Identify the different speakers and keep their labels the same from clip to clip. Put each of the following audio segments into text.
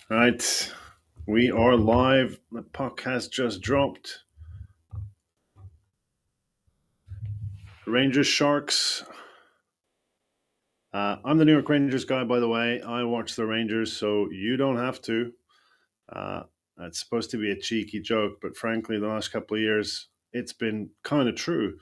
Speaker 1: Right. We are live. The puck has just dropped. Rangers Sharks. I'm the New York Rangers guy, by the way. I watch the Rangers, so you don't have to. Uh, it's supposed to be a cheeky joke, but frankly, the last couple of years, it's been kind of true.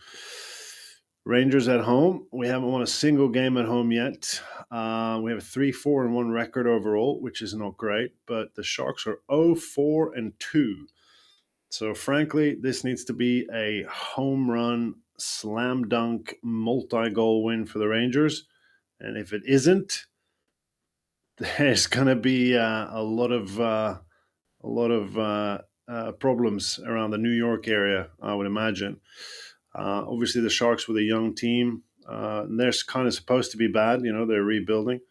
Speaker 1: Rangers at home. We haven't won a single game at home yet. We have a 3-4-1 record overall, which is not great, but the Sharks are 0-4-2. So, frankly, this needs to be a home run, slam dunk, multi goal win for the Rangers. And if it isn't, there's going to be a lot of problems around the New York area, I would imagine. Obviously, the Sharks with a young team, they're kind of supposed to be bad. They're rebuilding,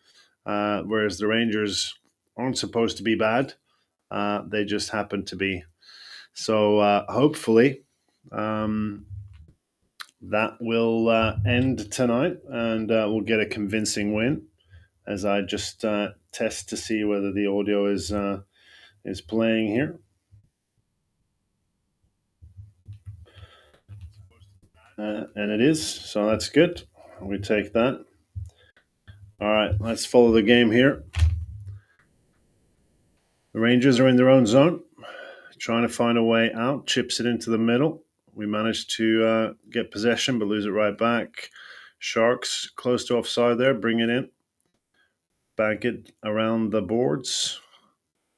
Speaker 1: whereas the Rangers aren't supposed to be bad. They just happen to be. So hopefully that will end tonight, and we'll get a convincing win. As I just test to see whether the audio is playing here, and it is. So that's good. We take that. All right, let's follow the game here. The Rangers are in their own zone, trying to find a way out. Chips it into the middle. We managed to get possession, but lose it right back. Sharks close to offside there. Bring it in. Bank it around the boards.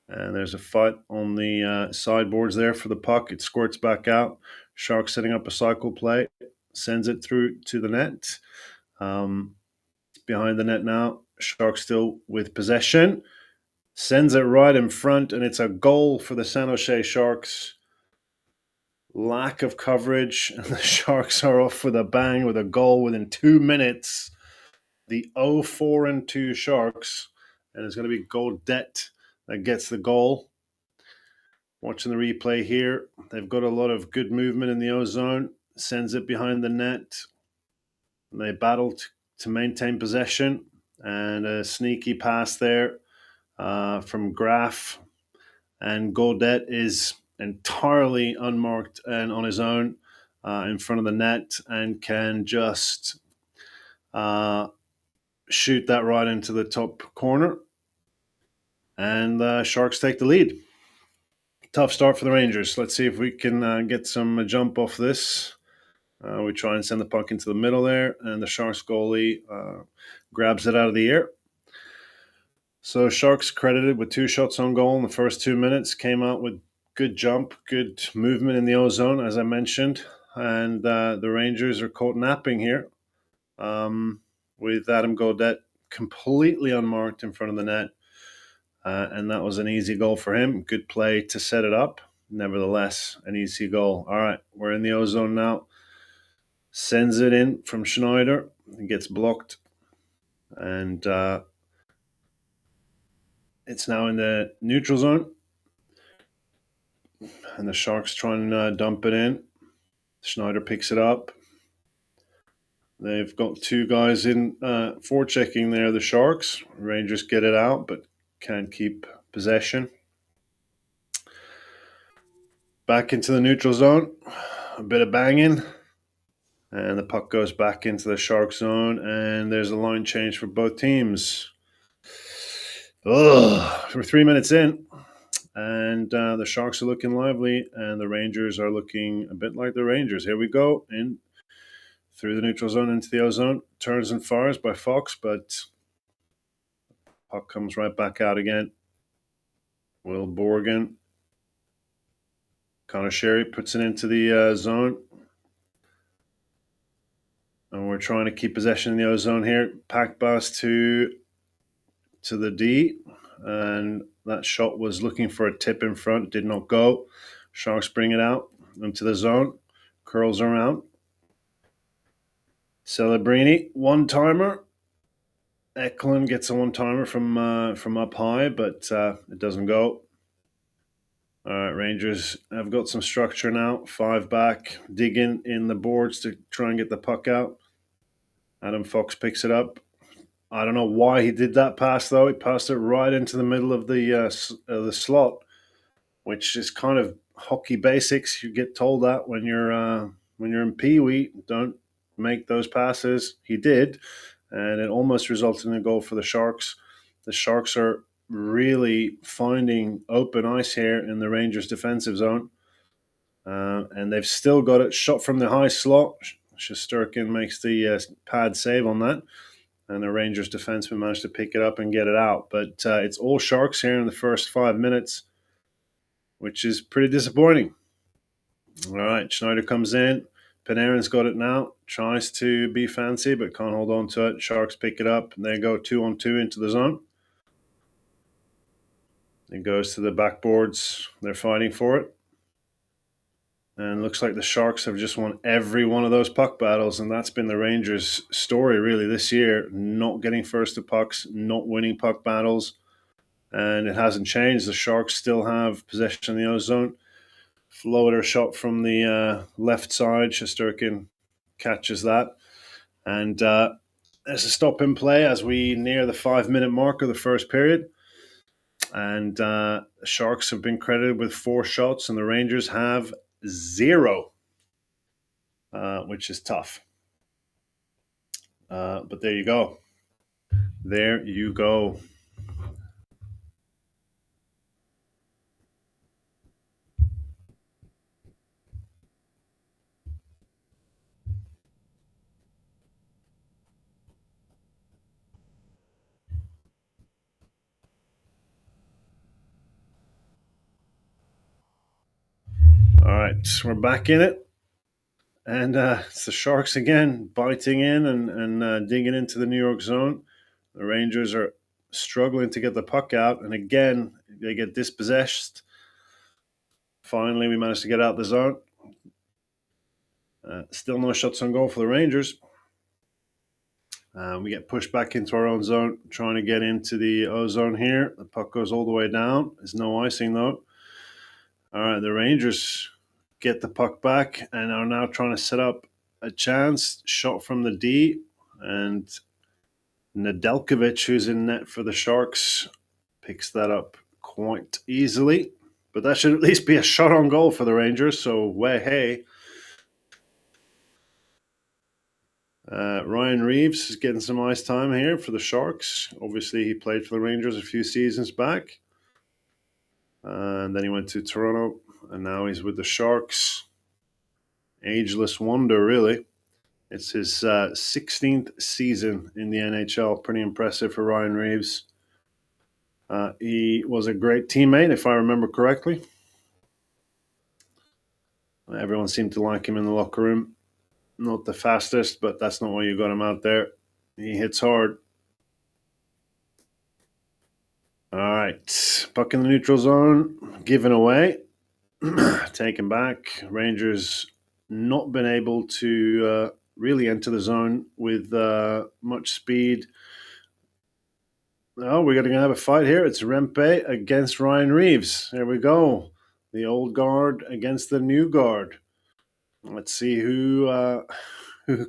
Speaker 1: And there's a fight on the sideboards there for the puck. It squirts back out. Sharks setting up a cycle play. Sends it through to the net. Behind the net now. Sharks still with possession. Sends it right in front, and it's a goal for the San Jose Sharks. Lack of coverage, and the Sharks are off with a bang with a goal within 2 minutes. The 0-4-2 Sharks, and it's going to be Gaudette that gets the goal. Watching the replay here, they've got a lot of good movement in the O-zone. Sends it behind the net. They battle to maintain possession, and a sneaky pass there from Graf. And Gaudette is entirely unmarked and on his own in front of the net, and can just shoot that right into the top corner. And the Sharks take the lead. Tough start for the Rangers. Let's see if we can get some jump off this. We try and send the puck into the middle there, and the Sharks goalie grabs it out of the air. So Sharks credited with 2 shots on goal in the first 2 minutes. Came out with good jump, good movement in the O-zone, as I mentioned. And the Rangers are caught napping here with Adam Gaudette completely unmarked in front of the net. And that was an easy goal for him. Good play to set it up. Nevertheless, an easy goal. All right, we're in the O-zone now. Sends it in from Schneider. It gets blocked. And it's now in the neutral zone. And the Sharks try and dump it in. Schneider picks it up. They've got 2 guys in forechecking there, the Sharks. Rangers get it out, but can't keep possession. Back into the neutral zone. A bit of banging. And the puck goes back into the Shark zone, and there's a line change for both teams. We're 3 minutes in, and the Sharks are looking lively, and the Rangers are looking a bit like the Rangers. Here we go, in through the neutral zone into the O-zone. Turns and fires by Fox, but puck comes right back out again. Will Borgen. Connor Sherry puts it into the zone. And we're trying to keep possession in the O-zone here. Pack bus to the D. And that shot was looking for a tip in front. Did not go. Sharks bring it out into the zone. Curls around. Celebrini, one-timer. Eklund gets a one-timer from up high, but it doesn't go. All right, Rangers have got some structure now. 5 back, digging in the boards to try and get the puck out. Adam Fox picks it up, I don't know why he did that pass though. He passed it right into the middle of the slot, which is kind of hockey basics. You get told that when you're in Pee Wee, don't make those passes. He did, and it almost resulted in a goal for the Sharks. The Sharks are really finding open ice here in the Rangers' defensive zone, and they've still got it shot from the high slot. Shesterkin makes the pad save on that, and the Rangers defenseman managed to pick it up and get it out. But it's all Sharks here in the first 5 minutes, which is pretty disappointing. All right, Schneider comes in. Panarin's got it now. Tries to be fancy, but can't hold on to it. Sharks pick it up, and they go 2-on-2 into the zone. It goes to the backboards. They're fighting for it. And looks like the Sharks have just won every one of those puck battles, and that's been the Rangers' story really this year. Not getting first to pucks, not winning puck battles, and it hasn't changed. The Sharks still have possession in the ozone. Floater shot from the left side. Shesterkin catches that. And there's a stop in play as we near the 5 minute mark of the first period. And the Sharks have been credited with 4 shots, and the Rangers have 0, which is tough. But there you go. There you go. All right, we're back in it. And it's the Sharks again, biting in and digging into the New York zone. The Rangers are struggling to get the puck out, and again, they get dispossessed. Finally, we managed to get out the zone. Still no shots on goal for the Rangers. We get pushed back into our own zone, trying to get into the O zone here. The puck goes all the way down. There's no icing, though. All right, the Rangers get the puck back and are now trying to set up a chance. Shot from the D, and Nedeljkovic, who's in net for the Sharks, picks that up quite easily. But that should at least be a shot on goal for the Rangers, so way hey. Ryan Reeves is getting some ice time here for the Sharks. Obviously, he played for the Rangers a few seasons back. And then he went to Toronto, and now he's with the Sharks. Ageless wonder, really. It's his 16th season in the NHL. Pretty impressive for Ryan Reeves. He was a great teammate, if I remember correctly. Everyone seemed to like him in the locker room. Not the fastest, but that's not why you got him out there. He hits hard. All right. Puck in the neutral zone. Given away. Taken back. Rangers not been able to really enter the zone with much speed. Oh, we're going to have a fight here. It's Rempe against Ryan Reeves. There we go. The old guard against the new guard. Let's see who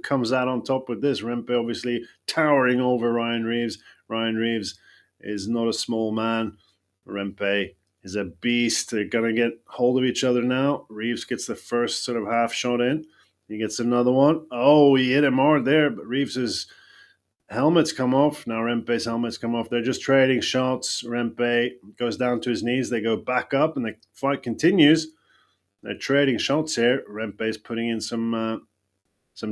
Speaker 1: comes out on top with this. Rempe obviously towering over Ryan Reeves. Ryan Reeves is not a small man. Rempe is a beast. They're going to get hold of each other now. Reeves gets the first sort of half shot in. He gets another one. Oh, he hit him hard there, but Reeves's helmets come off. Now Rempe's helmets come off. They're just trading shots. Rempe goes down to his knees. They go back up, and the fight continues. They're trading shots here. Rempe's putting in some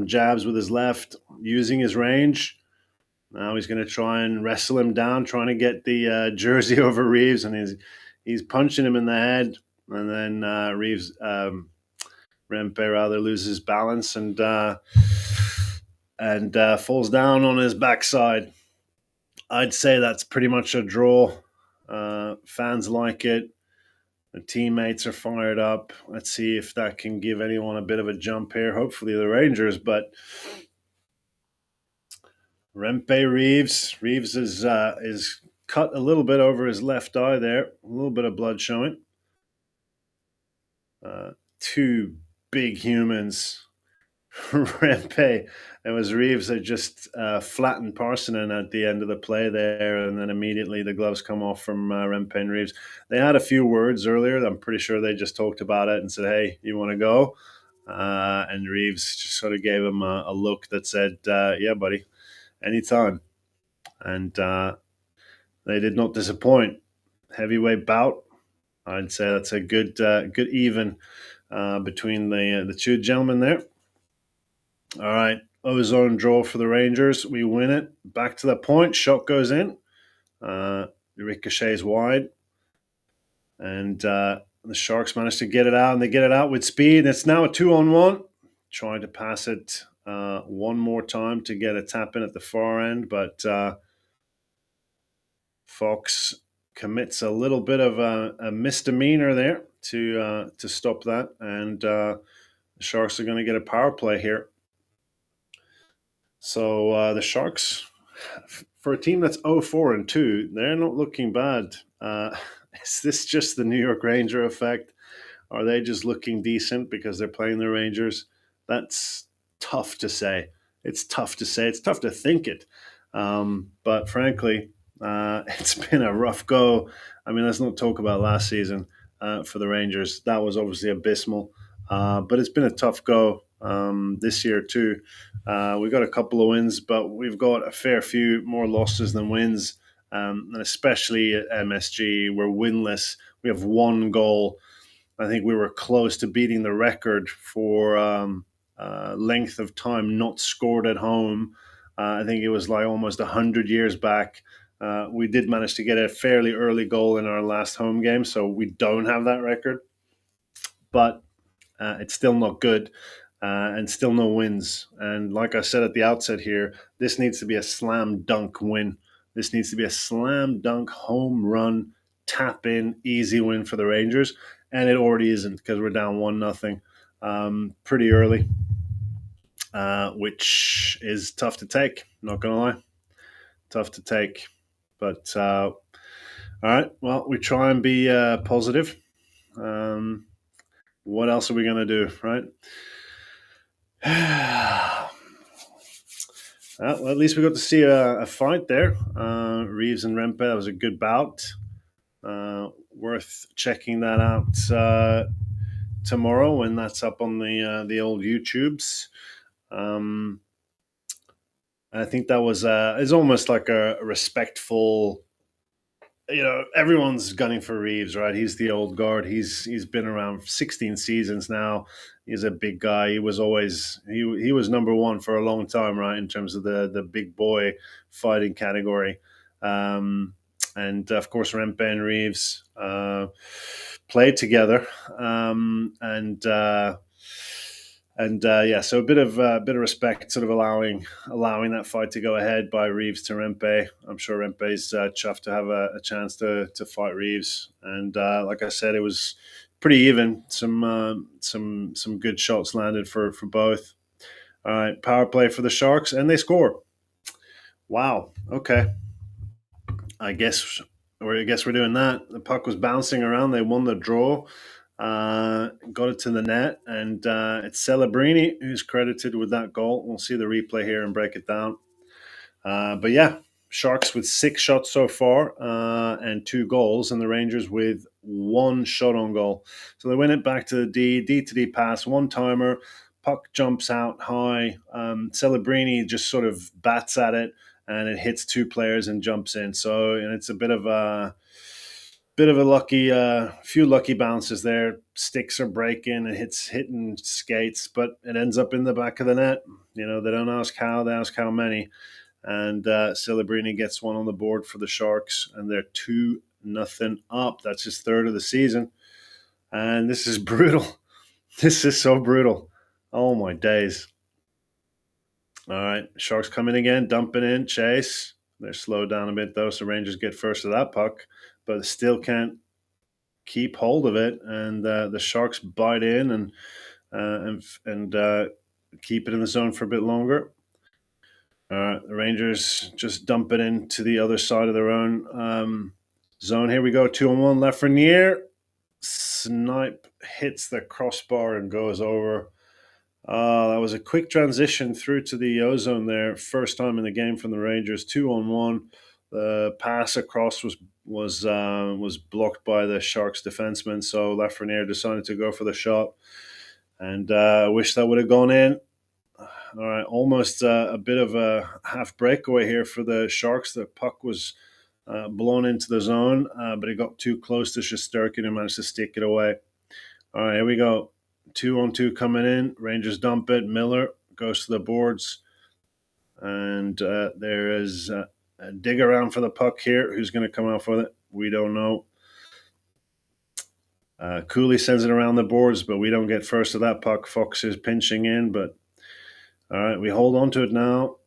Speaker 1: jabs with his left, using his range. Now he's going to try and wrestle him down, trying to get the jersey over Reeves, and he's punching him in the head. And then Rempe rather loses balance and falls down on his backside. I'd say that's pretty much a draw. Fans like it. The teammates are fired up. Let's see if that can give anyone a bit of a jump here. Hopefully the Rangers, but Rempe Reeves. Reeves is cut a little bit over his left eye there. A little bit of blood showing. Two big humans Rempe. It was Reeves that just flattened Parsonen at the end of the play there, and then immediately the gloves come off from Rempe and Reeves. They had a few words earlier. I'm pretty sure they just talked about it and said, "Hey, you want to go?" And Reeves just sort of gave him a look that said, "Yeah, buddy, anytime." And they did not disappoint. Heavyweight bout. I'd say that's a good even between the two gentlemen there. All right, ozone draw for the Rangers. We win it. Back to the point. Shot goes in. Uh, ricochets wide, and the Sharks manage to get it out, and they get it out with speed. It's now a 2-on-1. Trying to pass it one more time to get a tap in at the far end, but Fox commits a little bit of a misdemeanor there to stop that, and the Sharks are going to get a power play here. So the Sharks, for a team that's 0-4-2, they're not looking bad. Is this just the New York Ranger effect? Are they just looking decent because they're playing the Rangers? That's tough to say. It's tough to say. It's tough to think it. But frankly, it's been a rough go. I mean, let's not talk about last season for the Rangers. That was obviously abysmal. But it's been a tough go this year, too. We've got a couple of wins, but we've got a fair few more losses than wins. And especially at MSG, we're winless. We have one goal. I think we were close to beating the record for length of time not scored at home. I think it was like almost 100 years back. We did manage to get a fairly early goal in our last home game, so we don't have that record. But it's still not good. And still no wins. And like I said at the outset here, this needs to be a slam dunk win. This needs to be a slam dunk home run, tap in, easy win for the Rangers. And it already isn't because we're down 1-0 pretty early, which is tough to take. Not going to lie. Tough to take. But all right, well, we try and be positive. What else are we going to do, right? Well, at least we got to see a fight there. Reeves and Rempe, that was a good bout. Worth checking that out tomorrow when that's up on the old YouTubes. I think that was it's almost like a respectful. Everyone's gunning for Reeves, right? He's the old guard. He's been around 16 seasons now. He's a big guy. He was always he was number one for a long time, right? In terms of the big boy fighting category, and of course Rempe and Reeves played together, and so a bit of respect, sort of allowing that fight to go ahead by Reeves to Rempe. I'm sure Rempe's chuffed to have a chance to fight Reeves, and like I said, it was pretty even. Some good shots landed for both. All right, power play for the Sharks, and they score. Wow. Okay. I guess we're doing that. The puck was bouncing around. They won the draw. Got it to the net, and it's Celebrini who's credited with that goal. We'll see the replay here and break it down. But yeah, Sharks with 6 shots so far and 2 goals, and the Rangers with 1 shot on goal. So they win it back to the D to D pass, one timer. Puck jumps out high. Celebrini just sort of bats at it, and it hits 2 players and jumps in. So and it's a bit of a lucky, few lucky bounces there. Sticks are breaking and hitting skates, but it ends up in the back of the net. They don't ask how, they ask how many. And Celebrini gets one on the board for the Sharks, and they're 2-0 up. That's his 3rd of the season. And this is brutal. This is so brutal. Oh, my days. All right, Sharks coming again, dumping in, chase. They're slowed down a bit, though, so Rangers get first of that puck, but still can't keep hold of it. And the Sharks bite in and keep it in the zone for a bit longer. The Rangers just dump it into the other side of their own zone. Here we go, 2-on-1, Lafreniere. Snipe hits the crossbar and goes over. That was a quick transition through to the ozone there. First time in the game from the Rangers, 2-on-1. The pass across was blocked by the Sharks defenseman, so Lafreniere decided to go for the shot, and I wish that would have gone in. All right, almost a bit of a half breakaway here for the Sharks. The puck was blown into the zone, but it got too close to Shesterkin and managed to stick it away. All right, here we go. 2-on-2 coming in. Rangers dump it. Miller goes to the boards. And there is a dig around for the puck here. Who's going to come off with it? We don't know. Cooley sends it around the boards, but we don't get first to that puck. Fox is pinching in, but all right, we hold on to it now.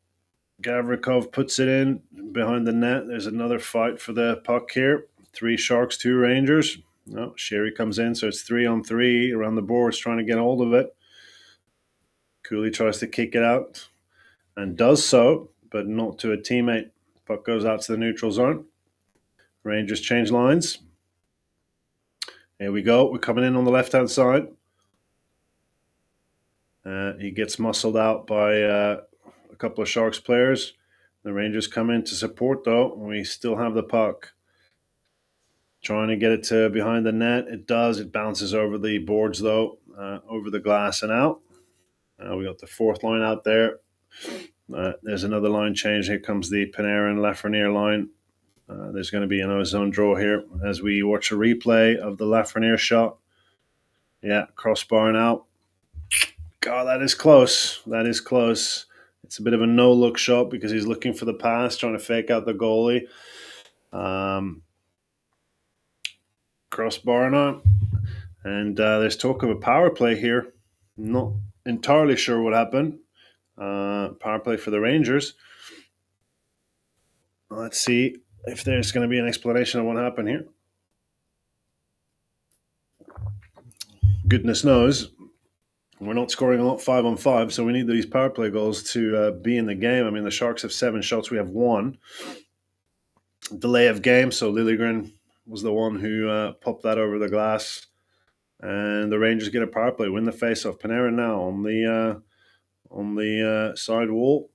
Speaker 1: Gavrikov puts it in behind the net. There's another fight for the puck here. 3 Sharks, 2 Rangers. No, Sherry comes in, so it's 3-on-3 around the boards trying to get hold of it. Cooley tries to kick it out and does so, but not to a teammate. Puck goes out to the neutral zone. Rangers change lines. Here we go. We're coming in on the left-hand side. He gets muscled out by a couple of Sharks players. The Rangers come in to support, though. We still have the puck. Trying to get it to behind the net. It does. It bounces over the boards, though, over the glass and out. We got the 4th line out there. There's another line change. Here comes the Panarin Lafreniere line. There's going to be an ozone draw here as we watch a replay of the Lafreniere shot. Yeah, crossbar and out. God, that is close. That is close. It's a bit of a no-look shot because he's looking for the pass, trying to fake out the goalie. Crossbar and out. And there's talk of a power play here. Not entirely sure what happened. Power play for the Rangers. Let's see if there's going to be an explanation of what happened here. Goodness knows. We're not scoring a lot 5-on-5, so we need these power play goals to be in the game. I mean, the Sharks have 7 shots. We have 1. Delay of game, so Liljegren was the one who popped that over the glass. And the Rangers get a power play, win the faceoff. Panarin now on the side wall,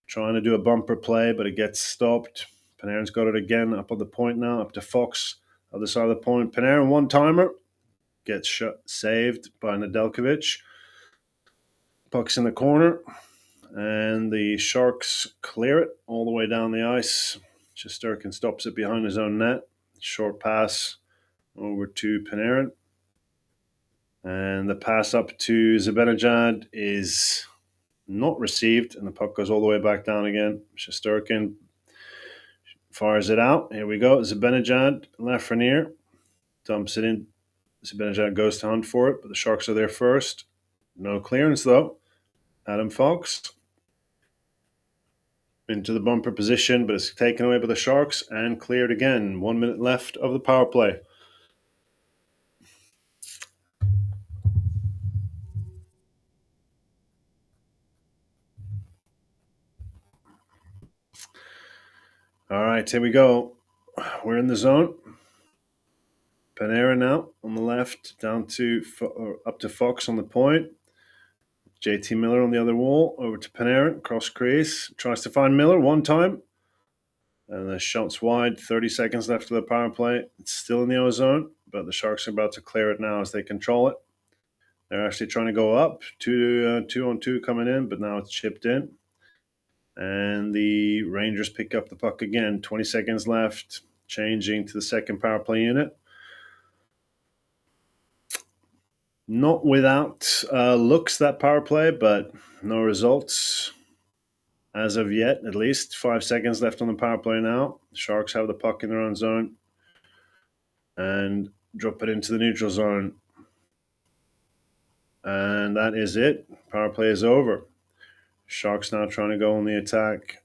Speaker 1: trying to do a bumper play, but it gets stopped. Panarin's got it again up on the point now, up to Fox, other side of the point. Panarin, one-timer, gets saved by Nedeljkovic. Puck's in the corner, and the Sharks clear it all the way down the ice. Shesterkin stops it behind his own net. Short pass over to Panarin. And the pass up to Zibanejad is not received, and the puck goes all the way back down again. Shesterkin fires it out. Here we go. Zibanejad, Lafreniere dumps it in. Zibanejad goes to hunt for it, but the Sharks are there first. No clearance, though. Adam Fox into the bumper position, but it's taken away by the Sharks and cleared again. 1 minute left of the power play. All right, here we go. We're in the zone. Panarin now on the left, down to up to Fox on the point. JT Miller on the other wall, over to Panarin, cross crease, tries to find Miller one time. And the shot's wide, 30 seconds left of the power play. It's still in the ozone, but the Sharks are about to clear it now as they control it. They're actually trying to go up, 2-on-2 coming in, but now it's chipped in. And the Rangers pick up the puck again, 20 seconds left, changing to the second power play unit. Not without looks, that power play, but no results as of yet, at least. 5 seconds left on the power play now. The Sharks have the puck in their own zone and drop it into the neutral zone. And that is it. Power play is over. Sharks now trying to go on the attack.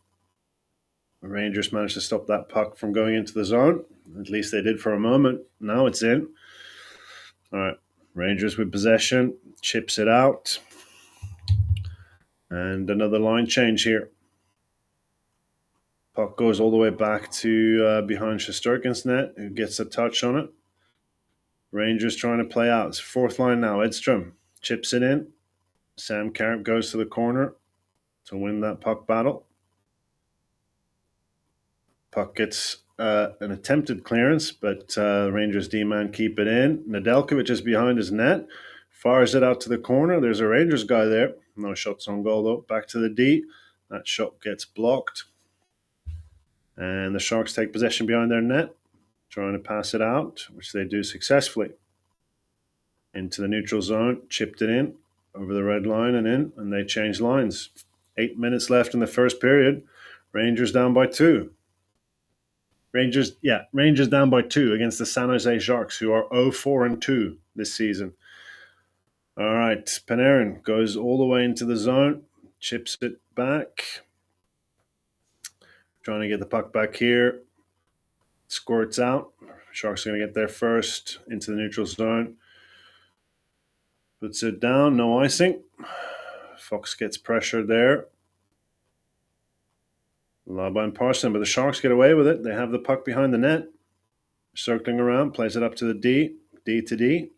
Speaker 1: The Rangers managed to stop that puck from going into the zone. At least they did for a moment. Now it's in. All right. Rangers with possession. Chips it out. And another line change here. Puck goes all the way back to behind Shesterkin's net, who gets a touch on it. Rangers trying to play out. It's 4th line now. Edstrom chips it in. Sam Carrick goes to the corner to win that puck battle. Puck gets an attempted clearance, but Rangers D-man keep it in. Nedeljkovic is behind his net. Fires it out to the corner. There's a Rangers guy there. No shots on goal, though. Back to the D. That shot gets blocked. And the Sharks take possession behind their net, trying to pass it out, which they do successfully. Into the neutral zone, chipped it in, over the red line and in, and they change lines. 8 minutes left in the first period. Rangers down by 2. Rangers down by 2 against the San Jose Sharks, who are 0-4-2 this season. All right, Panarin goes all the way into the zone, chips it back, trying to get the puck back here. Squirts out. Sharks are going to get there first into the neutral zone. Puts it down, no icing. Fox gets pressured there. Laban Parson, but the Sharks get away with it. They have the puck behind the net. Circling around, plays it up to the D to D.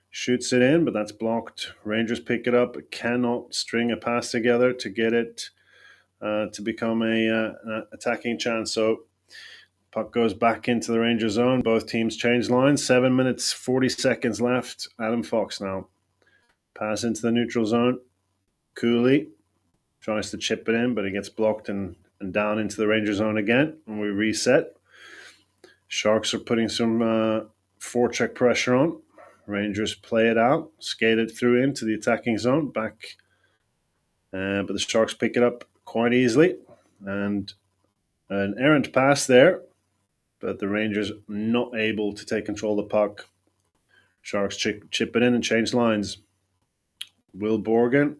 Speaker 1: Shoots it in, but that's blocked. Rangers pick it up, cannot string a pass together to get it to become an attacking chance. So puck goes back into the Rangers zone. Both teams change lines. 7 minutes, 40 seconds left. Adam Fox now. Pass into the neutral zone. Cooley tries to chip it in, but it gets blocked and down into the Ranger zone again. And we reset. Sharks are putting some forecheck pressure on. Rangers play it out, skate it through into the attacking zone, back. But the Sharks pick it up quite easily. And an errant pass there, but the Rangers not able to take control of the puck. Sharks chip it in and change lines. Will Borgen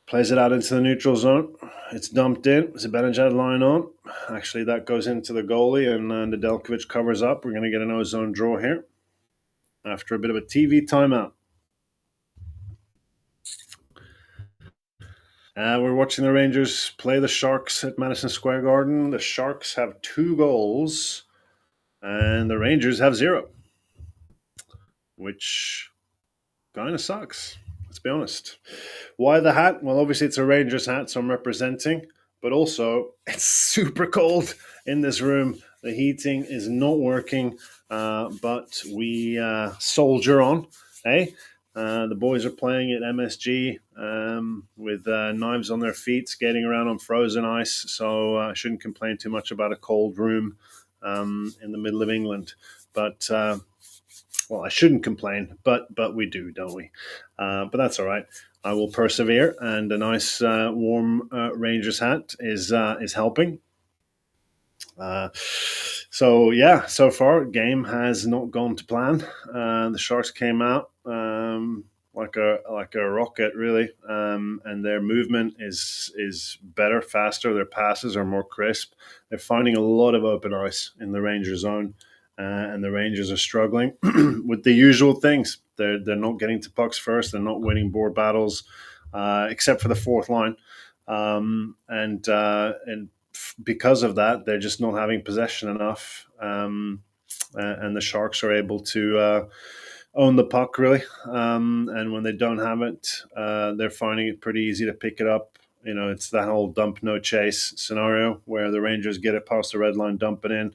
Speaker 1: plays it out into the neutral zone. It's dumped in. Zibanejad line on. Actually, that goes into the goalie, and Nedeljkovic covers up. We're going to get an O-zone draw here after a bit of a TV timeout. We're watching the Rangers play the Sharks at Madison Square Garden. The Sharks have 2 goals, and the Rangers have 0, which kind of sucks. Let's be honest. Why the hat? Well, obviously it's a Rangers hat, so I'm representing. But also, it's super cold in this room. The heating is not working, but we soldier on. Hey, the boys are playing at MSG with knives on their feet, skating around on frozen ice. So I shouldn't complain too much about a cold room in the middle of England. But well, I shouldn't complain, but we do, don't we? But that's all right. I will persevere, and a nice warm Rangers hat is helping. So far game has not gone to plan. The Sharks came out like a rocket, really, and their movement is better, faster. Their passes are more crisp. They're finding a lot of open ice in the Rangers zone. And the Rangers are struggling with the usual things. They're not getting to pucks first. They're not winning board battles, except for the fourth line, and because of that, they're just not having possession enough. And the Sharks are able to own the puck really. And when they don't have it, they're finding it pretty easy to pick it up. You know, it's that whole dump no chase scenario where the Rangers get it past the red line, dump it in.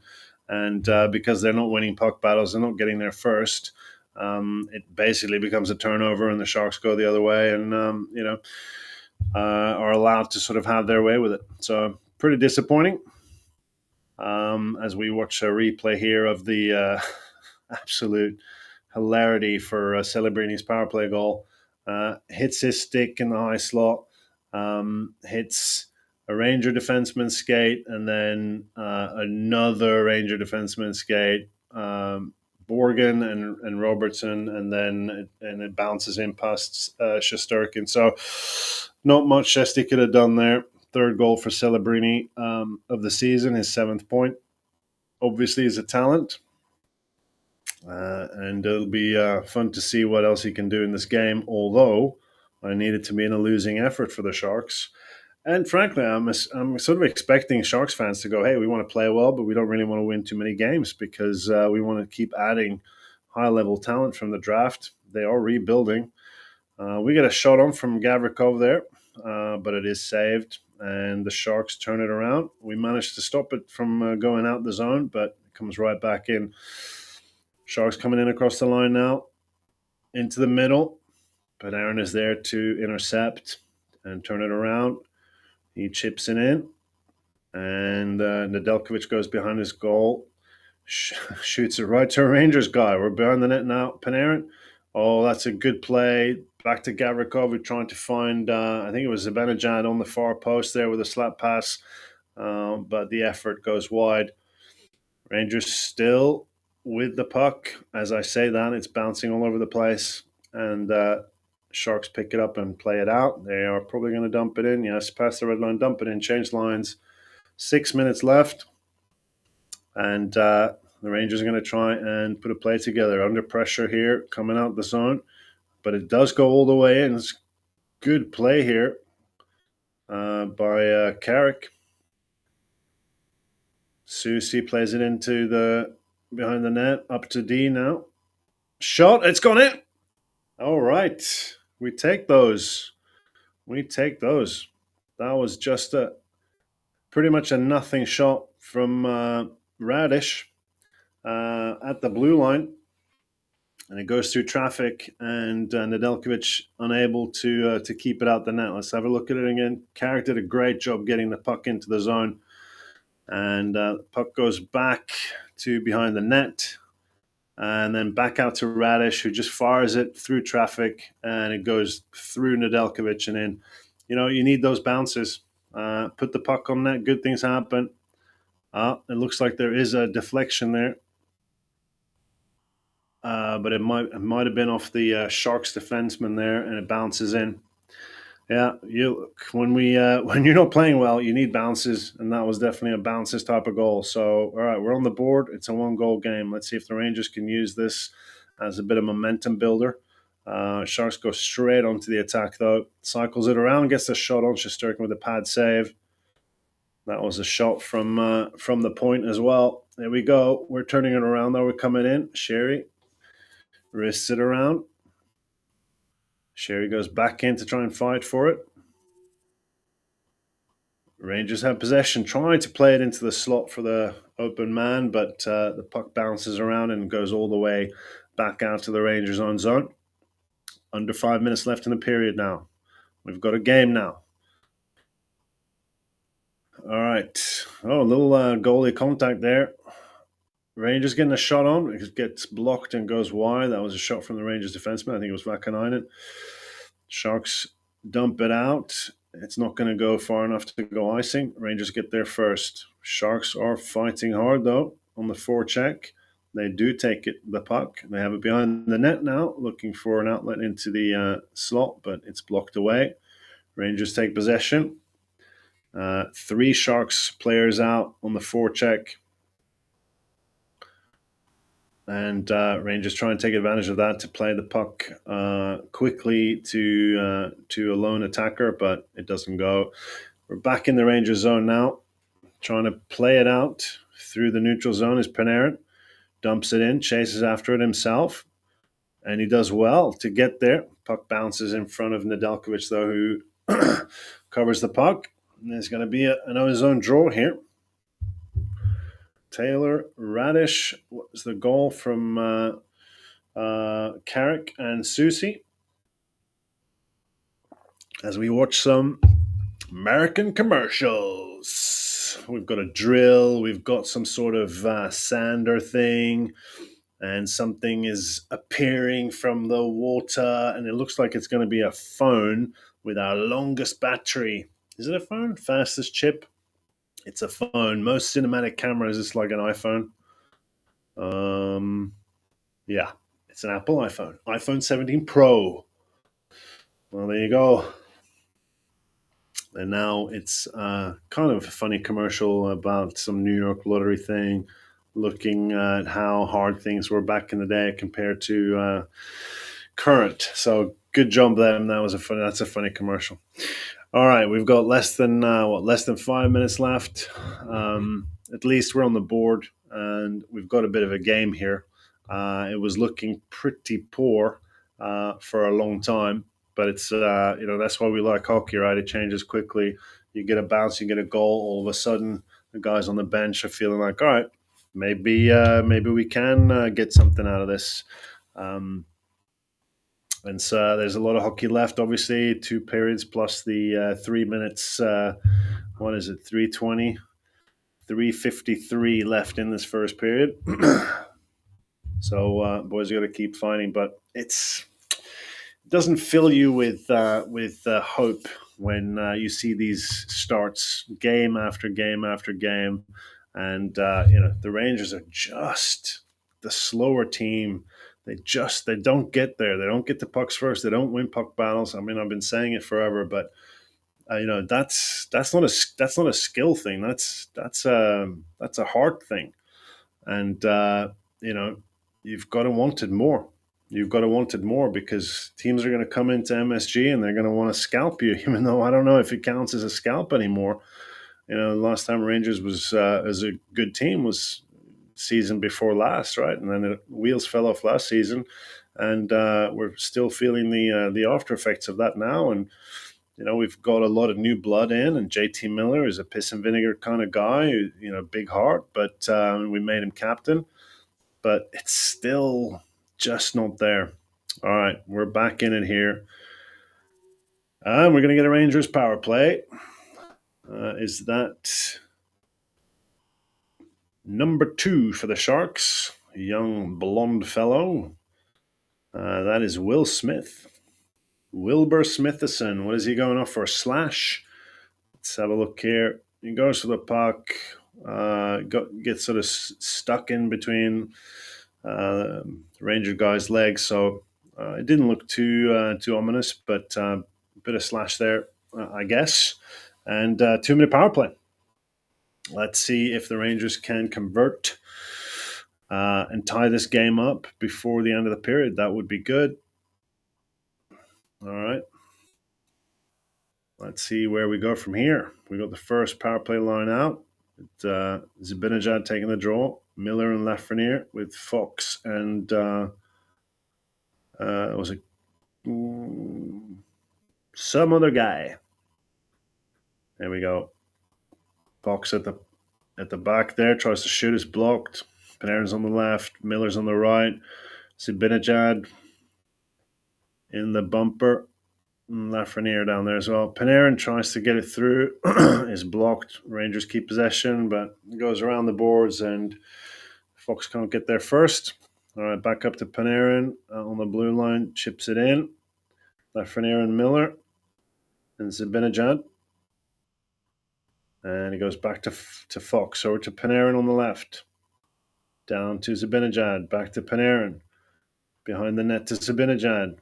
Speaker 1: And because they're not winning puck battles, they're not getting there first. It basically becomes a turnover, and the Sharks go the other way, and are allowed to sort of have their way with it. So pretty disappointing. As we watch a replay here of the absolute hilarity for Celebrini's power play goal, hits his stick in the high slot, hits a Ranger defenseman skate, and then another Ranger defenseman skate, Borgen and Robertson, and then it bounces in past Shesterkin. So not much Shesty could have done there. Third goal for Celebrini of the season, his 7th point. Obviously, he's a talent. And it'll be fun to see what else he can do in this game, although I need it to be in a losing effort for the Sharks. And frankly, I'm sort of expecting Sharks fans to go, hey, we want to play well, but we don't really want to win too many games because we want to keep adding high-level talent from the draft. They are rebuilding. We get a shot on from Gavrikov there, but it is saved, and the Sharks turn it around. We managed to stop it from going out the zone, but it comes right back in. Sharks coming in across the line now into the middle, but Aaron is there to intercept and turn it around. He chips it in, and Nedeljkovic goes behind his goal, shoots it right to a Rangers guy. We're behind the net now. Panarin. Oh, that's a good play. Back to Gavrikov. We're trying to find, I think it was Zibanejad on the far post there with a slap pass, but the effort goes wide. Rangers still with the puck. As I say that, it's bouncing all over the place, and Sharks pick it up and play it out. They are probably going to dump it in. Yes, pass the red line, dump it in, change lines. 6 minutes left, and the Rangers are going to try and put a play together under pressure here, coming out the zone, but it does go all the way in. It's good play here by Carrick. Susie plays it into the behind the net, up to D now. Shot, it's gone in. All right, we take those. We take those. That was just a pretty much a nothing shot from Radish at the blue line, and it goes through traffic, and Nedeljkovic unable to keep it out the net. Let's have a look at it again. Carrick did a great job getting the puck into the zone, and the puck goes back to behind the net, and then back out to Radish, who just fires it through traffic, and it goes through Nedeljkovic and in. You know, you need those bounces. Put the puck on net, good things happen. It looks like there is a deflection there. But it might have been off the Sharks defenseman there, and it bounces in. Yeah, when you're not playing well, you need bounces, and that was definitely a bounces type of goal. So, all right, we're on the board. It's a 1-goal game. Let's see if the Rangers can use this as a bit of momentum builder. Sharks go straight onto the attack, though. Cycles it around, gets the shot on Shesterkin with a pad save. That was a shot from the point as well. There we go. We're turning it around, though. We're coming in. Sherry wrists it around. Sherry goes back in to try and fight for it. Rangers have possession, trying to play it into the slot for the open man, but the puck bounces around and goes all the way back out to the Rangers' own zone. Under 5 minutes left in the period now. We've got a game now. All right. Oh, a little goalie contact there. Rangers getting a shot on. It gets blocked and goes wide. That was a shot from the Rangers defenseman. I think it was Vakanainen. Sharks dump it out. It's not going to go far enough to go icing. Rangers get there first. Sharks are fighting hard, though, on the forecheck. They do take the puck. They have it behind the net now, looking for an outlet into the slot, but it's blocked away. Rangers take possession. 3 Sharks players out on the forecheck. And Rangers try and take advantage of that to play the puck quickly to a lone attacker, but it doesn't go. We're back in the Rangers zone now, trying to play it out through the neutral zone is Panarin. Dumps it in, chases after it himself, and he does well to get there. Puck bounces in front of Nedeljkovic, though, who covers the puck. And there's going to be another zone draw here. Taylor Radish was the goal from Carrick and Susie. As we watch some American commercials, we've got a drill, we've got some sort of sander thing, and something is appearing from the water, and it looks like it's going to be a phone with our longest battery. Is it a phone? Fastest chip? It's a phone. Most cinematic cameras, it's like an iPhone. Yeah, it's an Apple iPhone. iPhone 17 Pro. Well, there you go. And now it's kind of a funny commercial about some New York lottery thing, looking at how hard things were back in the day compared to current. So good job them. That's a funny commercial. All right, we've got less than 5 minutes left. At least we're on the board, and we've got a bit of a game here. It was looking pretty poor for a long time. but it's that's why we like hockey, right? It changes quickly. You get a bounce, you get a goal, all of a sudden the guys on the bench are feeling like, all right, maybe we can get something out of this. Um, and so there's a lot of hockey left. Obviously, 2 periods plus the 3 minutes. What is it? 3:20, 3:53 left in this first period. So boys got to keep fighting, but it doesn't fill you with hope when you see these starts game after game after game, and the Rangers are just the slower team. They don't get there. They don't get the pucks first. They don't win puck battles. I mean, I've been saying it forever, but that's not a skill thing. That's a heart thing, and you know you've got to want it more. You've got to want it more because teams are going to come into MSG and they're going to want to scalp you. Even though I don't know if it counts as a scalp anymore. The last time Rangers was as a good team was season before last, right? And then the wheels fell off last season, and we're still feeling the after effects of that now. And we've got a lot of new blood in, and JT Miller is a piss and vinegar kind of guy, big heart, but we made him captain. But it's still just not there. All right, we're back in it here. And we're going to get a Rangers power play. Is that number 2 for the Sharks? A young blonde fellow. That is Will Smith. Wilbur Smithison. What is he going off for? A slash? Let's have a look here. He goes for the puck. Gets sort of stuck in between Ranger guy's legs, so it didn't look too ominous, but a bit of slash there, I guess. And 2-minute power play. Let's see if the Rangers can convert and tie this game up before the end of the period. That would be good. All right. Let's see where we go from here. We got the first power play line out. Zibanejad taking the draw. Miller and Lafreniere with Fox and was it some other guy. There we go. Fox at the back there tries to shoot, is blocked. Panarin's on the left, Miller's on the right. Zibanejad in the bumper. Lafreniere down there as well. Panarin tries to get it through, is blocked. Rangers keep possession, but it goes around the boards and Fox can't get there first. All right, back up to Panarin on the blue line, chips it in. Lafreniere and Miller and Zibanejad. And he goes back to Fox, over to Panarin on the left. Down to Zibanejad, back to Panarin. Behind the net to Zibanejad.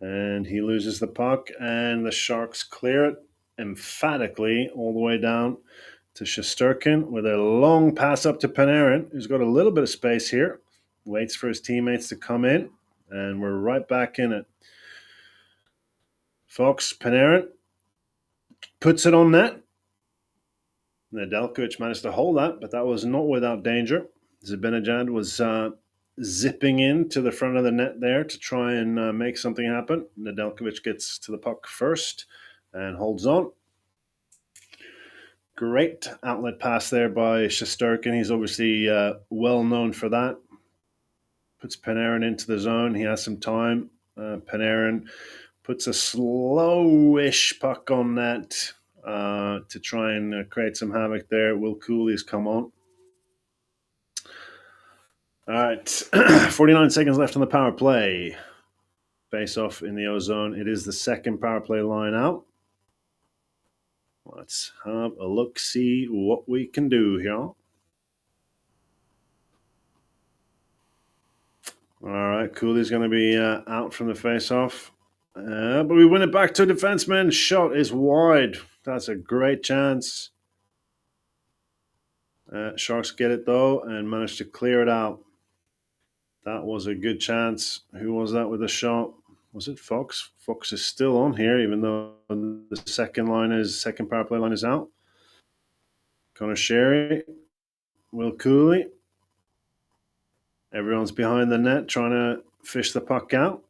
Speaker 1: And he loses the puck, and the Sharks clear it emphatically all the way down to Shesterkin with a long pass up to Panarin, who's got a little bit of space here. Waits for his teammates to come in, and we're right back in it. Fox, Panarin puts it on net. Nedeljkovic managed to hold that, but that was not without danger. Zibanejad was zipping in to the front of the net there to try and make something happen. Nedeljkovic gets to the puck first and holds on. Great outlet pass there by Shesterkin. He's obviously well known for that. Puts Panarin into the zone. He has some time. Panarin puts a slowish puck on net to try and create some havoc there. Will Cooley's come on. All right, 49 seconds left on the power play. Face off in the O-zone. It is the second power play line out. Let's have a look, see what we can do here. All right, Cooley's going to be out from the face-off. But we win it back to a defenseman. Shot is wide. That's a great chance. Sharks get it, though, and manage to clear it out. That was a good chance. Who was that with the shot? Was it Fox? Fox is still on here, even though the second power play line is out. Connor Sherry, Will Cooley. Everyone's behind the net trying to fish the puck out.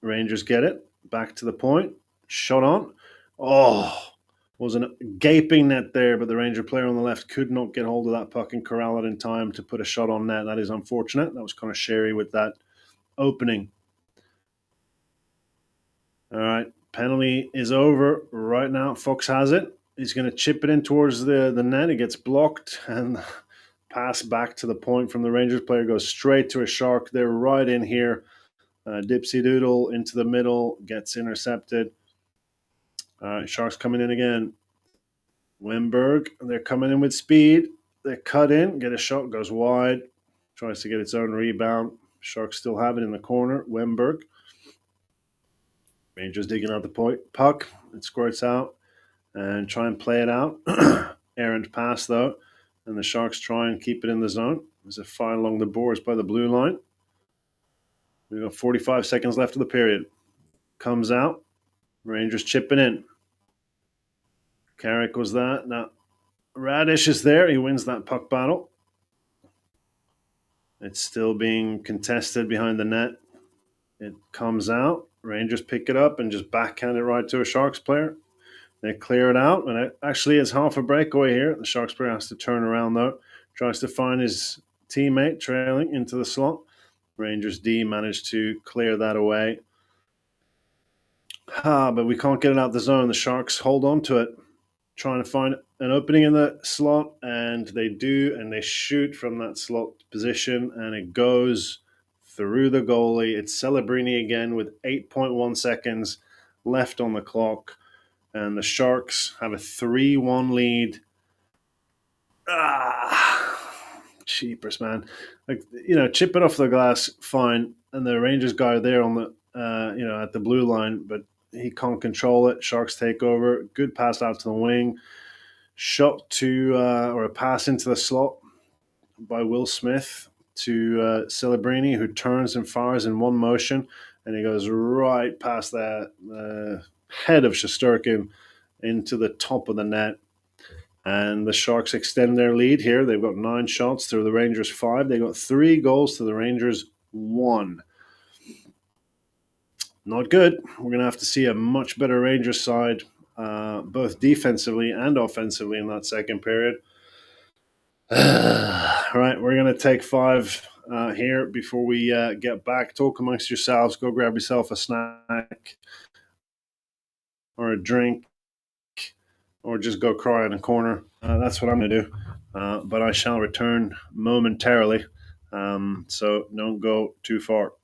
Speaker 1: Rangers get it. back to the point, shot on. Oh, was a gaping net there, but the Ranger player on the left could not get hold of that puck and corral it in time to put a shot on net. That is unfortunate. That was kind of Sherry with that opening. All right, penalty is over right now. Fox has it. He's going to chip it in towards the net. It gets blocked, and pass back to the point from the Rangers player goes straight to a Shark. They're right in here. Dipsy Doodle into the middle, gets intercepted. Sharks coming in again. Wimberg, they're coming in with speed. They cut in, get a shot, goes wide, tries to get its own rebound. Sharks still have it in the corner. Wimberg. Rangers digging out the point. Puck, it squirts out and try and play it out. Errant pass, though, and the Sharks try and keep it in the zone. There's a fire along the boards by the blue line. We've got 45 seconds left of the period. Comes out. Rangers chipping in. Carrick was that. Now, Radish is there. He wins that puck battle. It's still being contested behind the net. It comes out. Rangers pick it up and just backhand it right to a Sharks player. They clear it out, and it actually is half a breakaway here. The Sharks player has to turn around, though. Tries to find his teammate trailing into the slot. Rangers D managed to clear that away. But we can't get it out the zone. The Sharks hold on to it, trying to find an opening in the slot, and they do, and they shoot from that slot position, and it goes through the goalie. It's Celebrini again with 8.1 seconds left on the clock, and the Sharks have a 3-1 lead. Cheapers, man. Like, chip it off the glass, fine, and the Rangers guy there on the, at the blue line, but he can't control it. Sharks take over. Good pass out to the wing. Shot to, or a pass into the slot by Will Smith to Celebrini, who turns and fires in one motion, and he goes right past the head of Shesterkin into the top of the net. And the Sharks extend their lead here. They've got 9 shots to the Rangers 5. They got 3 goals to the Rangers 1. Not good. We're going to have to see a much better Rangers side, both defensively and offensively in that second period. All right, we're going to take 5 here before we get back. Talk amongst yourselves. Go grab yourself a snack or a drink, or just go cry in a corner. That's what I'm going to do. But I shall return momentarily. So don't go too far.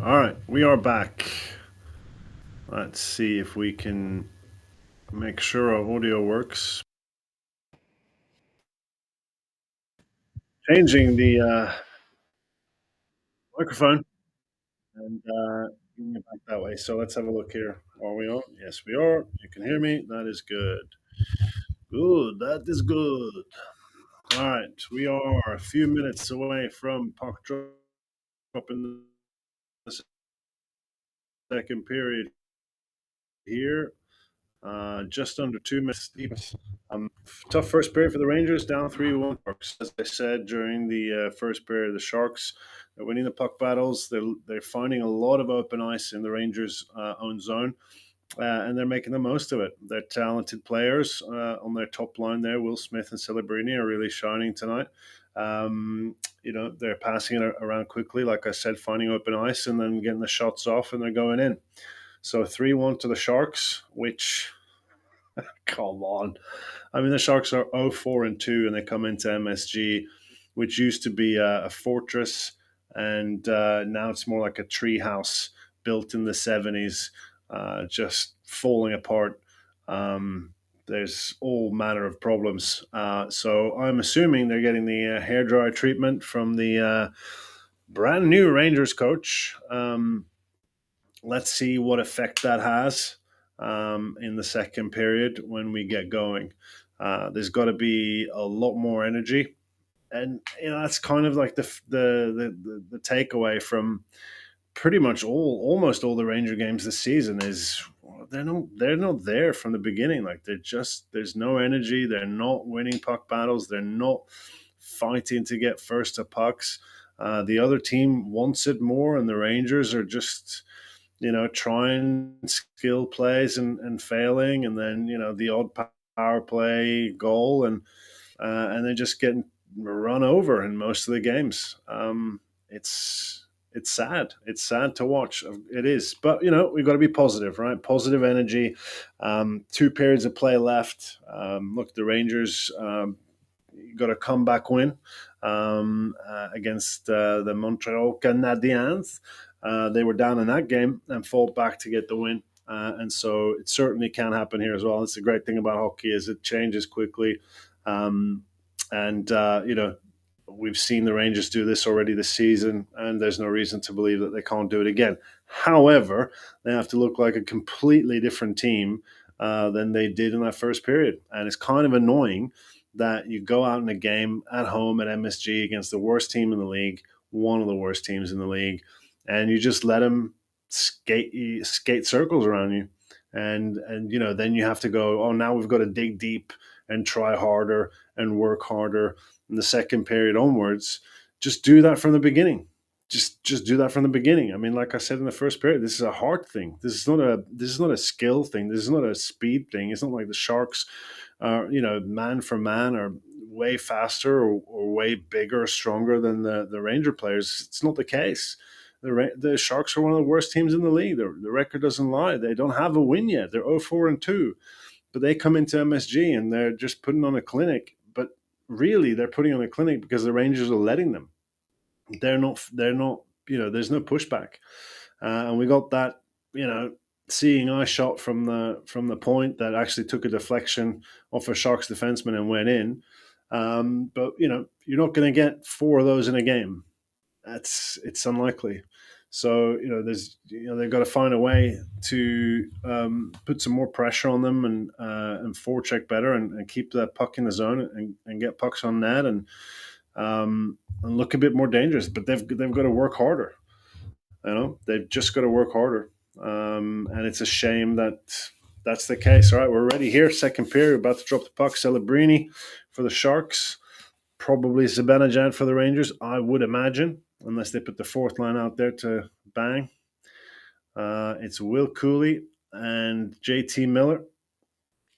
Speaker 1: All right, we are back. Let's see if we can make sure our audio works. Changing the microphone and getting it back that way. So let's have a look here. Are we on? Yes, we are. You can hear me. That is good. Good. That is good. All right, we are a few minutes away from puck drop in the second period here. Just under 2 minutes deep. Tough first period for the Rangers, down 3-1. As I said during the first period, the Sharks are winning the puck battles. They're finding a lot of open ice in the Rangers' own zone, and they're making the most of it. They're talented players on their top line there. Will Smith and Celebrini are really shining tonight. They're passing it around quickly, like I said, finding open ice and then getting the shots off, and they're going in. So 3-1 to the Sharks, which, come on. I mean, the Sharks are 0-4-2, and they come into MSG, which used to be a fortress, and now it's more like a treehouse built in the 70s, just falling apart. There's all manner of problems. So I'm assuming they're getting the hairdryer treatment from the brand new Rangers coach. Let's see what effect that has in the second period when we get going. There's got to be a lot more energy, and that's kind of like the takeaway from pretty much almost all the Ranger games this season is they're not there from the beginning. Like there's no energy. They're not winning puck battles. They're not fighting to get first to pucks. The other team wants it more, and the Rangers are just trying skill plays and failing, and then the odd power play goal, and they're just getting run over in most of the games. It's sad. It's sad to watch. It is, but we've got to be positive, right? Positive energy. 2 periods of play left. Look, the Rangers got a comeback win against the Montreal Canadiens. They were down in that game and fought back to get the win. And so it certainly can happen here as well. It's the great thing about hockey is it changes quickly. Um, and we've seen the Rangers do this already this season, and there's no reason to believe that they can't do it again. However, they have to look like a completely different team than they did in that first period. And it's kind of annoying that you go out in a game at home at MSG against the worst team in the league, one of the worst teams in the league, and you just let them skate circles around you, and then you have to go, oh, now we've got to dig deep and try harder and work harder in the second period onwards. Just do that from the beginning. Just do that from the beginning. I mean, like I said in the first period, this is a heart thing. This is not a skill thing. This is not a speed thing. It's not like the Sharks man for man are way faster or way bigger, stronger than the Ranger players. It's not the case. The Sharks are one of the worst teams in the league. The record doesn't lie. They don't have a win yet. They're 0-4-2, but they come into MSG and they're just putting on a clinic. But really, they're putting on a clinic because the Rangers are letting them. They're not. They're not. There's no pushback, and we got that. Seeing eye shot from the point that actually took a deflection off a Sharks defenseman and went in. But you're not going to get four of those in a game. It's unlikely. So they've got to find a way to put some more pressure on them and forecheck better and keep that puck in the zone and get pucks on net and look a bit more dangerous. But they've got to work harder. They've just got to work harder. And it's a shame that that's the case. All right, we're ready here. Second period, about to drop the puck. Celebrini for the Sharks. Probably Zibanejad for the Rangers, I would imagine, unless they put the fourth line out there to bang. It's Will Cooley and JT Miller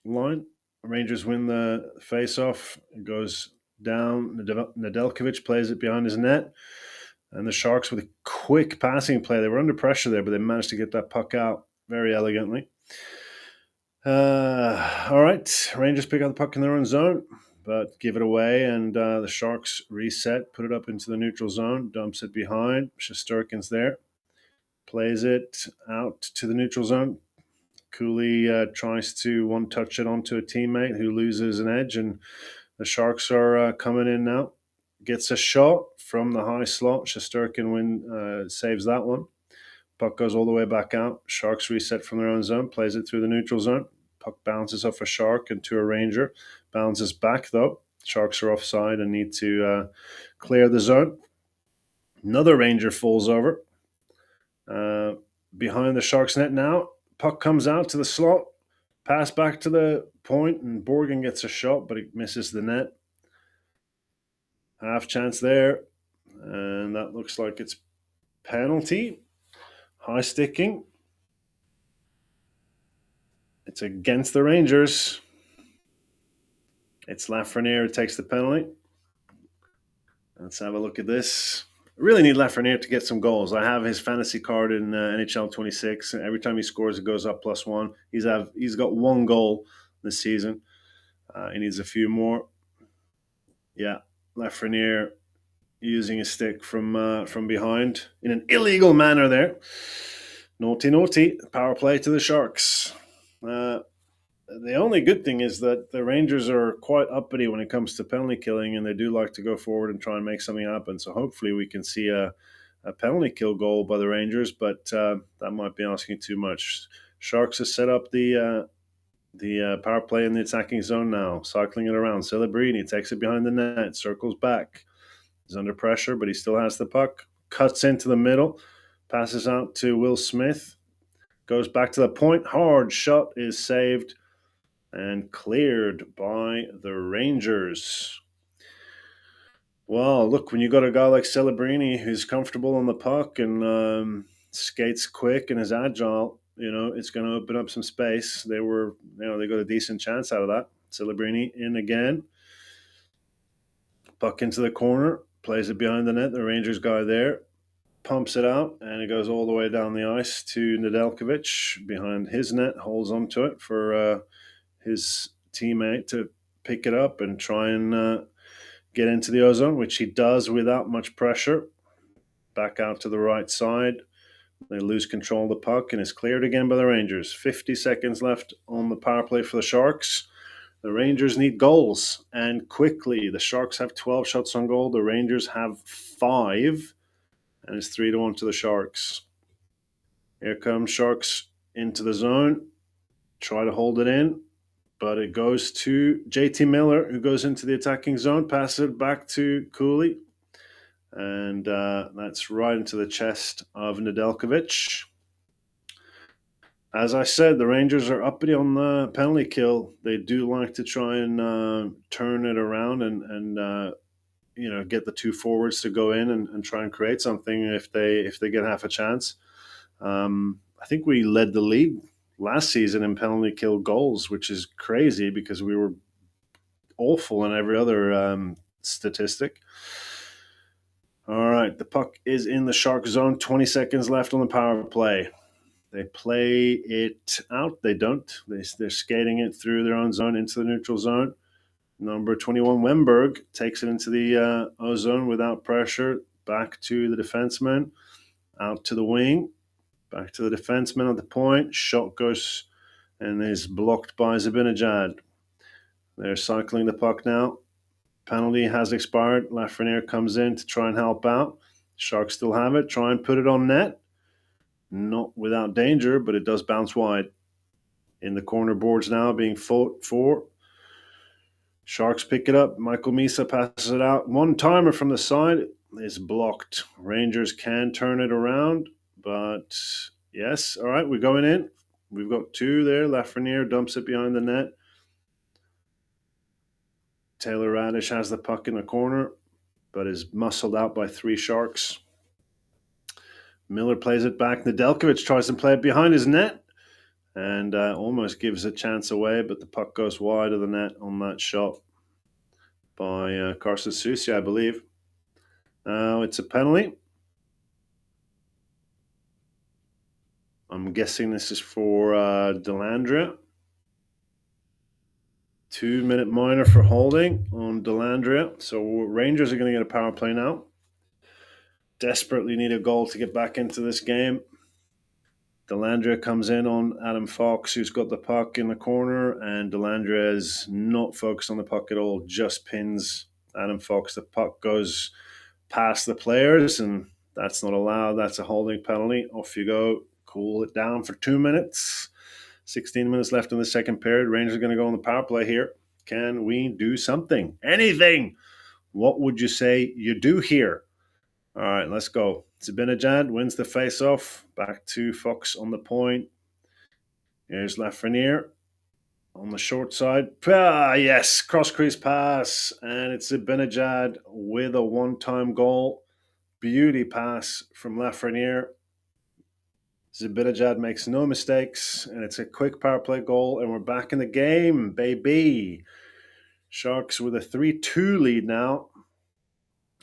Speaker 1: line. Rangers win the face-off. It goes down. Nedeljkovic plays it behind his net. And the Sharks with a quick passing play. They were under pressure there, but they managed to get that puck out very elegantly. All right. Rangers pick up the puck in their own zone, but give it away. And the Sharks reset, put it up into the neutral zone, dumps it behind. Shesterkin's there. plays it out to the neutral zone. Cooley tries to one touch it onto a teammate who loses an edge, and the Sharks are coming in now. Gets a shot from the high slot. Shesterkin saves that one. Puck goes all the way back out. Sharks reset from their own zone, plays it through the neutral zone. Puck bounces off a Shark into a Ranger. Bounces back, though. Sharks are offside and need to clear the zone. Another Ranger falls over. Behind the Sharks net now. Puck comes out to the slot. Pass back to the point, and Borgen gets a shot, but it misses the net. Half chance there. And that looks like it's penalty. High sticking. It's against the Rangers. It's Lafreniere who takes the penalty. Let's have a look at this. I really need Lafreniere to get some goals. I have his fantasy card in NHL 26. Every time he scores, it goes up +1. He's got 1 goal this season. He needs a few more. Yeah, Lafreniere using a stick from behind in an illegal manner there. Naughty, naughty. Power play to the Sharks. The only good thing is that the Rangers are quite uppity when it comes to penalty killing, and they do like to go forward and try and make something happen. So hopefully we can see a penalty kill goal by the Rangers, but that might be asking too much. Sharks have set up the power play in the attacking zone now, cycling it around. Celebrini takes it behind the net, circles back. He's under pressure, but he still has the puck. Cuts into the middle, passes out to Will Smith, goes back to the point. Hard shot is saved and cleared by the Rangers. Well, look, when you got a guy like Celebrini who's comfortable on the puck and skates quick and is agile, it's going to open up some space. They got a decent chance out of that. Celebrini in again. Puck into the corner, plays it behind the net. The Rangers guy there pumps it out, and it goes all the way down the ice to Nedeljkovic behind his net, holds onto it for his teammate to pick it up and try and get into the ozone, which he does without much pressure. Back out to the right side. They lose control of the puck, and it's cleared again by the Rangers. 50 seconds left on the power play for the Sharks. The Rangers need goals, and quickly. The Sharks have 12 shots on goal. The Rangers have 5, and it's 3-1 to the Sharks. Here comes Sharks into the zone. Try to hold it in, but it goes to JT Miller, who goes into the attacking zone, passes it back to Cooley, and that's right into the chest of Nedeljkovic. As I said, the Rangers are uppity on the penalty kill. They do like to try and turn it around and get the two forwards to go in and try and create something if they get half a chance. I think we led the league last season in penalty kill goals, which is crazy because we were awful in every other statistic. All right, the puck is in the Shark zone. 20 seconds left on the power play. They play it out. They don't. They're skating it through their own zone into the neutral zone. Number 21, Wemberg, takes it into the O-zone without pressure. Back to the defenseman. Out to the wing. Back to the defenseman at the point. Shot goes and is blocked by Zibanejad. They're cycling the puck now. Penalty has expired. Lafreniere comes in to try and help out. Sharks still have it. Try and put it on net. Not without danger, but it does bounce wide. In the corner boards now being fought for. Sharks pick it up. Michael Misa passes it out. One-timer from the side is blocked. Rangers can turn it around, but yes. All right, we're going in. We've got 2 there. Lafreniere dumps it behind the net. Taylor Radish has the puck in the corner, but is muscled out by 3 Sharks. Miller plays it back. Nedeljkovic tries to play it behind his net and almost gives a chance away, but the puck goes wide of the net on that shot by Carson Soucy, I believe. Now it's a penalty. I'm guessing this is for Dellandrea. 2-minute minor for holding on Dellandrea. So Rangers are going to get a power play now. Desperately need a goal to get back into this game. Delandria comes in on Adam Fox, who's got the puck in the corner, and Delandria is not focused on the puck at all, just pins Adam Fox. The puck goes past the players, and that's not allowed. That's a holding penalty. Off you go. Cool it down for 2 minutes. 16 minutes left in the second period. Rangers are going to go on the power play here. Can we do something? Anything? What would you say you do here? All right, let's go. Zibanejad wins the face-off. Back to Fox on the point. Here's Lafreniere on the short side. Yes, cross-crease pass. And it's Zibanejad with a one-time goal. Beauty pass from Lafreniere. Zibanejad makes no mistakes, and it's a quick power play goal, and we're back in the game, baby. Sharks with a 3-2 lead now.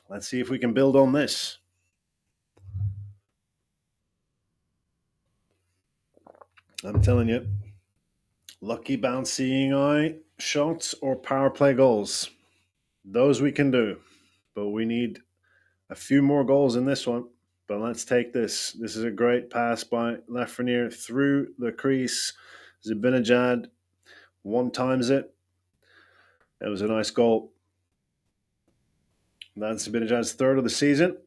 Speaker 1: Let's see if we can build on this. I'm telling you, lucky bouncing eye shots or power play goals. Those we can do, but we need a few more goals in this one. But let's take this. This is a great pass by Lafreniere through the crease. Zibanejad one times it. It was a nice goal. That's Zibanejad's third of the season.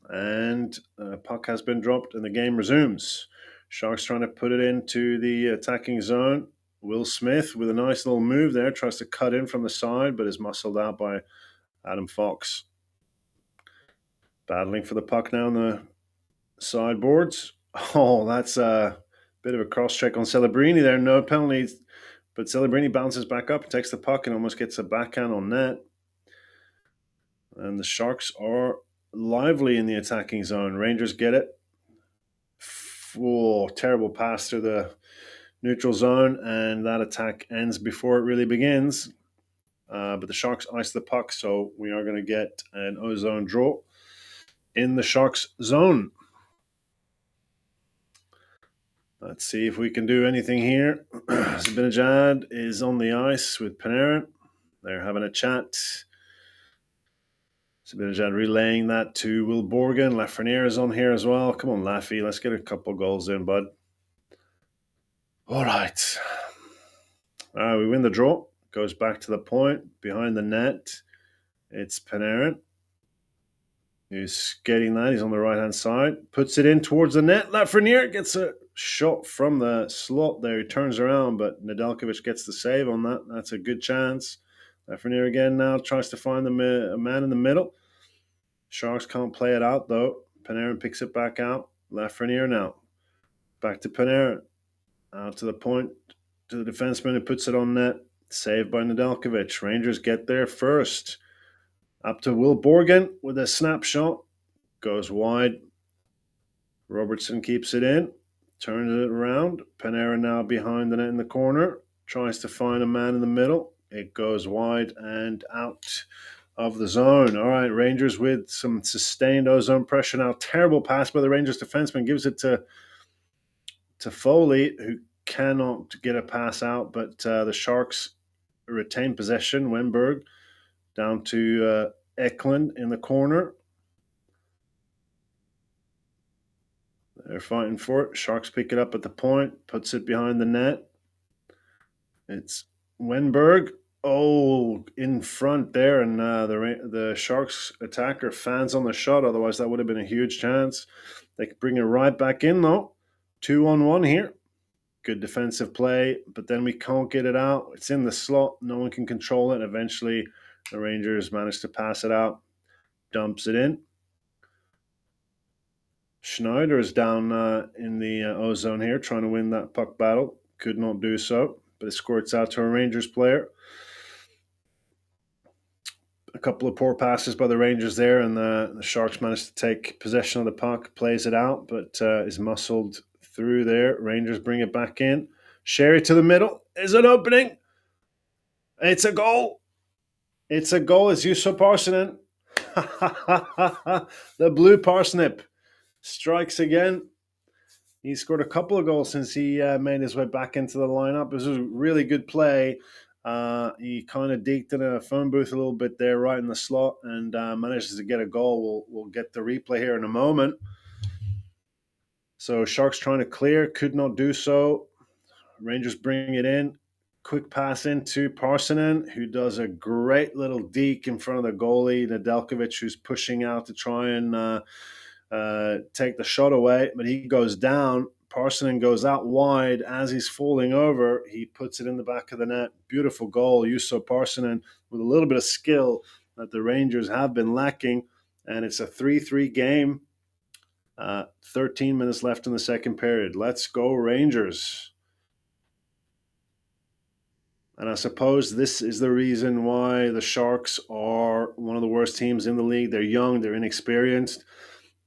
Speaker 1: And puck has been dropped and the game resumes. Sharks trying to put it into the attacking zone. Will Smith with a nice little move there. Tries to cut in from the side, but is muscled out by Adam Fox. Battling for the puck now on the sideboards. Oh, that's a bit of a cross-check on Celebrini there. No penalties. But Celebrini bounces back up, takes the puck, and almost gets a backhand on net. And the Sharks are lively in the attacking zone. Rangers get it. Oh, terrible pass through the neutral zone, and that attack ends before it really begins. But the Sharks ice the puck, so we are going to get an O-zone draw in the Sharks zone. Let's see if we can do anything here. Zibanejad is on the ice with Panarin. They're having a chat. Zibanejad relaying that to Will Borgen. Lafreniere is on here as well. Come on, Laffy. Let's get a couple goals in, bud. All right. We win the draw. Goes back to the point. Behind the net, it's Panarin. He's skating that. He's on the right-hand side. Puts it in towards the net. Lafreniere gets a shot from the slot there. He turns around, but Nedeljkovic gets the save on that. That's a good chance. Lafreniere again now tries to find a man in the middle. Sharks can't play it out, though. Panarin picks it back out. Lafreniere now. Back to Panarin. Out to the point. To the defenseman who puts it on net. Saved by Nedeljkovic. Rangers get there first. Up to Will Borgen with a snapshot. Goes wide. Robertson keeps it in. Turns it around. Panarin now behind the net in the corner. Tries to find a man in the middle. It goes wide and out of the zone. All right, Rangers with some sustained O-zone pressure now. Terrible pass by the Rangers defenseman. Gives it to Foley, who cannot get a pass out, but the Sharks retain possession. Wenberg down to Eklund in the corner. They're fighting for it. Sharks pick it up at the point, puts it behind the net. It's Wenberg. Oh, in front there, and the Sharks attacker fans on the shot. Otherwise, that would have been a huge chance. They could bring it right back in, though. 2-on-1 here. Good defensive play, but then we can't get it out. It's in the slot. No one can control it. Eventually, the Rangers manage to pass it out. Dumps it in. Schneider is down in the O-zone here, trying to win that puck battle. Could not do so, but it squirts out to a Rangers player. A couple of poor passes by the Rangers there, and the Sharks managed to take possession of the puck, plays it out, but is muscled through there. Rangers bring it back in. Sherry to the middle. Is an opening. It's a goal. It's a goal. It's Juuso Parssinen. The blue parsnip strikes again. He scored a couple of goals since he made his way back into the lineup. This was a really good play. He kind of deked in a phone booth a little bit there, right in the slot, and manages to get a goal. We'll get the replay here in a moment. So Sharks trying to clear, could not do so. Rangers bring it in. Quick pass into Parsonen, who does a great little deke in front of the goalie, Nedeljkovic, who's pushing out to try and take the shot away, but he goes down. Parsonen goes out wide as he's falling over. He puts it in the back of the net. Beautiful goal. Juuso Parsonen with a little bit of skill that the Rangers have been lacking. And it's a 3-3 game. 13 minutes left in the second period. Let's go, Rangers. And I suppose this is the reason why the Sharks are one of the worst teams in the league. They're young, they're inexperienced.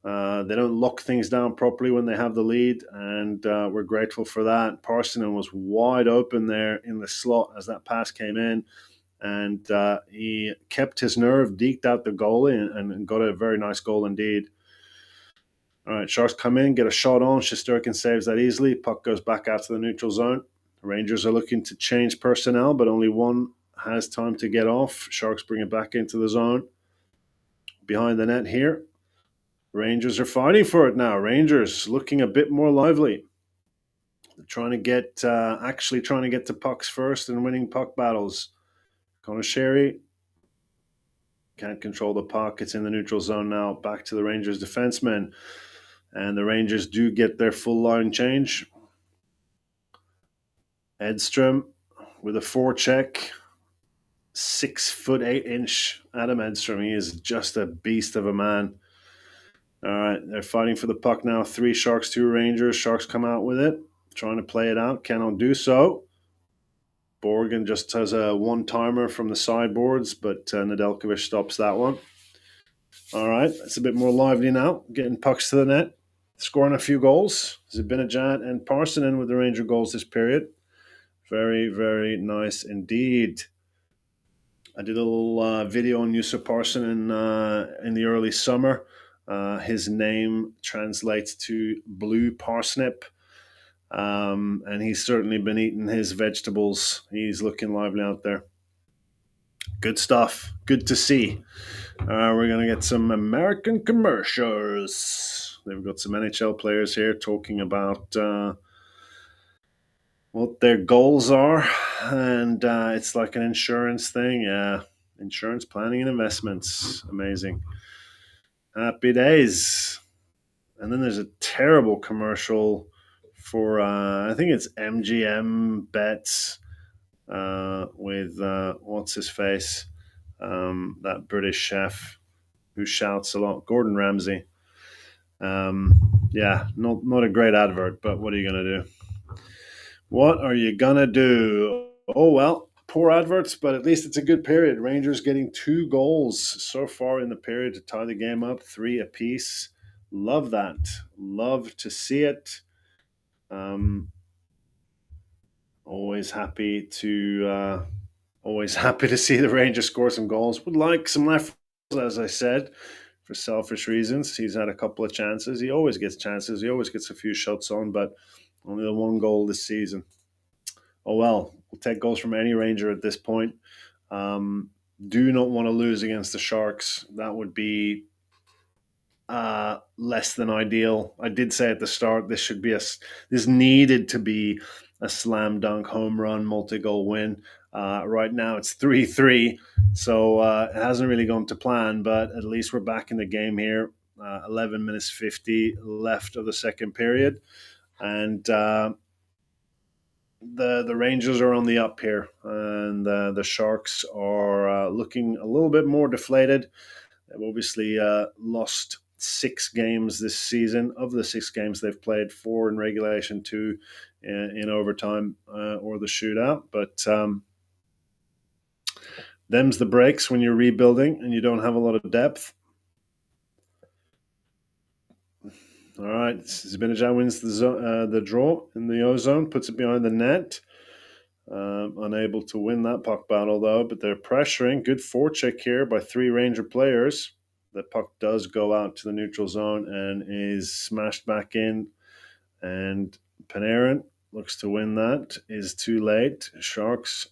Speaker 1: They don't lock things down properly when they have the lead, and we're grateful for that. Parsonen was wide open there in the slot as that pass came in, and he kept his nerve, deked out the goalie, and got a very nice goal indeed. All right, Sharks come in, get a shot on. Shesterkin saves that easily. Puck goes back out to the neutral zone. Rangers are looking to change personnel, but only one has time to get off. Sharks bring it back into the zone. Behind the net here. Rangers are fighting for it now. Rangers looking a bit more lively. They're trying to get, actually trying to get to pucks first and winning puck battles. Connor Sherry can't control the puck. It's in the neutral zone now. Back to the Rangers defensemen. And the Rangers do get their full line change. Edstrom with a forecheck. 6'8" Adam Edstrom. He is just a beast of a man. All right, they're fighting for the puck now. 3 Sharks, 2 Rangers. Sharks come out with it, trying to play it out. Cannot do so. Borgen just has a one-timer from the sideboards, but Nedeljkovic stops that one. All right, it's a bit more lively now. Getting pucks to the net, scoring a few goals. Zibanejad and Parsonen with the Ranger goals this period. Very, very nice indeed. I did a little video on Juuso Parsonen in the early summer. His name translates to blue parsnip. And he's certainly been eating his vegetables. He's looking lively out there. Good stuff. Good to see. We're going to get some American commercials. They've got some NHL players here talking about what their goals are. And it's like an insurance thing. Yeah. Insurance planning and investments. Amazing. Happy days. And then there's a terrible commercial for I think it's MGM bets with what's his face, that British chef who shouts a lot, Gordon Ramsay. Yeah, not a great advert, but what are you gonna do? What are you gonna do? Oh well, poor adverts, but at least it's a good period. Rangers getting 2 goals so far in the period to tie the game up, 3 apiece. Love that. Love to see it. Always happy to see the Rangers score some goals. Would like some left, as I said, for selfish reasons. He's had a couple of chances. He always gets chances. He always gets a few shots on, but only the 1 goal this season. Oh well, we'll take goals from any Ranger at this point. Do not want to lose against the Sharks. That would be less than ideal. I did say at the start this needed to be a slam dunk home run multi-goal win. Right now it's 3-3, so it hasn't really gone to plan, but at least we're back in the game here. 11 minutes 50 left of the second period, and the Rangers are on the up here, and the Sharks are looking a little bit more deflated. They've obviously lost 6 games this season. Of the 6 games they've played, 4 in regulation, 2 in overtime or the shootout. But them's the breaks when you're rebuilding and you don't have a lot of depth. All right, Zibanejad wins the draw in the O-zone, puts it behind the net. Unable to win that puck battle, though, but they're pressuring. Good forecheck here by 3 Ranger players. The puck does go out to the neutral zone and is smashed back in. And Panarin looks to win that. Is too late. Sharks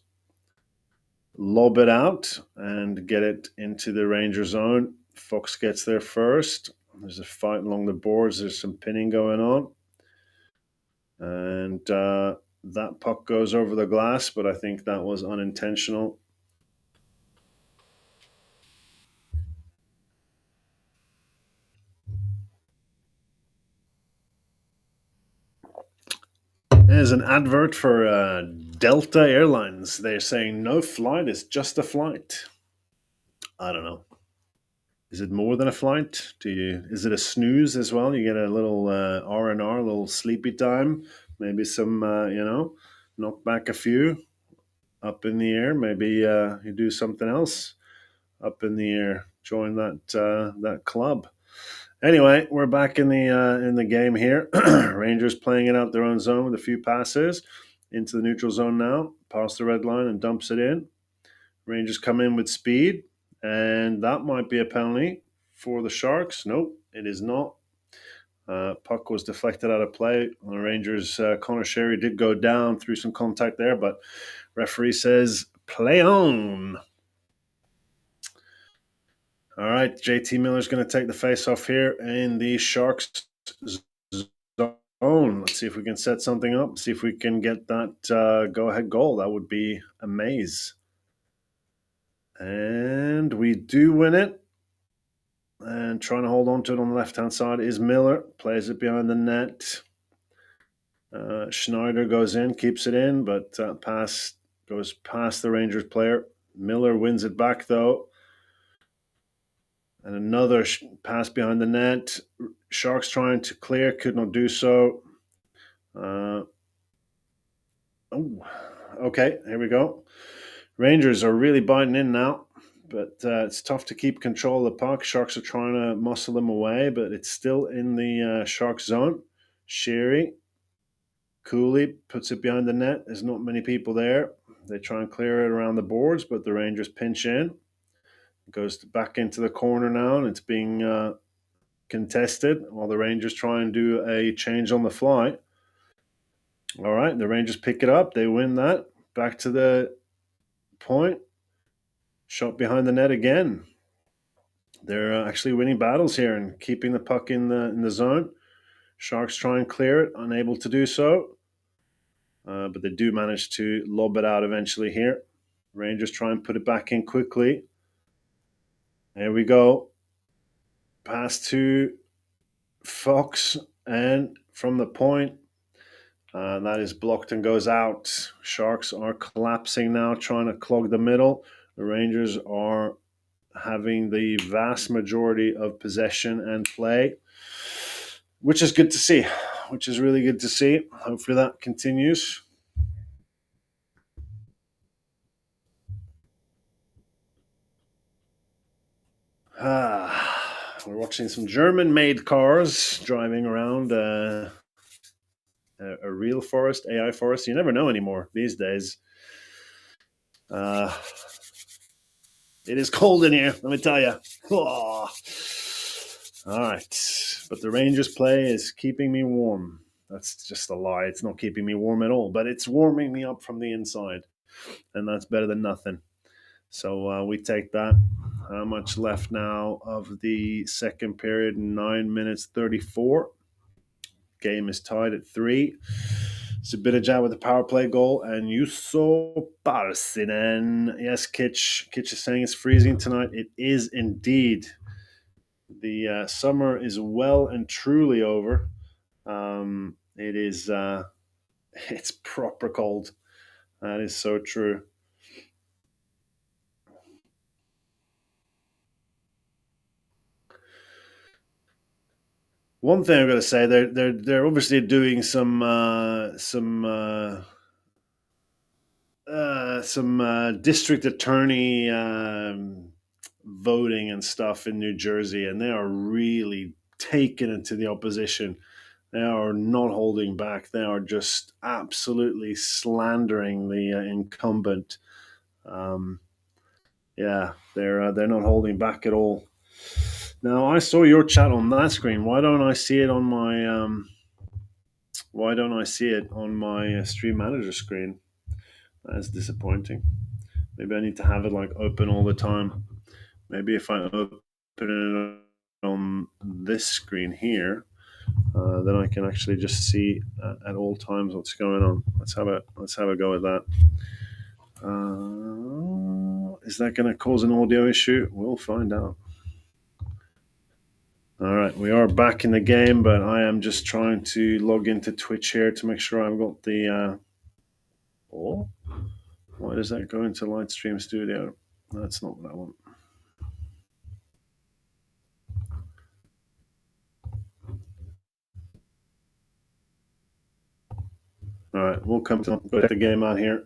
Speaker 1: lob it out and get it into the Ranger zone. Fox gets there first. There's a fight along the boards. There's some pinning going on. And that puck goes over the glass, but I think that was unintentional. There's an advert for Delta Airlines. They're saying no flight is just a flight. I don't know. Is it more than a flight? Do you? Is it a snooze as well? You get a little R&R, a little sleepy time, maybe some, knock back a few up in the air. Maybe you do something else up in the air. Join that club. Anyway, we're back in the game here. Rangers playing it out their own zone with a few passes into the neutral zone now. Past the red line and dumps it in. Rangers come in with speed, and that might be a penalty for the Sharks. Nope, it is not. Puck was deflected out of play. The Rangers, Connor Sherry did go down through some contact there, but referee says play on. All right, JT Miller's going to take the face off here in the Sharks zone. Let's see if we can set something up. See if we can get that go ahead goal. That would be a maze. And we do win it. And trying to hold on to it on the left hand side is Miller. Plays it behind the net. Schneider goes in, keeps it in, but pass goes past the Rangers player. Miller wins it back though. And another pass behind the net. Sharks trying to clear, could not do so. Okay, here we go. Rangers are really biting in now, but it's tough to keep control of the puck. Sharks are trying to muscle them away, but it's still in the Sharks zone. Sherry, Cooley puts it behind the net. There's not many people there. They try and clear it around the boards, but the Rangers pinch in. It goes back into the corner now, and it's being contested while the Rangers try and do a change on the fly. All right, the Rangers pick it up. They win that. Back to the point. Shot behind the net again. They're actually winning battles here and keeping the puck in the zone. Sharks try and clear it, unable to do so. But they do manage to lob it out eventually here. Rangers try and put it back in quickly. There we go. Pass to Fox, and from the point, that is blocked and goes out. Sharks are collapsing now, trying to clog the middle. The Rangers are having the vast majority of possession and play, which is good to see. Which is really good to see. Hopefully that continues. We're watching some German-made cars driving around a real forest, AI forest. You never know anymore these days. It is cold in here, let me tell you. Oh. All right. But the Rangers play is keeping me warm. That's just a lie. It's not keeping me warm at all, but it's warming me up from the inside. And that's better than nothing. So we take that. How much left now of the second period? 9 minutes 34. Game is tied at 3. Zibanejad with a power play goal, and Juuso Parsinen. Yes, Kitch is saying it's freezing tonight. It is indeed. The summer is well and truly over. It is. It's proper cold. That is so true. One thing I'm going to say, they're obviously doing some district attorney voting and stuff in New Jersey, and they are really taking it to the opposition. They are not holding back. They are just absolutely slandering the incumbent. Um, yeah, they're not holding back at all. Now, I saw your chat on that screen. Why don't I see it on my Stream Manager screen? That's disappointing. Maybe I need to have it like open all the time. Maybe if I open it on this screen here, Then I can actually just see at all times what's going on. Let's have a go at that. Is that going to cause an audio issue? We'll find out. All right, we are back in the game, but I am just trying to log into Twitch here to make sure I've got the. Oh, why does that go into Lightstream Studio? That's not what I want. All right, we'll come to the game out here.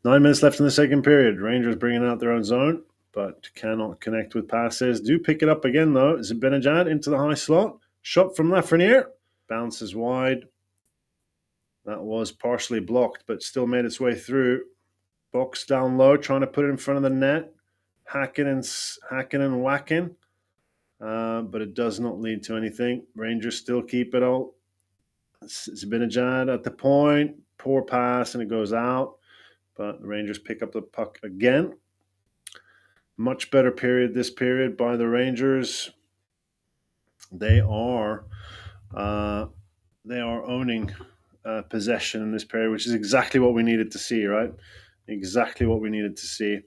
Speaker 1: 9 minutes left in the second period. Rangers bringing out their own zone, but cannot connect with passes. Do pick it up again, though. Zibanejad into the high slot. Shot from Lafreniere. Bounces wide. That was partially blocked, but still made its way through. Box down low, trying to put it in front of the net. Hacking and whacking. But it does not lead to anything. Rangers still keep it all. Zibanejad at the point. Poor pass, and it goes out. But the Rangers pick up the puck again. Much better period this period by the Rangers. They are owning possession in this period, which is exactly what we needed to see, right? Exactly what we needed to see.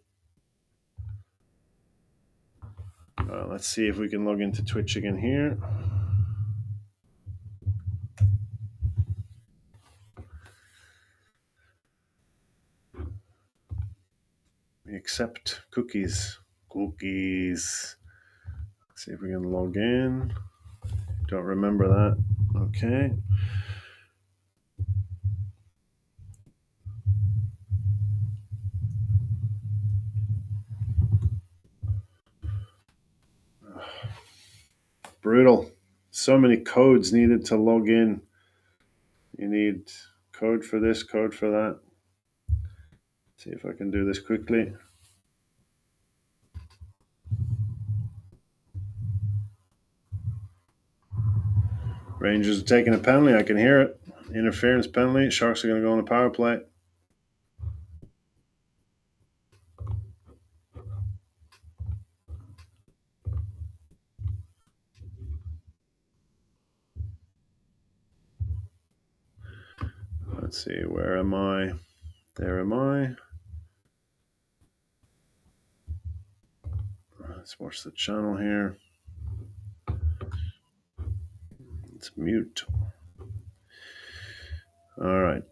Speaker 1: Let's see if we can log into Twitch again here. We accept cookies. Cookies. Let's see if we can log in. Don't remember that. Okay. Brutal. So many codes needed to log in. You need code for this, code for that. See if I can do this quickly. Rangers are taking a penalty. I can hear it. Interference penalty. Sharks are going to go on a power play. Let's see. Where am I? There am I. Let's watch the channel here. Let's mute. All right.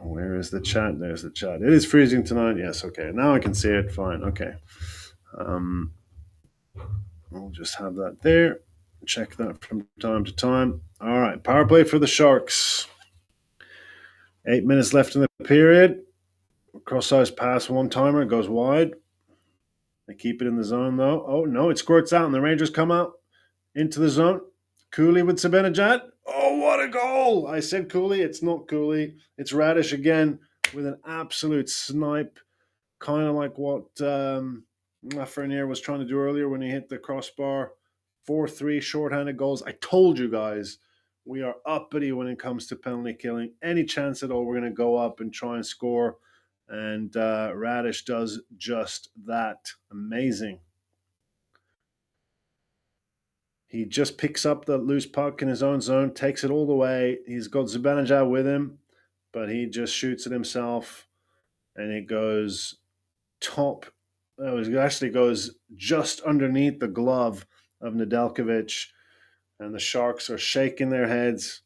Speaker 1: Where is the chat? There's the chat. It is freezing tonight. Yes. Okay. Now I can see it. Fine. Okay. We'll just have that there. Check that from time to time. All right. Power play for the Sharks. 8 minutes left in the period. Cross-size pass, one-timer, goes wide. They keep it in the zone, though. Oh, no, it squirts out, and the Rangers come out into the zone. Cooley with Zibanejad. Oh, what a goal! I said Cooley. It's not Cooley. It's Radish again with an absolute snipe, kind of like what Lafreniere was trying to do earlier when he hit the crossbar. 4-3 shorthanded goals. I told you guys, we are uppity when it comes to penalty killing. Any chance at all, we're going to go up and try and score. And Radish does just that. Amazing. He just picks up the loose puck in his own zone, takes it all the way. He's got Zibanejad with him, but he just shoots it himself, and it goes top. It actually goes just underneath the glove of Nedeljkovic, and the Sharks are shaking their heads,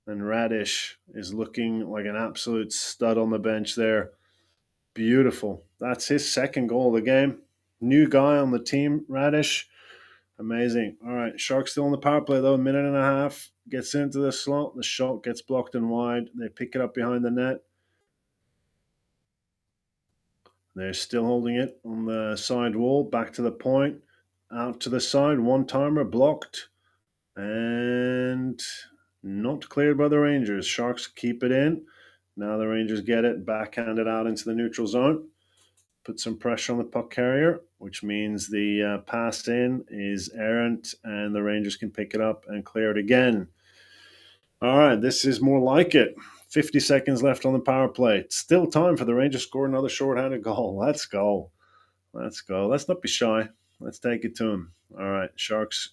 Speaker 1: and Radish is looking like an absolute stud on the bench there. Beautiful. That's his second goal of the game. New guy on the team, Radish. Amazing. All right, Sharks still on the power play, though. A minute and a half. Gets into the slot. The shot gets blocked and wide. They pick it up behind the net. They're still holding it on the side wall. Back to the point. Out to the side. One-timer blocked. And not cleared by the Rangers. Sharks keep it in. Now the Rangers get it. Backhanded out into the neutral zone. Put some pressure on the puck carrier, which means the pass in is errant and the Rangers can pick it up and clear it again. All right, this is more like it. 50 seconds left on the power play. Still time for the Rangers to score another shorthanded goal. Let's go. Let's go. Let's not be shy. Let's take it to them. All right, Sharks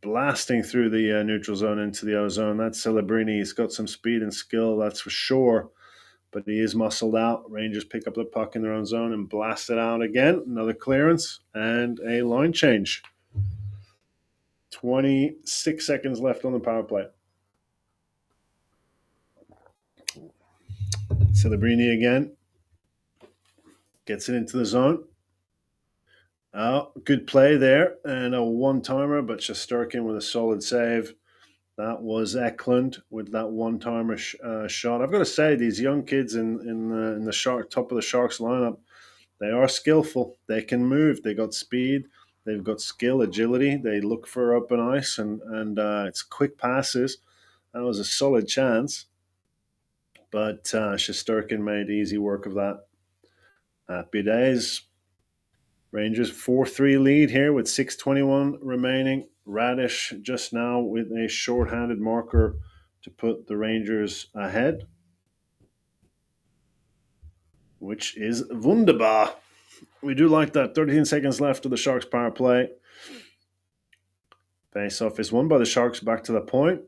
Speaker 1: blasting through the neutral zone into the O zone. That's Celebrini. He's got some speed and skill, that's for sure. But he is muscled out. Rangers pick up the puck in their own zone and blast it out again. Another clearance and a line change. 26 seconds left on the power play. Celebrini again. Gets it into the zone. Oh, good play there. And a one-timer, but Shesterkin with a solid save. That was Eklund with that one-timer shot. I've got to say, these young kids in the Shark top of the Sharks lineup, they are skillful. They can move. They got speed. They've got skill, agility. They look for open ice, and it's quick passes. That was a solid chance, but Shesterkin made easy work of that. Happy days. Rangers 4-3 lead here with 6:21 remaining. Radish just now with a shorthanded marker to put the Rangers ahead, which is wunderbar. We do like that. 13 seconds left of the Sharks power play. Face-off is won by the Sharks back to the point.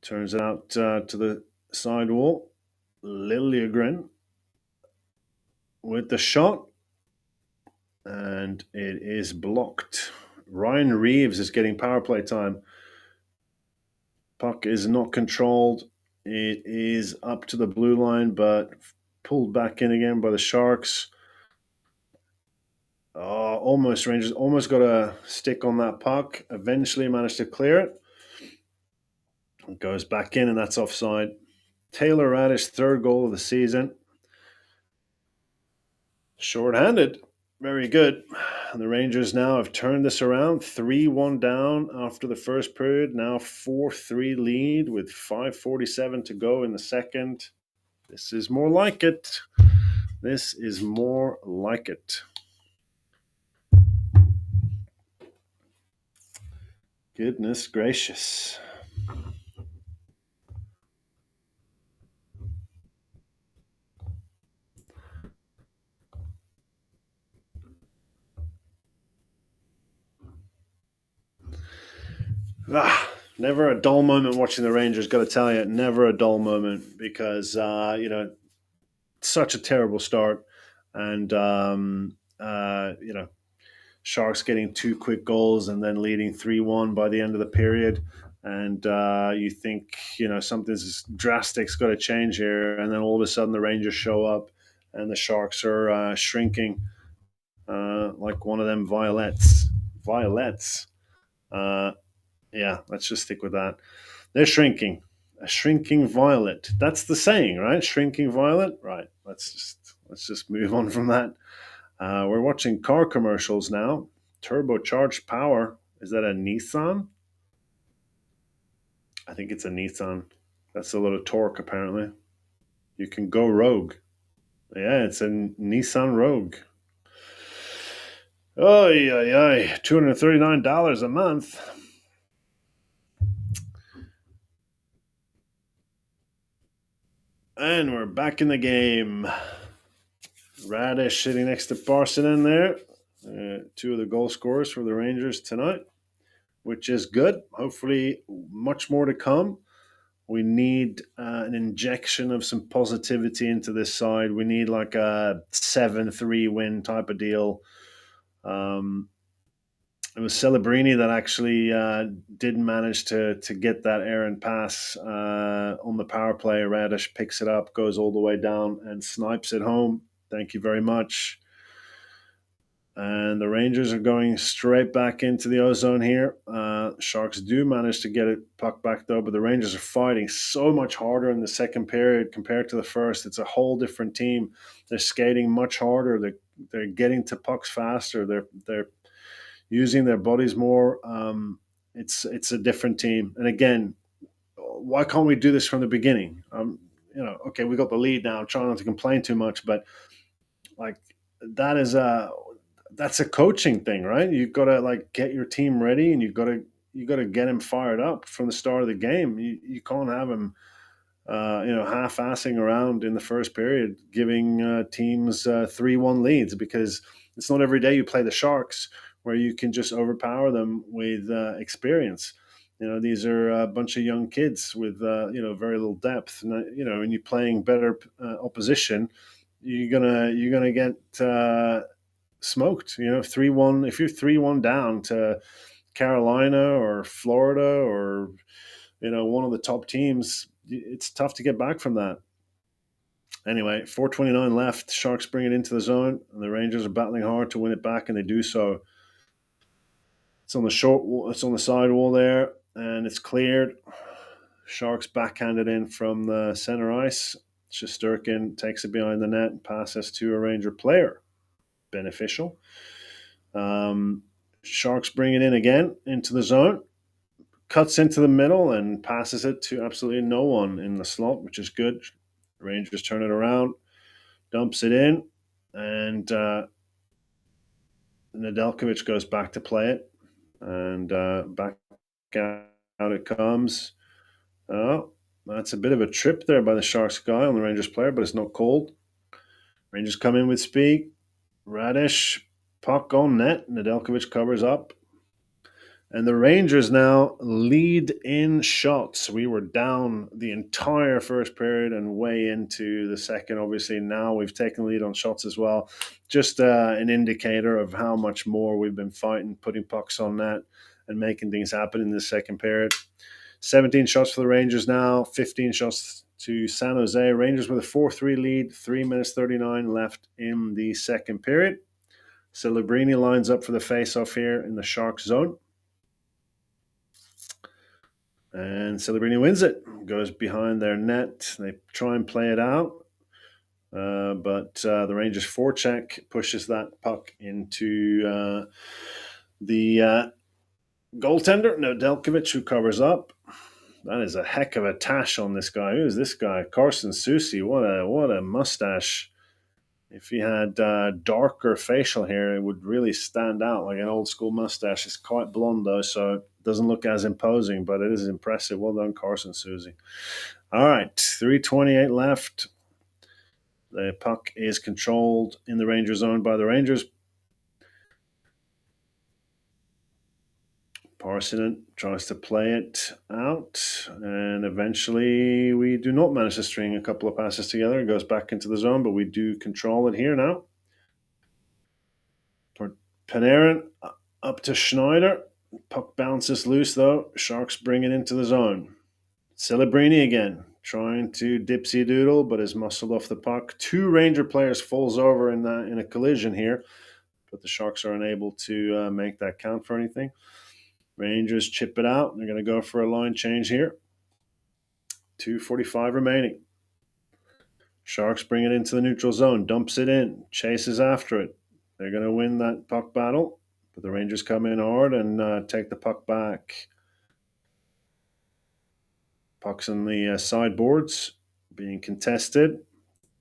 Speaker 1: Turns it out to the side wall. Liljegren with the shot. And it is blocked. Ryan Reeves is getting power play time. Puck is not controlled. It is up to the blue line, but pulled back in again by the Sharks. Almost Rangers almost got a stick on that puck. Eventually managed to clear it. It goes back in, and that's offside. Taylor Radish, third goal of the season. Short-handed. Very good. And the Rangers now have turned this around. 3-1 down after the first period. Now 4-3 lead with 5:47 to go in the second. This is more like it. This is more like it. Goodness gracious. Never a dull moment watching the Rangers, got to tell you. Never a dull moment because, such a terrible start. And, Sharks getting two quick goals and then leading 3-1 by the end of the period. And you think, something's drastic's got to change here. And then all of a sudden the Rangers show up and the Sharks are shrinking like one of them violets. Yeah, let's just stick with that. They're shrinking. A shrinking violet. That's the saying, right? Shrinking violet. Right. Let's just move on from that. We're watching car commercials now. Turbocharged power. Is that a Nissan? I think it's a Nissan. That's a lot of torque, apparently. You can go rogue. Yeah, it's a Nissan Rogue. Oh, yeah, $239 a month. And we're back in the game. Radish sitting next to Parsonen there. Two of the goal scorers for the Rangers tonight, which is good. Hopefully, much more to come. We need an injection of some positivity into this side. We need like a 7-3 win type of deal. It was Celebrini that actually didn't manage to get that errant pass on the power play. Radish picks it up, goes all the way down, and snipes it home. Thank you very much. And the Rangers are going straight back into the ozone here. Sharks do manage to get it puck back, though, but the Rangers are fighting so much harder in the second period compared to the first. It's a whole different team. They're skating much harder. They're getting to pucks faster. They're using their bodies more. It's a different team. And again, why can't we do this from the beginning? Okay, we got the lead now. I'm trying not to complain too much, but like that's a coaching thing, right? You've got to get your team ready, and you got to get them fired up from the start of the game. You can't have them, half-assing around in the first period, giving teams 3-1 leads, because it's not every day you play the Sharks where you can just overpower them with experience. These are a bunch of young kids with very little depth. And when you're playing better opposition, you're gonna get smoked. 3-1. If you're 3-1 down to Carolina or Florida or one of the top teams, it's tough to get back from that. Anyway, 4:29 left. Sharks bring it into the zone, and the Rangers are battling hard to win it back, and they do so. It's on the short wall. It's on the side wall there, and it's cleared. Sharks backhanded in from the center ice. Shesterkin takes it behind the net and passes to a Ranger player. Beneficial. Sharks bring it in again into the zone. Cuts into the middle and passes it to absolutely no one in the slot, which is good. Rangers turn it around, dumps it in, and Nedeljkovic goes back to play it, and back out it comes. Oh, that's a bit of a trip there by the Sharks guy on the Rangers player, but it's not called. Rangers come in with speed. Radish, puck on net. Nedeljkovic covers up. And the Rangers now lead in shots. We were down the entire first period and way into the second. Obviously, now we've taken the lead on shots as well. Just an indicator of how much more we've been fighting, putting pucks on net and making things happen in the second period. 17 shots for the Rangers now, 15 shots to San Jose. Rangers with a 4-3 lead, 3 minutes 39 left in the second period. Celebrini lines up for the face-off here in the Sharks zone. And Celebrini wins it, goes behind their net. They try and play it out, but the Rangers forecheck pushes that puck into the goaltender, Nedeljkovic, who covers up. That is a heck of a tash on this guy. Who is this guy? Carson Soucy. What a mustache. If he had darker facial hair, it would really stand out like an old school mustache. It's quite blonde though, so it doesn't look as imposing, but it is impressive. Well done, Carson Soucy. All right, 3:28 left. The puck is controlled in the Ranger zone by the Rangers. Parsinen tries to play it out, and eventually we do not manage to string a couple of passes together. It goes back into the zone, but we do control it here now. Panarin up to Schneider. Puck bounces loose, though. Sharks bring it into the zone. Celebrini again, trying to dipsy doodle, but is muscled off the puck. 2 Ranger players falls over in a collision here, but the Sharks are unable to make that count for anything. Rangers chip it out. They're going to go for a line change here. 2:45 remaining. Sharks bring it into the neutral zone, dumps it in, chases after it. They're going to win that puck battle, but the Rangers come in hard and take the puck back. Puck's in the sideboards, being contested.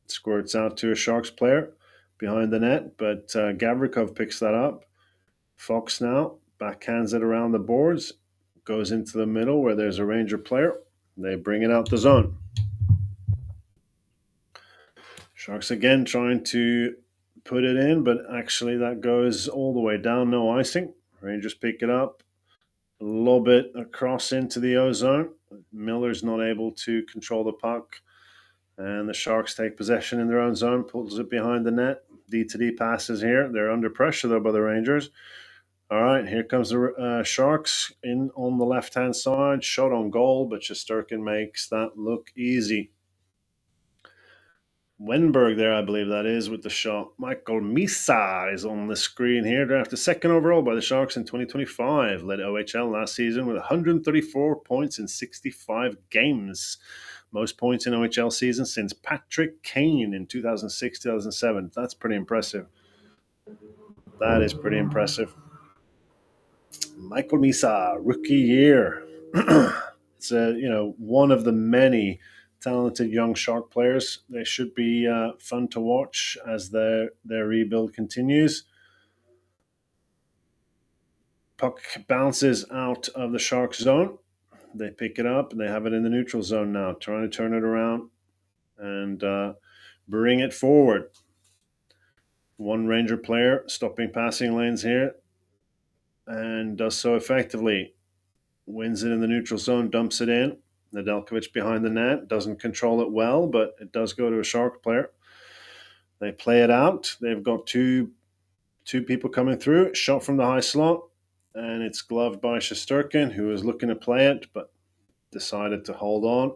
Speaker 1: Squirts out to a Sharks player behind the net, but Gavrikov picks that up. Fox now backhands it around the boards, goes into the middle where there's a Ranger player. They bring it out the zone. Sharks again trying to put it in, but actually that goes all the way down, no icing. Rangers pick it up, lob it across into the O zone. Miller's not able to control the puck, and the Sharks take possession in their own zone, pulls it behind the net. D-to-D passes here. They're under pressure, though, by the Rangers. All right, here comes the Sharks in on the left-hand side. Shot on goal, but Shesterkin makes that look easy. Wenberg there, I believe that is, with the shot. Michael Misa is on the screen here. Drafted second overall by the Sharks in 2025. Led OHL last season with 134 points in 65 games. Most points in OHL season since Patrick Kane in 2006-2007. That's pretty impressive. That is pretty impressive. Michael Misa, rookie year. It's one of the many talented young Shark players. They should be fun to watch as their rebuild continues. Puck bounces out of the Shark zone. They pick it up and they have it in the neutral zone now, trying to turn it around and bring it forward. One Ranger player stopping passing lanes here. and does so effectively. Wins it in the neutral zone, dumps it in. Nedeljkovic behind the net doesn't control it well, but it does go to a Shark player. They play it out. They've got two people coming through. Shot from the high slot, and it's gloved by Shesterkin, who was looking to play it, but decided to hold on.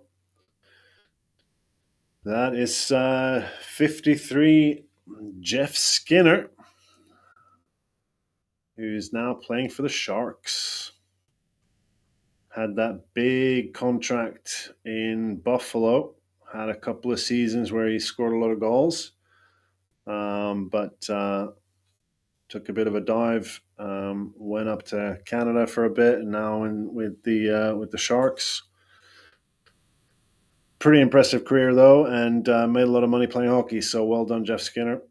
Speaker 1: That is 53 Jeff Skinner, who's now playing for the Sharks. Had that big contract in Buffalo. Had a couple of seasons where he scored a lot of goals, but took a bit of a dive. Went up to Canada for a bit, and now with the Sharks. Pretty impressive career though, and made a lot of money playing hockey. So well done, Jeff Skinner.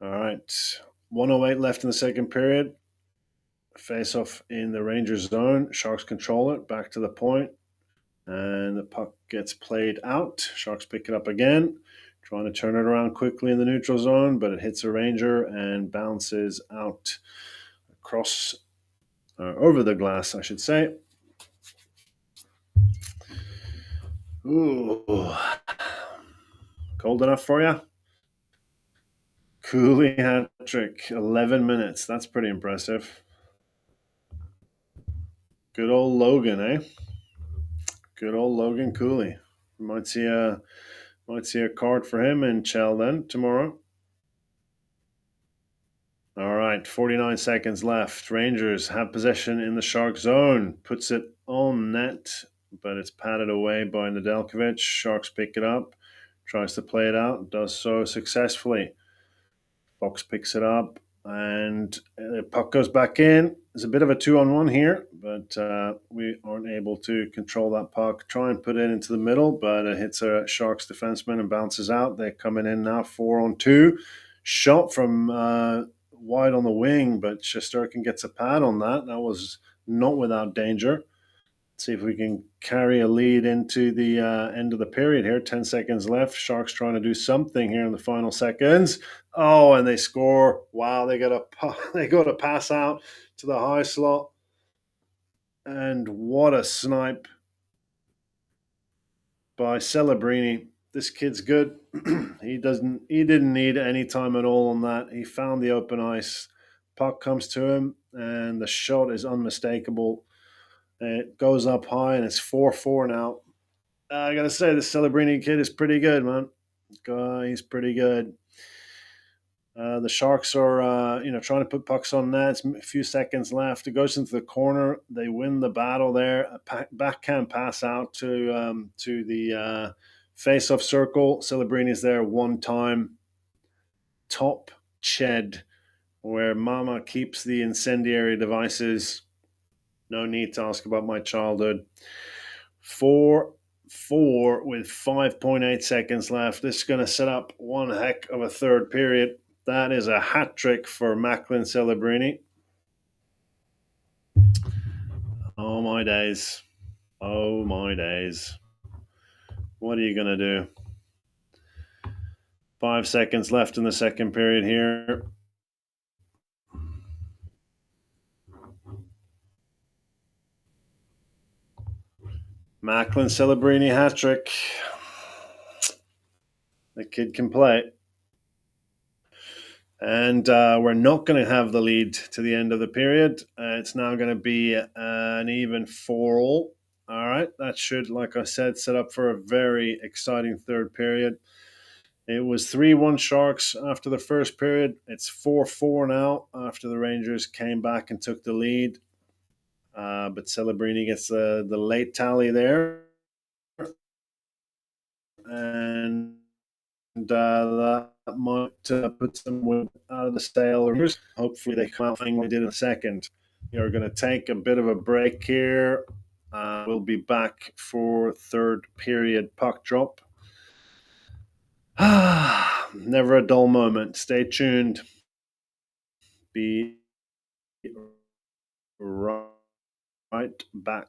Speaker 1: All right, 108 left in the second period. Face off in the Rangers zone. Sharks control it. Back to the point. And the puck gets played out. Sharks pick it up again. Trying to turn it around quickly in the neutral zone, but it hits a Ranger and bounces out across, over the glass, I should say. Ooh. Cold enough for you? Cooley hat trick, 11 minutes. That's pretty impressive. Good old Logan, eh? Good old Logan Cooley. Might see a card for him in Chell then tomorrow. All right, 49 seconds left. Rangers have possession in the Shark zone. Puts it on net, but it's patted away by Nedeljkovic. Sharks pick it up. Tries to play it out. Does so successfully. Fox picks it up, and the puck goes back in. There's a bit of a 2-on-1 here, but we aren't able to control that puck. Try and put it into the middle, but it hits a Sharks defenseman and bounces out. They're coming in now, 4-on-2. Shot from wide on the wing, but Shesterkin gets a pad on that. That was not without danger. See if we can carry a lead into the end of the period here. 10 seconds left. Sharks trying to do something here in the final seconds. Oh, and they score. Wow, they got a pass out to the high slot. And what a snipe by Celebrini. This kid's good. He didn't need any time at all on that. He found the open ice. Puck comes to him, and the shot is unmistakable. It goes up high, and it's 4-4 now. I gotta say, the Celebrini kid is pretty good, man. He's pretty good. The Sharks are, trying to put pucks on nets. A few seconds left. It goes into the corner. They win the battle there. A backhand pass out to the face-off circle. Celebrini's there one time. Top Ched, where Mama keeps the incendiary devices. No need to ask about my childhood. 4-4 with 5.8 seconds left. This is going to set up one heck of a third period. That is a hat trick for Macklin Celebrini. Oh, my days. Oh, my days. What are you going to do? 5 seconds left in the second period here. Macklin Celebrini hat trick. The kid can play. And we're not going to have the lead to the end of the period. It's now going to be an even 4-all. All right, that should, like I said, set up for a very exciting third period. It was 3-1 Sharks after the first period. It's 4-4 now after the Rangers came back and took the lead. But Celebrini gets the late tally there. And that might put some wind out of the sail. Hopefully they come out like they did in a second. We're going to take a bit of a break here. We'll be back for third period puck drop. Never a dull moment. Stay tuned. Be right back.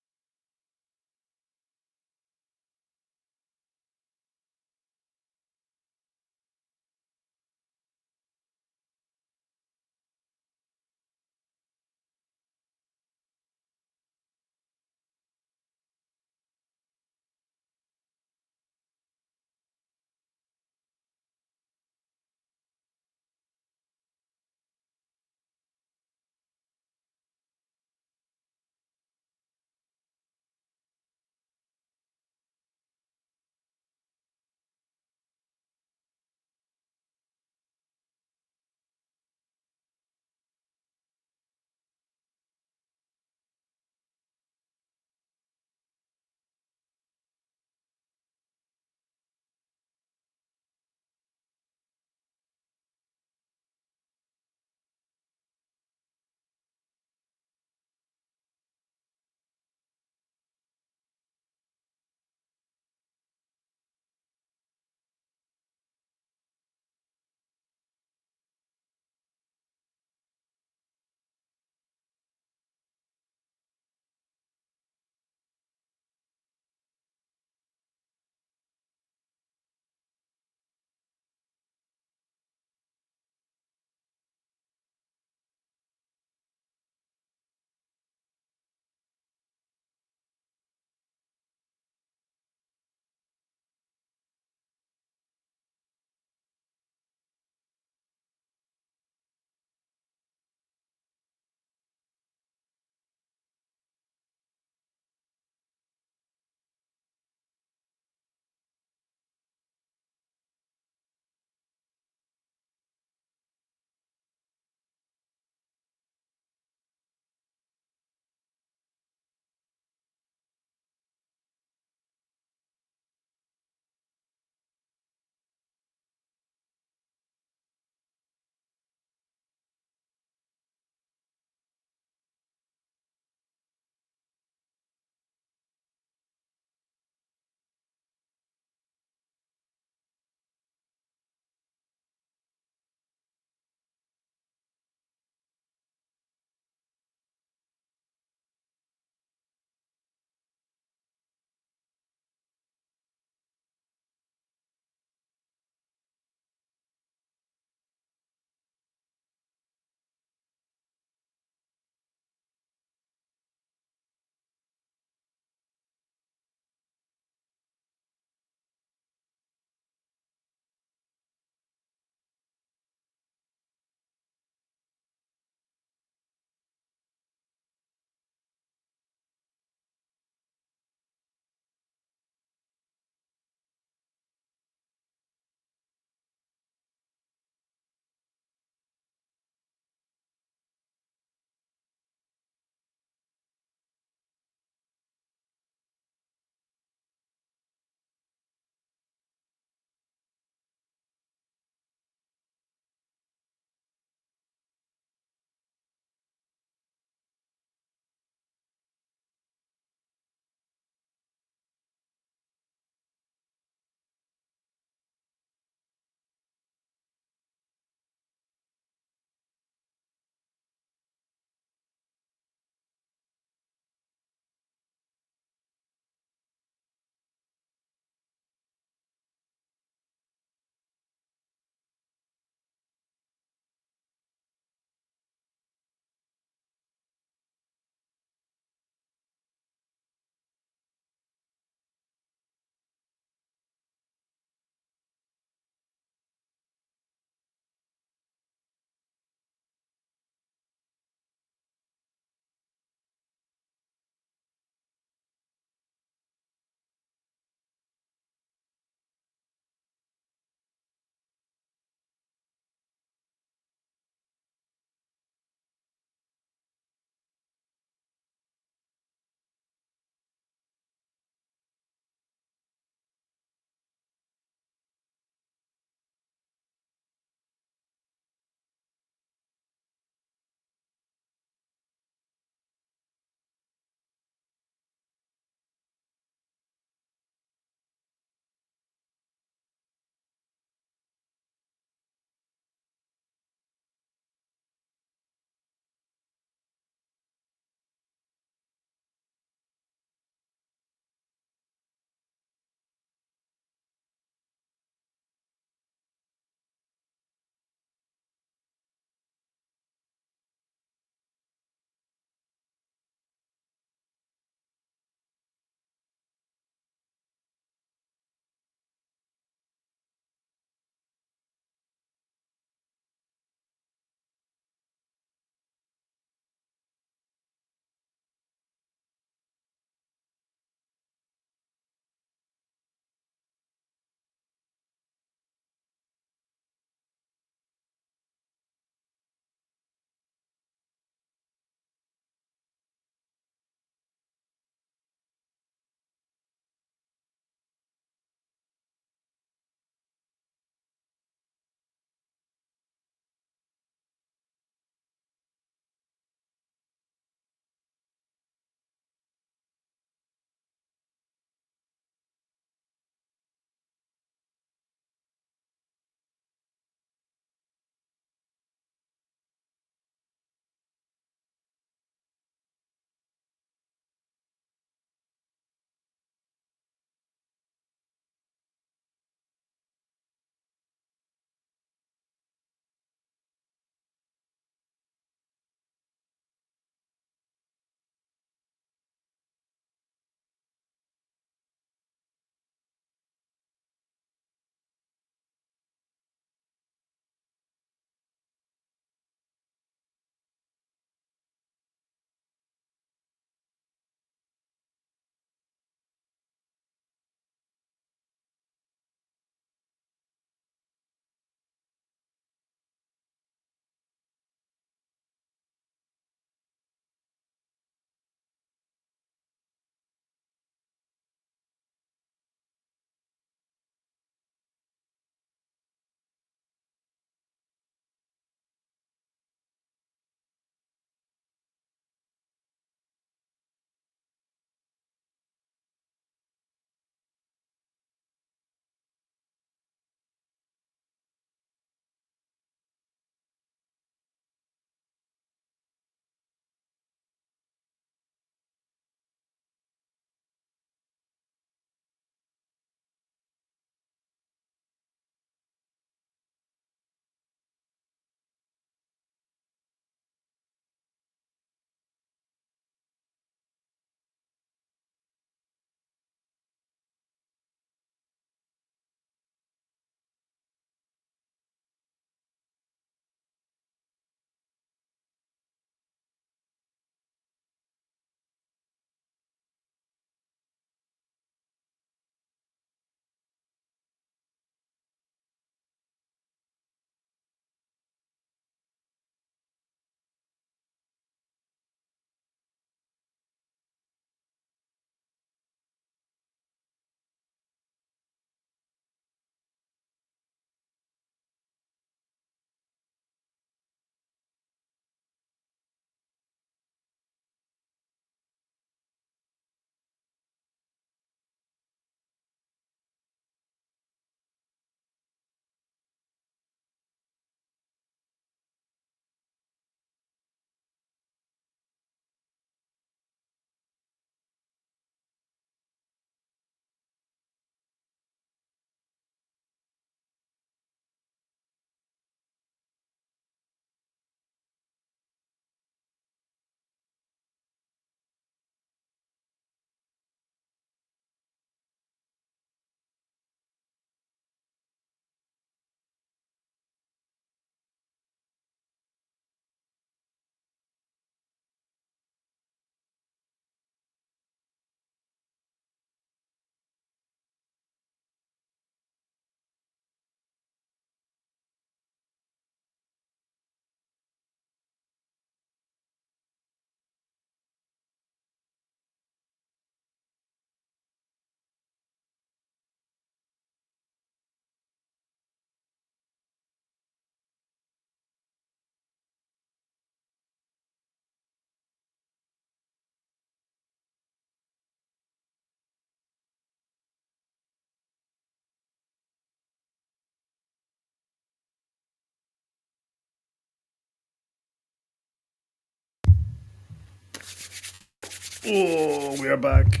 Speaker 1: Oh, we are back.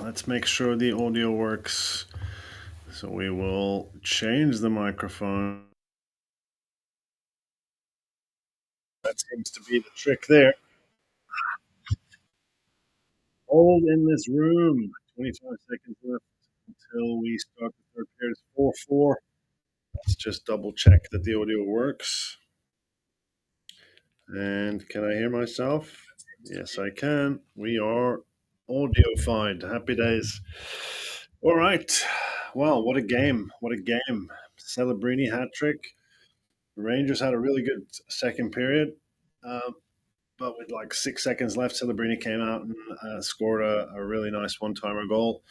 Speaker 1: Let's make sure the audio works. So we will change the microphone. That seems to be the trick there. Hold in this room. 25 seconds left until we start the third period. It's 4-4. Let's just double check that the audio works. And can I hear myself? Yes, I can. We are audiofied. Happy days. All right. Well, what a game. What a game. Celebrini hat trick. The Rangers had a really good second period. Um, but with like 6 seconds left, Celebrini came out and scored a really nice one timer goal.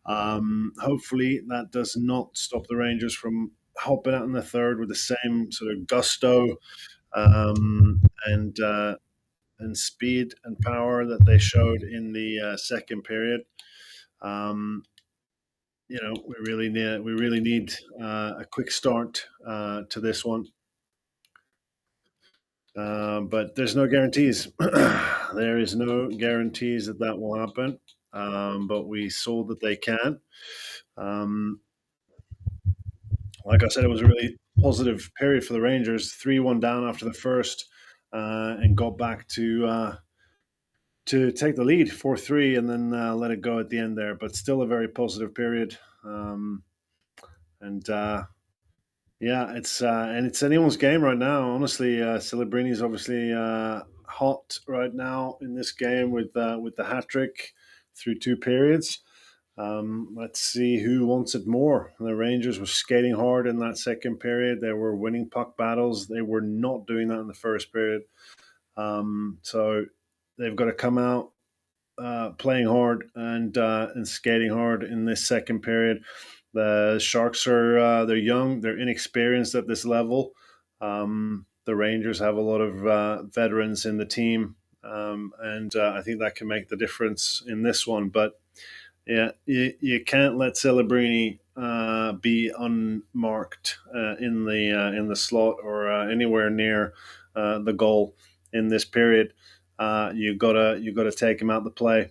Speaker 1: Hopefully, that does not stop the Rangers from helping out in the third with the same sort of gusto um, and uh, and speed and power that they showed in the second period. Um, we really need a quick start to this one, but there's no guarantees. There is no guarantees that that will happen. But we saw that they can. Um, like I said, it was a really positive period for the Rangers. 3-1 down after the first, and got back to take the lead 4-3 and then let it go at the end there. But still a very positive period. And Yeah, it's anyone's game right now. Honestly, Celebrini is obviously hot right now in this game with the hat trick through two periods. Let's see who wants it more. The Rangers were skating hard in that second period. They were winning puck battles. They were not doing that in the first period. So they've got to come out playing hard and skating hard in this second period. The Sharks are they're young, they're inexperienced at this level. The Rangers have a lot of veterans in the team, and I think that can make the difference in this one. But yeah, you can't let Celebrini be unmarked in the slot or anywhere near the goal in this period. You gotta take him out the play.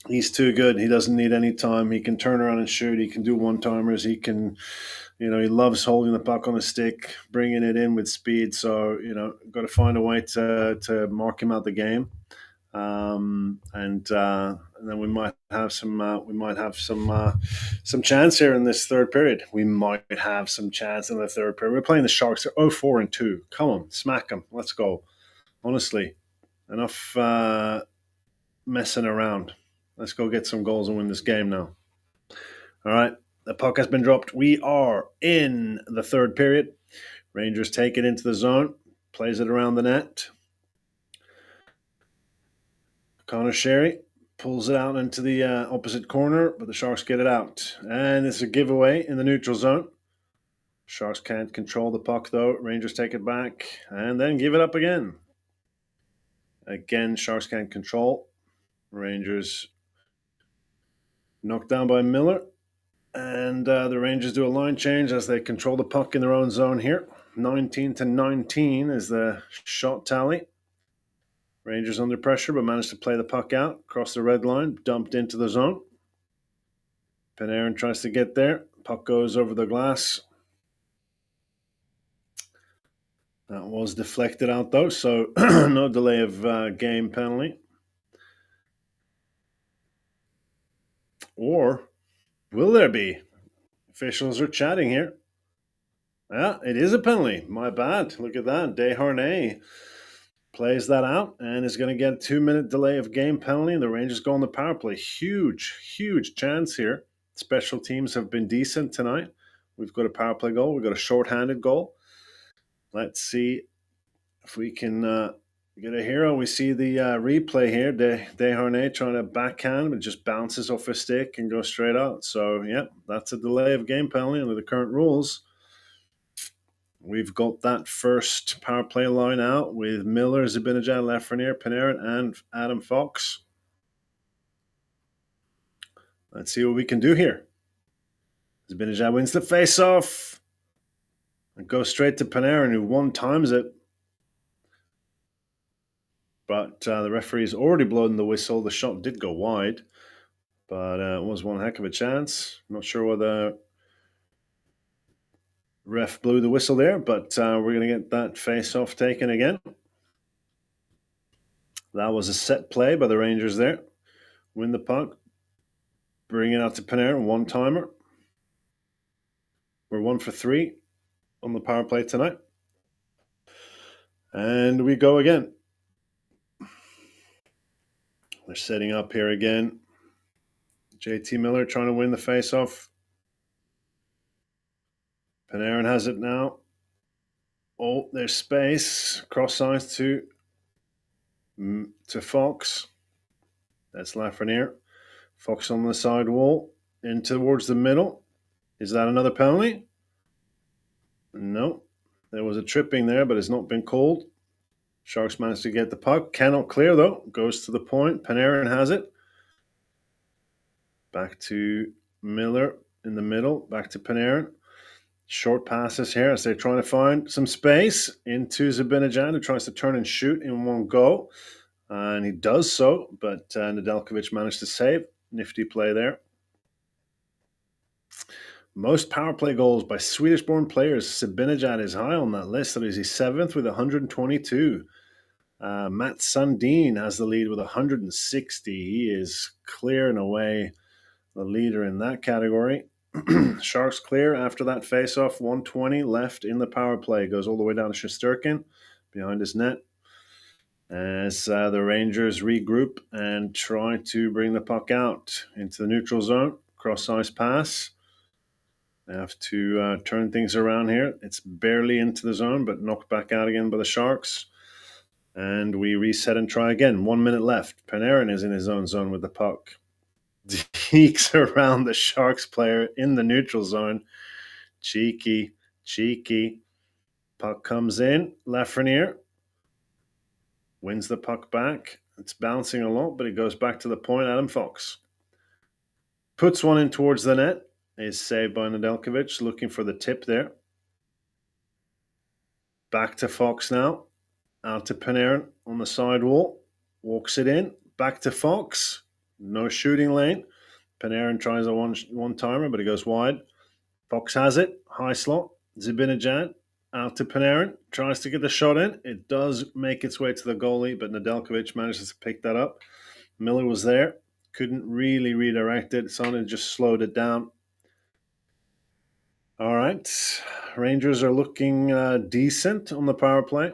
Speaker 1: He's too good. He doesn't need any time. He can turn around and shoot. He can do one timers. He can, he loves holding the puck on a stick, bringing it in with speed. So got to find a way to mark him out the game. And then we might have some chance here in this third period. We might have some chance in the third period. We're playing the Sharks. They're 0-4-2. Come on, smack them. Let's go. Honestly, enough messing around. Let's go get some goals and win this game now. All right, the puck has been dropped. We are in the third period. Rangers take it into the zone, plays it around the net. Connor Sherry pulls it out into the opposite corner, but the Sharks get it out. And it's a giveaway in the neutral zone. Sharks can't control the puck, though. Rangers take it back and then give it up again. Again, Sharks can't control. Rangers knocked down by Miller. And the Rangers do a line change as they control the puck in their own zone here. 19-19 is the shot tally. Rangers under pressure, but managed to play the puck out, across the red line, dumped into the zone. Panarin tries to get there. Puck goes over the glass. That was deflected out, though, so no delay of game penalty. Or will there be? Officials are chatting here. Yeah, it is a penalty. My bad. Look at that. Desharnais plays that out and is going to get a 2-minute delay of game penalty. And the Rangers go on the power play. Huge, huge chance here. Special teams have been decent tonight. We've got a power play goal. We've got a shorthanded goal. Let's see if we can get a hero. We see the replay here. Desharnais trying to backhand, but just bounces off a stick and goes straight out. So, yeah, that's a delay of game penalty under the current rules. We've got that first power play line out with Miller, Zibanejad, Lafreniere, Panarin, and Adam Fox. Let's see what we can do here. Zibanejad wins the face-off and goes straight to Panarin, who one times it. but the referee's already blown the whistle. The shot did go wide, but it was one heck of a chance. Not sure whether ref blew the whistle there, but we're going to get that face-off taken again. That was a set play by the Rangers there. Win the puck. Bring it out to Panarin, one-timer. We're 1 for 3 on the power play tonight. And we go again. They're setting up here again. JT Miller trying to win the face-off. Panarin has it now. Oh, there's space. Cross ice to Fox. That's Lafreniere. Fox on the side wall. In towards the middle. Is that another penalty? No. There was a tripping there, but it's not been called. Sharks managed to get the puck. Cannot clear, though. Goes to the point. Panarin has it. Back to Miller in the middle. Back to Panarin. Short passes here as they're trying to find some space into Zibanejad, who tries to turn and shoot in one go. And he does so, but Nedeljkovic managed to save. Nifty play there. Most power play goals by Swedish-born players. Zibanejad is high on that list. That is his 7th with 122. Matt Sundin has the lead with 160. He is clearing away the leader in that category. Sharks clear after that face-off. 120 left in the power play. Goes all the way down to Shesterkin behind his net as the Rangers regroup and try to bring the puck out into the neutral zone. Cross-ice pass. They have to turn things around here. It's barely into the zone, but knocked back out again by the Sharks. And we reset and try again. 1 minute left. Panarin is in his own zone with the puck. Deeks around the Sharks player in the neutral zone. Cheeky. Puck comes in. Lafreniere wins the puck back. It's bouncing a lot, but it goes back to the point. Adam Fox puts one in towards the net. Is saved by Nedeljkovic, looking for the tip there. Back to Fox now. Out to Panarin on the side wall. Walks it in. Back to Fox. No shooting lane. Panarin tries a one-timer, but it goes wide. Fox has it. High slot. Zibanejad out to Panarin. Tries to get the shot in. It does make its way to the goalie, but Nedeljkovic manages to pick that up. Miller was there. Couldn't really redirect it. Sonnen just slowed it down. All right. Rangers are looking decent on the power play,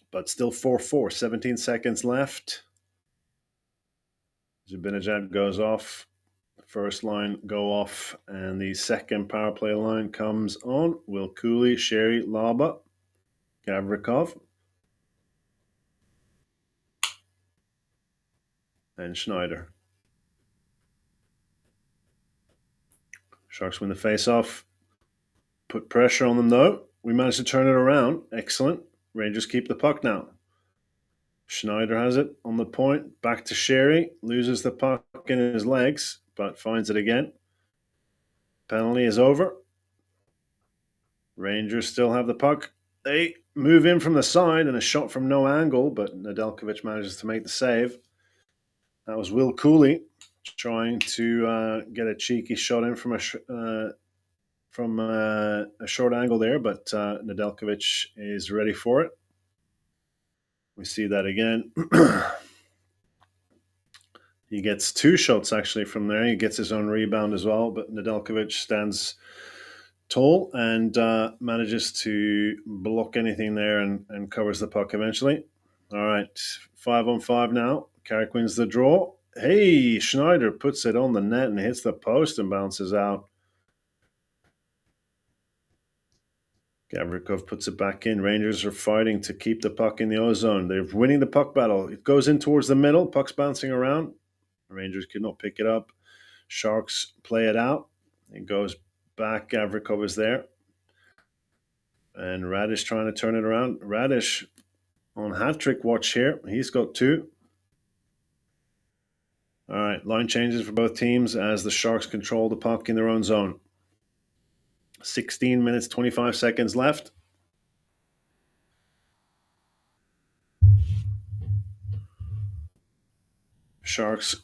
Speaker 1: but still 4-4. 17 seconds left. Zibanejad goes off. The first line go off, and the second power play line comes on. Will Cooley, Sherry, Laba, Gavrikov, and Schneider. Sharks win the face-off. Put pressure on them, though. We managed to turn it around. Excellent. Rangers keep the puck now. Schneider has it on the point. Back to Sherry. Loses the puck in his legs, but finds it again. Penalty is over. Rangers still have the puck. They move in from the side and a shot from no angle, but Nedeljkovic manages to make the save. That was Will Cooley trying to get a cheeky shot in from a short angle there, but Nedeljkovic is ready for it. We see that again. He gets 2 shots actually from there. He gets his own rebound as well, but Nedeljkovic stands tall and manages to block anything there and covers the puck eventually. All right, 5-on-5 now. Carrick wins the draw. Hey, Schneider puts it on the net and hits the post and bounces out. Gavrikov puts it back in. Rangers are fighting to keep the puck in the O-zone. They're winning the puck battle. It goes in towards the middle. Puck's bouncing around. Rangers could not pick it up. Sharks play it out. It goes back. Gavrikov is there. And Radish trying to turn it around. Radish on hat-trick watch here. He's got 2. All right, line changes for both teams as the Sharks control the puck in their own zone. 16 minutes, 25 seconds left. Sharks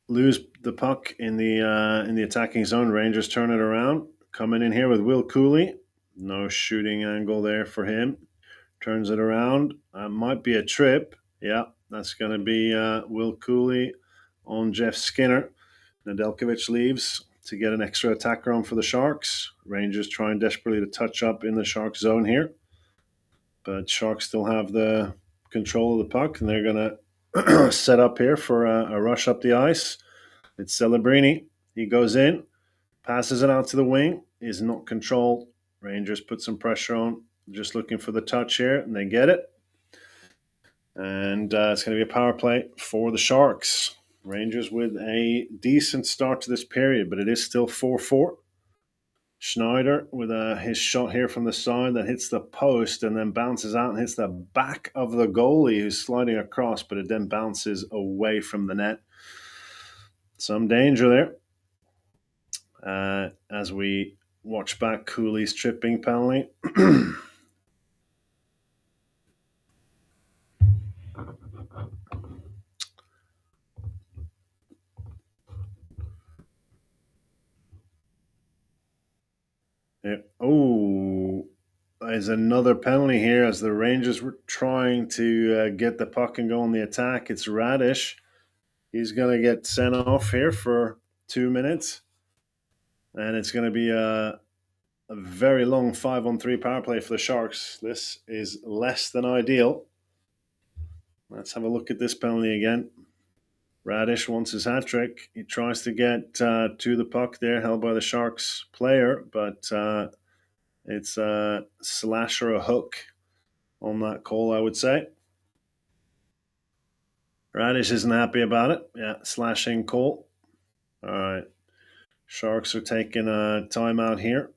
Speaker 1: lose the puck in the attacking zone. Rangers turn it around. Coming in here with Will Cooley. No shooting angle there for him. Turns it around. Might be a trip. Yeah, that's going to be Will Cooley on Jeff Skinner. Nedeljkovic leaves to get an extra attacker on for the Sharks. Rangers trying desperately to touch up in the Sharks zone here. But Sharks still have the control of the puck, and they're going to set up here for a rush up the ice. It's Celebrini. He goes in, passes it out to the wing. Is not controlled. Rangers put some pressure on. Just looking for the touch here, and they get it. And it's going to be a power play for the Sharks. Rangers with a decent start to this period, but it is still 4-4. Schneider with his shot here from the side that hits the post and then bounces out and hits the back of the goalie who's sliding across, but it then bounces away from the net. Some danger there as we watch back Cooley's tripping penalty. Yeah. Oh, there's another penalty here as the Rangers were trying to get the puck and go on the attack. It's Radish. He's going to get sent off here for 2 minutes. And it's going to be a very long 5-on-3 power play for the Sharks. This is less than ideal. Let's have a look at this penalty again. Radish wants his hat trick. He tries to get to the puck there, held by the Sharks player, but it's a slash or a hook on that call, I would say. Radish isn't happy about it. Yeah, slashing call. All right. Sharks are taking a timeout here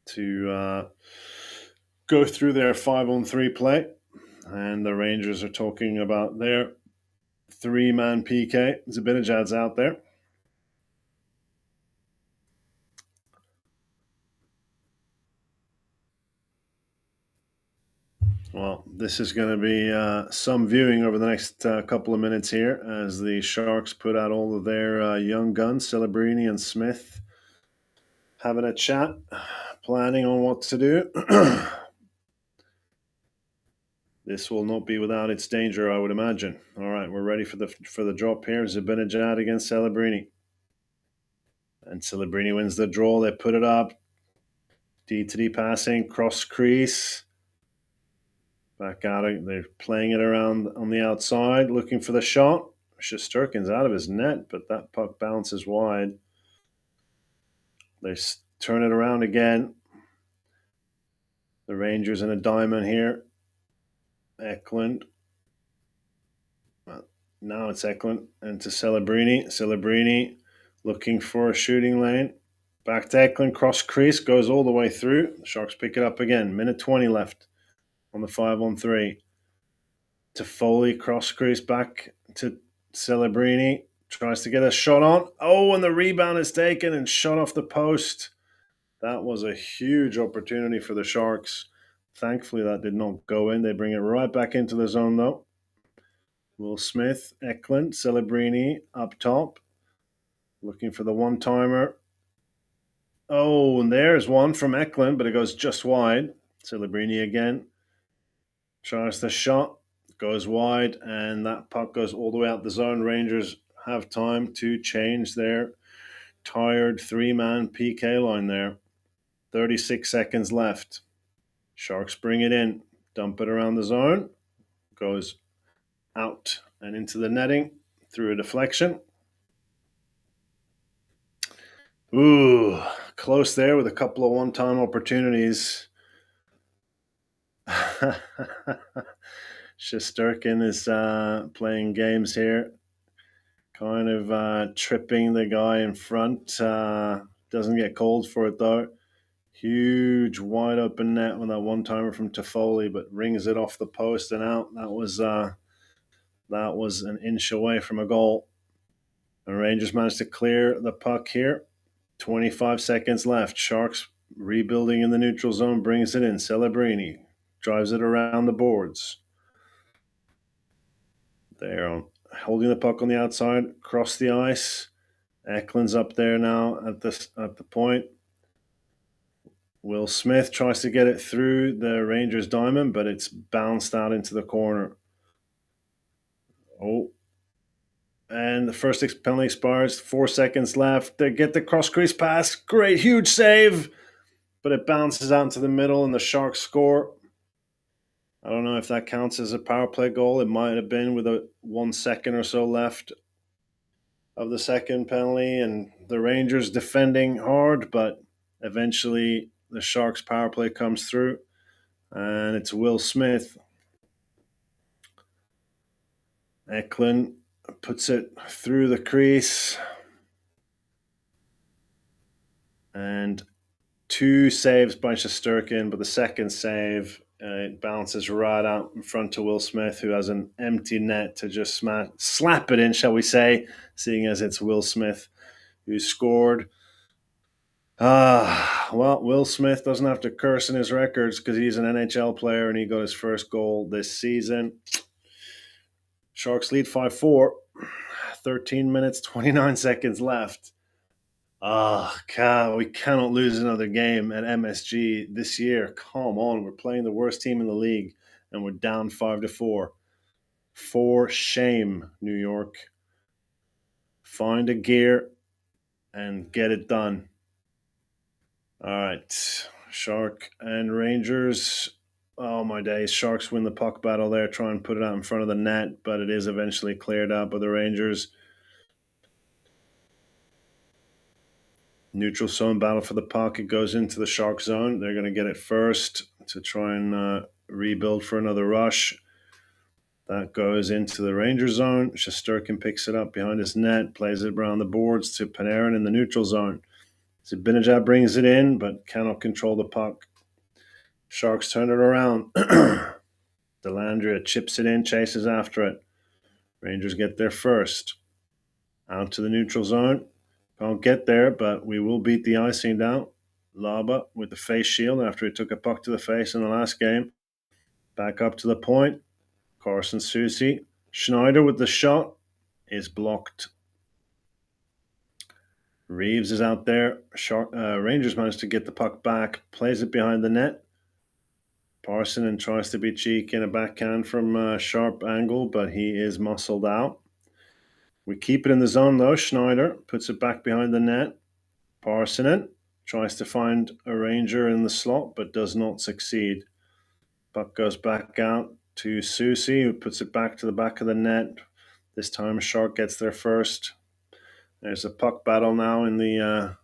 Speaker 1: to go through their 5-on-3 play. And the Rangers are talking about their 3-man PK. Zabinajad's out there. Well, this is going to be some viewing over the next couple of minutes here as the Sharks put out all of their young guns, Celebrini and Smith, having a chat, planning on what to do. This will not be without its danger, I would imagine. All right, we're ready for the drop here. Zabinajad against Celebrini. And Celebrini wins the draw. They put it up. D-to-D passing, cross crease. Back out. They're playing it around on the outside, looking for the shot. Shesterkin's out of his net, but that puck bounces wide. They turn it around again. The Rangers in a diamond here. Eklund. Now it's Eklund and to Celebrini. Celebrini looking for a shooting lane. Back to Eklund, cross crease, goes all the way through. The Sharks pick it up again. Minute 20 left on the 5-on-3. Toffoli, cross crease back to Celebrini. Tries to get a shot on. Oh, and the rebound is taken and shot off the post. That was a huge opportunity for the Sharks. Thankfully, that did not go in. They bring it right back into the zone, though. Will Smith, Eklund, Celebrini up top. Looking for the one-timer. Oh, and there's one from Eklund, but it goes just wide. Celebrini again. Tries the shot. Goes wide, and that puck goes all the way out the zone. Rangers have time to change their tired 3-man PK line there. 36 seconds left. Sharks bring it in. Dump it around the zone. Goes out and into the netting through a deflection. Ooh, close there with a couple of one-time opportunities. Shesterkin is playing games here. Kind of tripping the guy in front. Doesn't get called for it, though. Huge wide open net with that one-timer from Toffoli, but rings it off the post and out. That was an inch away from a goal. The Rangers managed to clear the puck here. 25 seconds left. Sharks rebuilding in the neutral zone, brings it in. Celebrini drives it around the boards. They're holding the puck on the outside, across the ice. Eklund's up there now at the point. Will Smith tries to get it through the Rangers diamond, but it's bounced out into the corner. Oh, and the first penalty expires. 4 seconds left. They get the cross crease pass. Great, huge save, but it bounces out into the middle, and the Sharks score. I don't know if that counts as a power play goal. It might have been with 1 second or so left of the second penalty, and the Rangers defending hard, but eventually the Sharks power play comes through, and it's Will Smith. Eklund puts it through the crease, and 2 saves by Shesterkin, but the second save, it bounces right out in front to Will Smith, who has an empty net to just slap it in, shall we say, seeing as it's Will Smith who scored. Well, Will Smith doesn't have to curse in his records because he's an NHL player and he got his first goal this season. Sharks lead 5-4. 13 minutes, 29 seconds left. God, we cannot lose another game at MSG this year. Come on, we're playing the worst team in the league and we're down 5-4. For shame, New York. Find a gear and get it done. All right, Shark and Rangers. Oh my days, Sharks win the puck battle there, try and put it out in front of the net, but it is eventually cleared out by the Rangers. Neutral zone battle for the puck. It goes into the Shark zone. They're going to get it first to try and rebuild for another rush. That goes into the Ranger zone. Shesterkin picks it up behind his net, plays it around the boards to Panarin in the neutral zone. Zibanejad brings it in, but cannot control the puck. Sharks turn it around. Delandria chips it in, chases after it. Rangers get there first. Out to the neutral zone. Can't get there, but we will beat the icing down. Laba with the face shield after he took a puck to the face in the last game. Back up to the point. Carson Soucy. Schneider with the shot is blocked. Reeves is out there. Rangers managed to get the puck back. Plays it behind the net. Parsonen tries to be cheeky in a backhand from a sharp angle, but he is muscled out. We keep it in the zone, though. Schneider puts it back behind the net. Parsonen tries to find a Ranger in the slot, but does not succeed. Puck goes back out to Soucy, who puts it back to the back of the net. This time, Shark gets there first. There's a puck battle now in the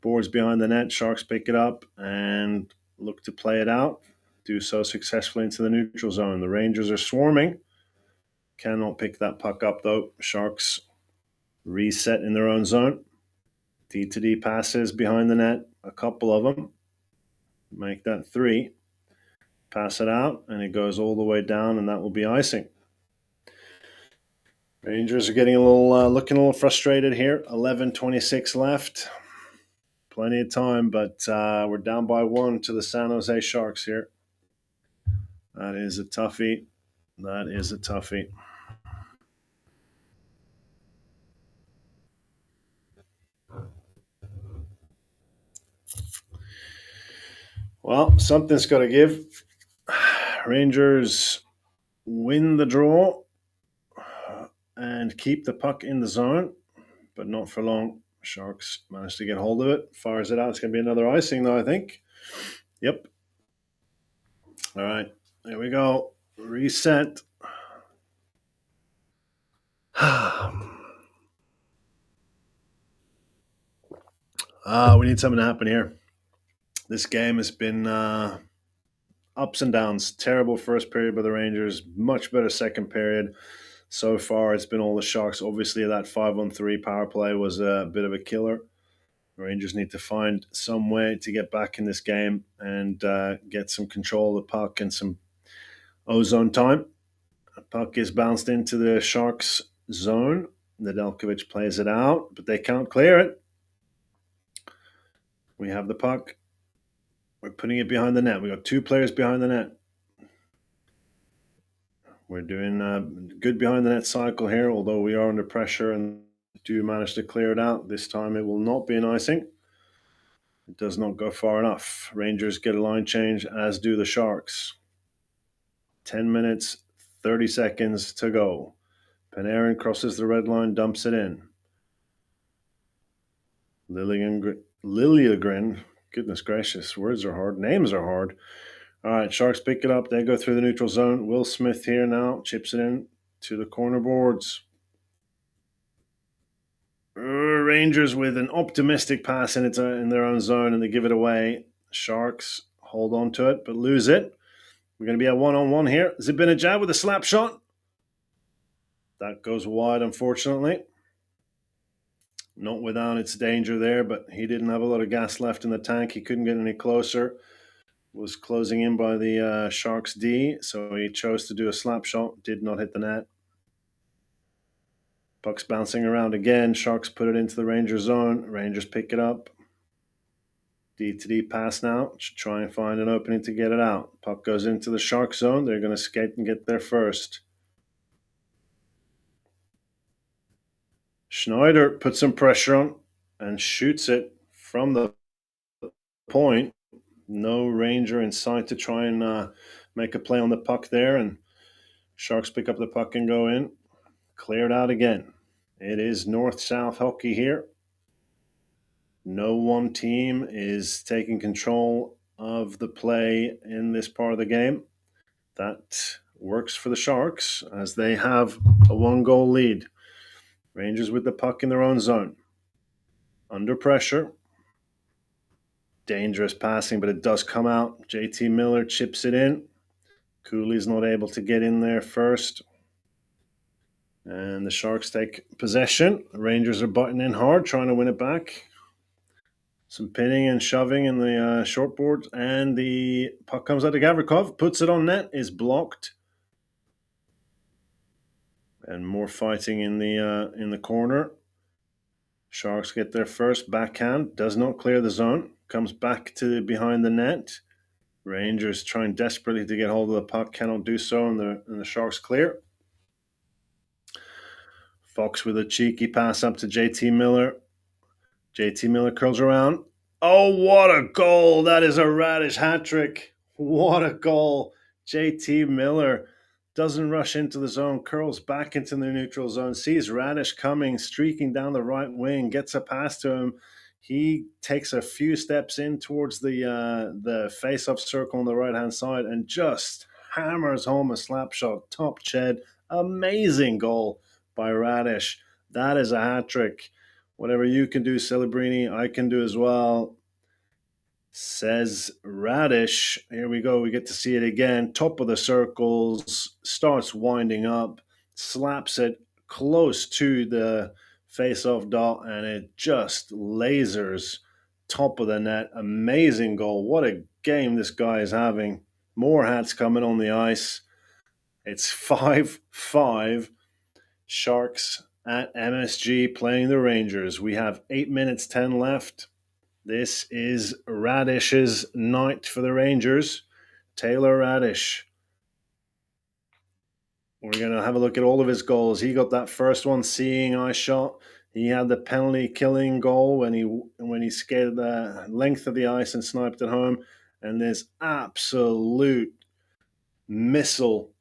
Speaker 1: boards behind the net. Sharks pick it up and look to play it out. Do so successfully into the neutral zone. The Rangers are swarming. Cannot pick that puck up, though. Sharks reset in their own zone. D-to-D passes behind the net, a couple of them. Make that 3. Pass it out, and it goes all the way down, and that will be icing. Rangers are getting looking a little frustrated here. 11:26 left. Plenty of time, but we're down by 1 to the San Jose Sharks here. That is a toughie. That is a toughie. Well, something's got to give. Rangers win the draw and keep the puck in the zone, but not for long. Sharks managed to get hold of it, fires it out. It's going to be another icing, though, I think. Yep. All right, there we go. Reset. We need something to happen here. This game has been ups and downs. Terrible first period by the Rangers. Much better second period. So far, it's been all the Sharks. Obviously, that 5-on-3 power play was a bit of a killer. The Rangers need to find some way to get back in this game and get some control of the puck and some ozone time. The puck is bounced into the Sharks' zone. Nedeljkovic plays it out, but they can't clear it. We have the puck. We're putting it behind the net. We got 2 players behind the net. We're doing good behind the net cycle here, although we are under pressure and do manage to clear it out. This time it will not be an icing. It does not go far enough. Rangers get a line change, as do the Sharks. 10 minutes, 30 seconds to go. Panarin crosses the red line, dumps it in. Liljegren, goodness gracious, words are hard, names are hard. All right, Sharks pick it up. They go through the neutral zone. Will Smith here now chips it in to the corner boards. Rangers with an optimistic pass in their own zone, and they give it away. Sharks hold on to it, but lose it. We're going to be at one-on-one here. Zibanejad with a slap shot. That goes wide, unfortunately. Not without its danger there, but he didn't have a lot of gas left in the tank. He couldn't get any closer. Was closing in by the Sharks D, so he chose to do a slap shot. Did not hit the net. Puck's bouncing around again. Sharks put it into the Rangers zone. Rangers pick it up. D to D pass now. Should try and find an opening to get it out. Puck goes into the Shark zone. They're going to skate and get there first. Schneider puts some pressure on and shoots it from the point. No Ranger in sight to try and make a play on the puck there. And Sharks pick up the puck and go in. Cleared out again. It is north-south hockey here. No one team is taking control of the play in this part of the game. That works for the Sharks as they have a one-goal lead. Rangers with the puck in their own zone. Under pressure. Dangerous passing, but it does come out. JT Miller chips it in. Cooley's not able to get in there first. And the Sharks take possession. The Rangers are butting in hard, trying to win it back. Some pinning and shoving in the short board, and the puck comes out to Gavrikov, puts it on net, is blocked. And more fighting in the corner. Sharks get their first backhand, does not clear the zone, comes back to behind the net. Rangers trying desperately to get hold of the puck, cannot do so, and the Sharks clear. Fox with a cheeky pass up to JT Miller. JT Miller curls around. Oh, what a goal! That is a Radish hat trick. What a goal! JT Miller doesn't rush into the zone, curls back into the neutral zone, sees Radish coming, streaking down the right wing, gets a pass to him. He takes a few steps in towards the face-off circle on the right-hand side and just hammers home a slap shot, top shed. Amazing goal by Radish. That is a hat trick. Whatever you can do, Celebrini, I can do as well. Says Radish. Here we go. We get to see it again. Top of the circles. Starts winding up. Slaps it close to the face-off dot, and it just lasers top of the net. Amazing goal. What a game this guy is having. More hats coming on the ice. It's 5-5. Sharks at MSG playing the Rangers. We have 8 minutes 10 left. This is Radish's night for the Rangers. Taylor Radish. We're going to have a look at all of his goals. He got that first one, seeing eye shot. He had the penalty killing goal when he skated the length of the ice and sniped it home. And this absolute missile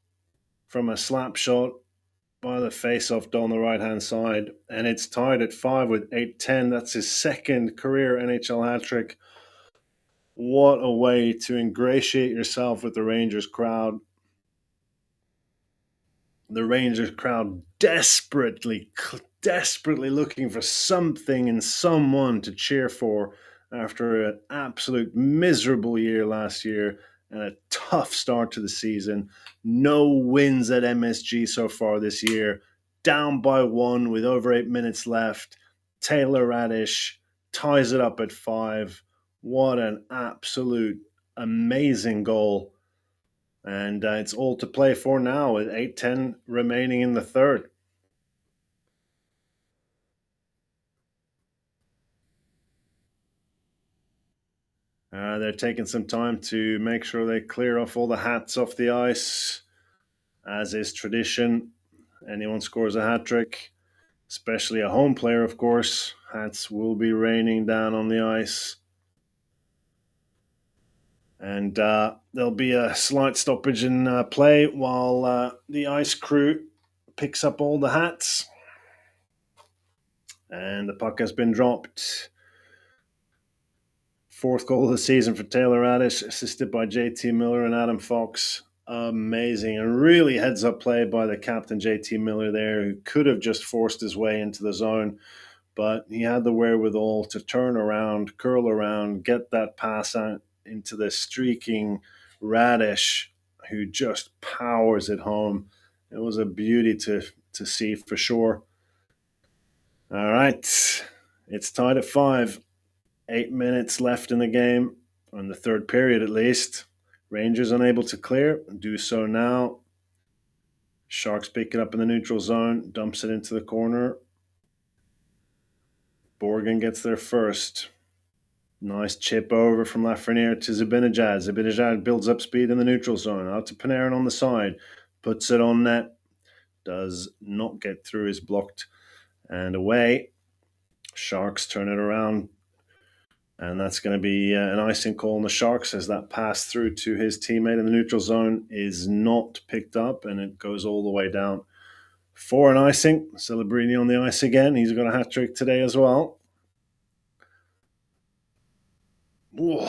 Speaker 1: from a slap shot by the face-off on the right-hand side. And it's tied at 5 with 8-10. That's his second career NHL hat trick. What a way to ingratiate yourself with the Rangers crowd. The Rangers crowd desperately looking for something and someone to cheer for after an absolute miserable year last year and a tough start to the season. No wins at MSG so far this year. Down by 1 with over 8 minutes left. Taylor Radish ties it up at 5. What an absolute amazing goal. And it's all to play for now with 8-10 remaining in the third. They're taking some time to make sure they clear off all the hats off the ice. as is tradition. Anyone scores a hat trick, especially a home player, of course, hats will be raining down on the ice. And there'll be a slight stoppage in play while the ice crew picks up all the hats. And the puck has been dropped. Fourth goal of the season for Taylor Radish, assisted by JT Miller and Adam Fox. Amazing and really heads up play by the captain, JT Miller, there, who could have just forced his way into the zone, but he had the wherewithal to turn around, curl around, get that pass out into the streaking Radish, who just powers it home. It was a beauty to see for sure. All right, it's tied at 5. 8 minutes left in the game, in the third period at least. Rangers unable to clear, do so now. Sharks pick it up in the neutral zone, dumps it into the corner. Borgen gets there first. Nice chip over from Lafreniere to Zibanejad. Zibanejad builds up speed in the neutral zone. Out to Panarin on the side. Puts it on net. Does not get through. Is blocked and away. Sharks turn it around. And that's going to be an icing call on the Sharks, as that pass through to his teammate in the neutral zone is not picked up, and it goes all the way down for an icing. Celebrini on the ice again. He's got a hat trick today as well. Ooh.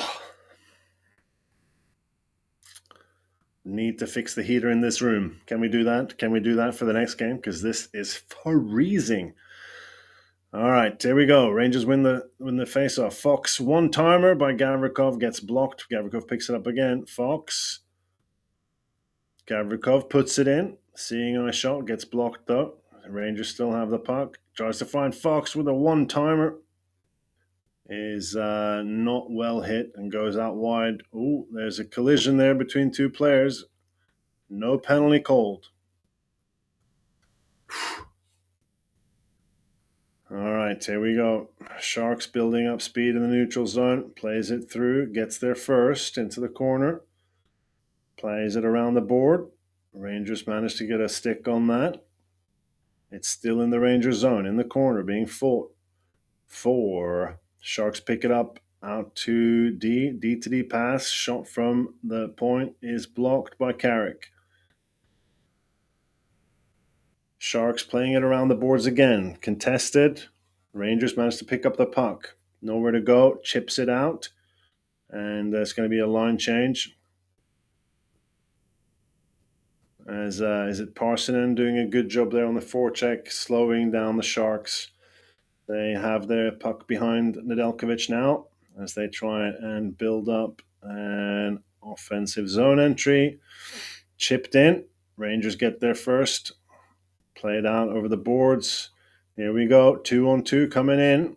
Speaker 1: Need to fix the heater in this room. Can we do that? Can we do that for the next game? Because this is freezing. All right, there we go. Rangers win the face-off. Fox one-timer by Gavrikov gets blocked. Gavrikov picks it up again. Fox. Gavrikov puts it in. Seeing eye shot, gets blocked though. The Rangers still have the puck. Tries to find Fox with a one-timer. Is not well hit and goes out wide. Ooh, there's a collision there between two players. No penalty called. All right, here we go. Sharks building up speed in the neutral zone. Plays it through. Gets there first into the corner. Plays it around the board. Rangers managed to get a stick on that. It's still in the Rangers zone, in the corner, being fought for. Sharks pick it up out to D. D to D pass. Shot from the point is blocked by Carrick. Sharks playing it around the boards again. Contested. Rangers managed to pick up the puck. Nowhere to go. Chips it out. And there's going to be a line change. As is it Parsonen doing a good job there on the forecheck, slowing down the Sharks. They have their puck behind Nedeljkovic now as they try and build up an offensive zone entry. Chipped in. Rangers get there first. Play it out over the boards. Here we go. 2-on-2 coming in.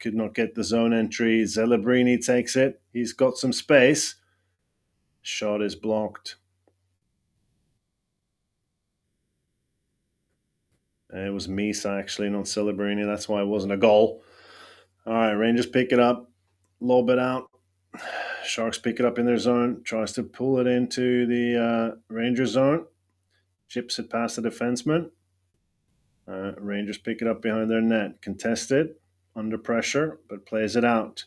Speaker 1: Could not get the zone entry. Celebrini takes it. He's got some space. Shot is blocked. It was Misa, actually, not Celebrini. That's why it wasn't a goal. All right, Rangers pick it up. Lob it out. Sharks pick it up in their zone. Tries to pull it into the Rangers zone. Chips it past the defenseman. Rangers pick it up behind their net. Contested. Under pressure, but plays it out.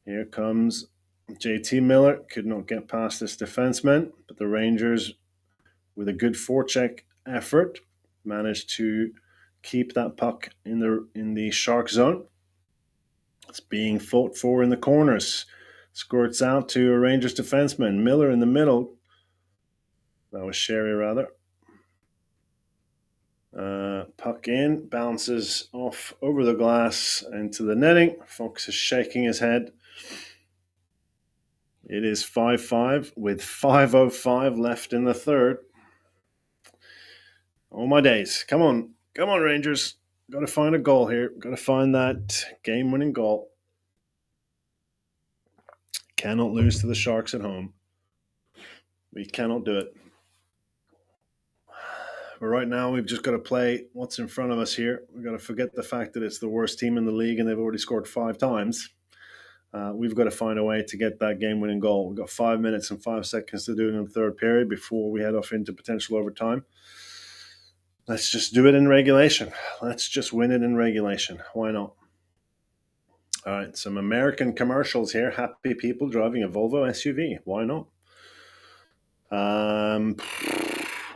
Speaker 1: Here comes JT Miller. Could not get past this defenseman, but the Rangers, with a good forecheck effort, managed to keep that puck in the Shark zone. It's being fought for in the corners. Squirts out to a Rangers defenseman. Miller in the middle. That was Sherry, rather. Puck in, bounces off over the glass into the netting. Fox is shaking his head. It is 5-5 with 5:05 left in the third. Oh my days. Come on, Rangers. Got to find a goal here. Got to find that game-winning goal. Cannot lose to the Sharks at home. We cannot do it. But right now, we've just got to play what's in front of us here. We've got to forget the fact that it's the worst team in the league and they've already scored 5 times. We've got to find a way to get that game-winning goal. We've got 5 minutes and 5 seconds to do it in the third period before we head off into potential overtime. Let's just do it in regulation. Let's just win it in regulation. Why not? All right, some American commercials here. Happy people driving a Volvo SUV. Why not?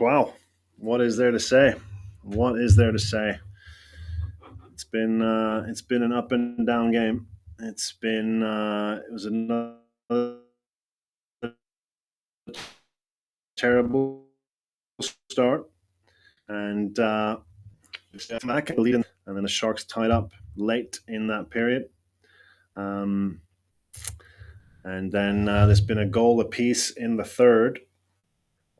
Speaker 1: Wow. What is there to say? What is there to say? It's been an up and down game. It was another terrible start, and leading, and then the Sharks tied up late in that period. And then there's been a goal apiece in the third.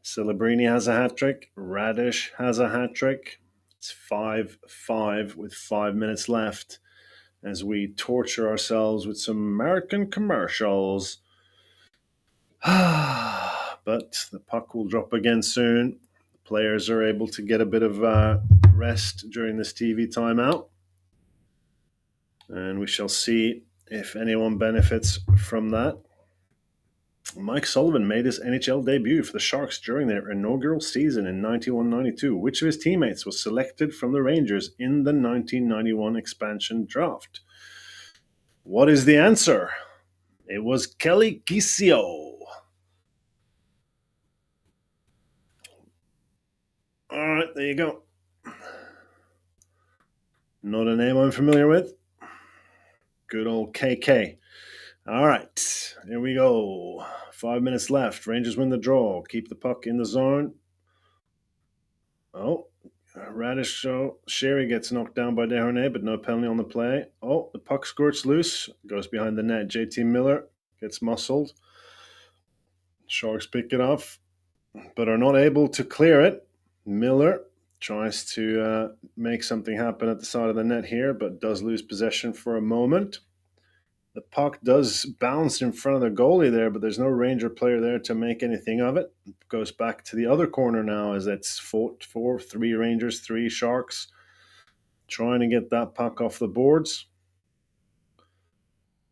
Speaker 1: Celebrini has a hat trick. Radish has a hat trick. It's 5-5 with 5 minutes left as we torture ourselves with some American commercials. But the puck will drop again soon. The players are able to get a bit of rest during this TV timeout. And we shall see if anyone benefits from that. Mike Sullivan made his NHL debut for the Sharks during their inaugural season in 91-92. Which of his teammates was selected from the Rangers in the 1991 expansion draft? What is the answer? It was Kelly Gisio. All right, there you go. Not a name I'm familiar with. Good old KK. All right, here we go. 5 minutes left. Rangers win the draw. Keep the puck in the zone. Oh, Radish show. Sherry gets knocked down by Desharnais, but no penalty on the play. Oh, the puck squirts loose. Goes behind the net. JT Miller gets muscled. Sharks pick it off, but are not able to clear it. Miller tries to make something happen at the side of the net here, but does lose possession for a moment. The puck does bounce in front of the goalie there, but there's no Ranger player there to make anything of it. It goes back to the other corner now as it's 4-4, 3 Rangers, 3 Sharks, trying to get that puck off the boards.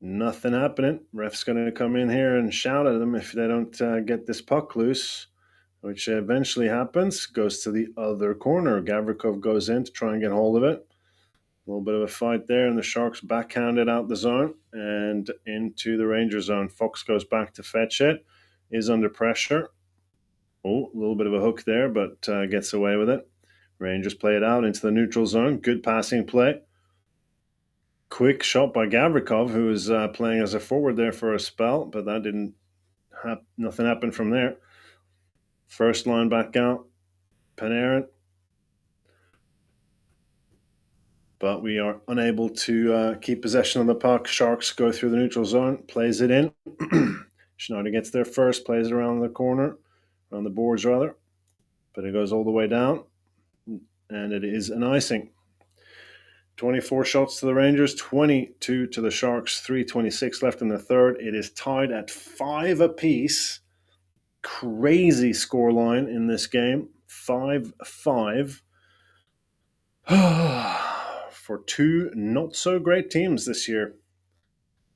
Speaker 1: Nothing happening. Ref's going to come in here and shout at them if they don't get this puck loose, which eventually happens. Goes to the other corner. Gavrikov goes in to try and get hold of it. A little bit of a fight there, and the Sharks backhanded out the zone and into the Ranger zone. Fox goes back to fetch it, is under pressure. Oh, a little bit of a hook there, but gets away with it. Rangers play it out into the neutral zone. Good passing play. Quick shot by Gavrikov, who was playing as a forward there for a spell, but that didn't nothing happened from there. First line back out. Panarin. But we are unable to keep possession of the puck. Sharks go through the neutral zone, plays it in. Schneider gets there first, plays it around the corner, around the boards rather. But it goes all the way down, and it is an icing. 24 shots to the Rangers, 22 to the Sharks, 3:26 left in the third. It is tied at 5 apiece. Crazy scoreline in this game. 5-5. For 2 not so great teams this year.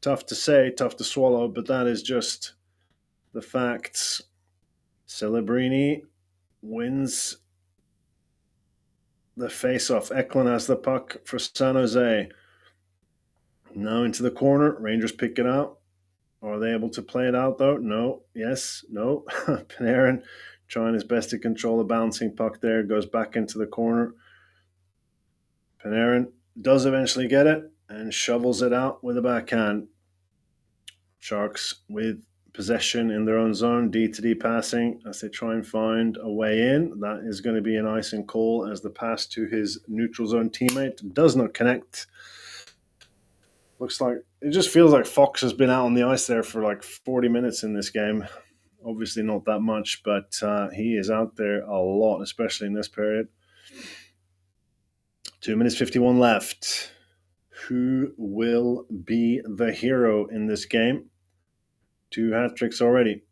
Speaker 1: Tough to say, tough to swallow, but that is just the facts. Celebrini wins the face-off. Eklund has the puck for San Jose. Now into the corner. Rangers pick it out. Are they able to play it out, though? No. Yes. No. Panarin trying his best to control the bouncing puck there. Goes back into the corner. Panarin does eventually get it and shovels it out with a backhand. Sharks with possession in their own zone, D to D passing as they try and find a way in. That is going to be an icing call as the pass to his neutral zone teammate does not connect. Looks like it just feels like Fox has been out on the ice there for like 40 minutes in this game. Obviously not that much, but he is out there a lot, especially in this period. 2 minutes 51 left. Who will be the hero in this game? 2 hat tricks already.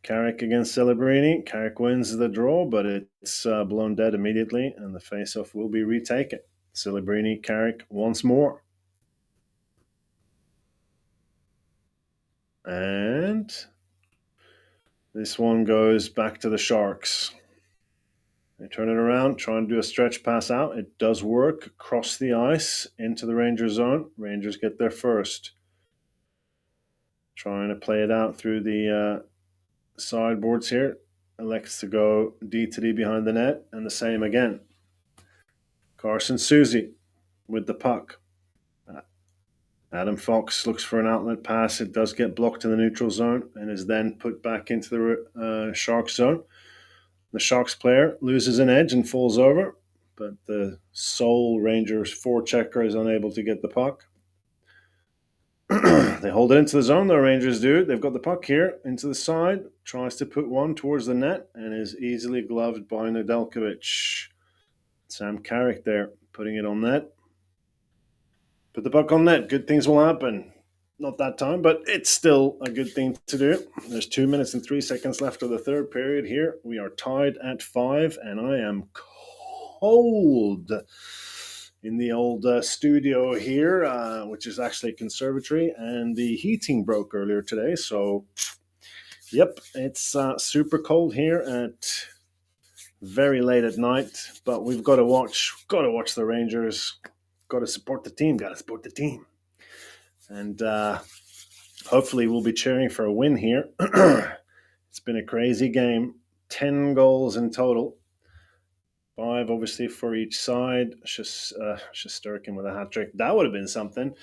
Speaker 1: Carrick against Celebrini. Carrick wins the draw, but it's blown dead immediately, and the faceoff will be retaken. Celebrini, Carrick once more. And this one goes back to the Sharks. They turn it around, try and do a stretch pass out. It does work. Across the ice into the Rangers zone. Rangers get there first. Trying to play it out through the sideboards here. Elects to go D to D behind the net, and the same again. Carson Susie with the puck. Adam Fox looks for an outlet pass. It does get blocked in the neutral zone and is then put back into the Sharks zone. The Sharks player loses an edge and falls over, but the sole Rangers forechecker is unable to get the puck. They hold it into the zone, the Rangers do. They've got the puck here into the side, tries to put one towards the net, and is easily gloved by Nedeljkovic. Sam Carrick there, putting it on net. Put the puck on net. Good things will happen. Not that time, but it's still a good thing to do. There's 2 minutes and 3 seconds left of the third period here. We are tied at 5, and I am cold in the old studio here, which is actually a conservatory, and the heating broke earlier today. So, yep, it's super cold here at very late at night. But we've got to watch the Rangers. Got to support the team. Got to support the team, and hopefully we'll be cheering for a win here. It's been a crazy game. 10 goals in total. 5 obviously for each side. Shesterkin with a hat trick. That would have been something.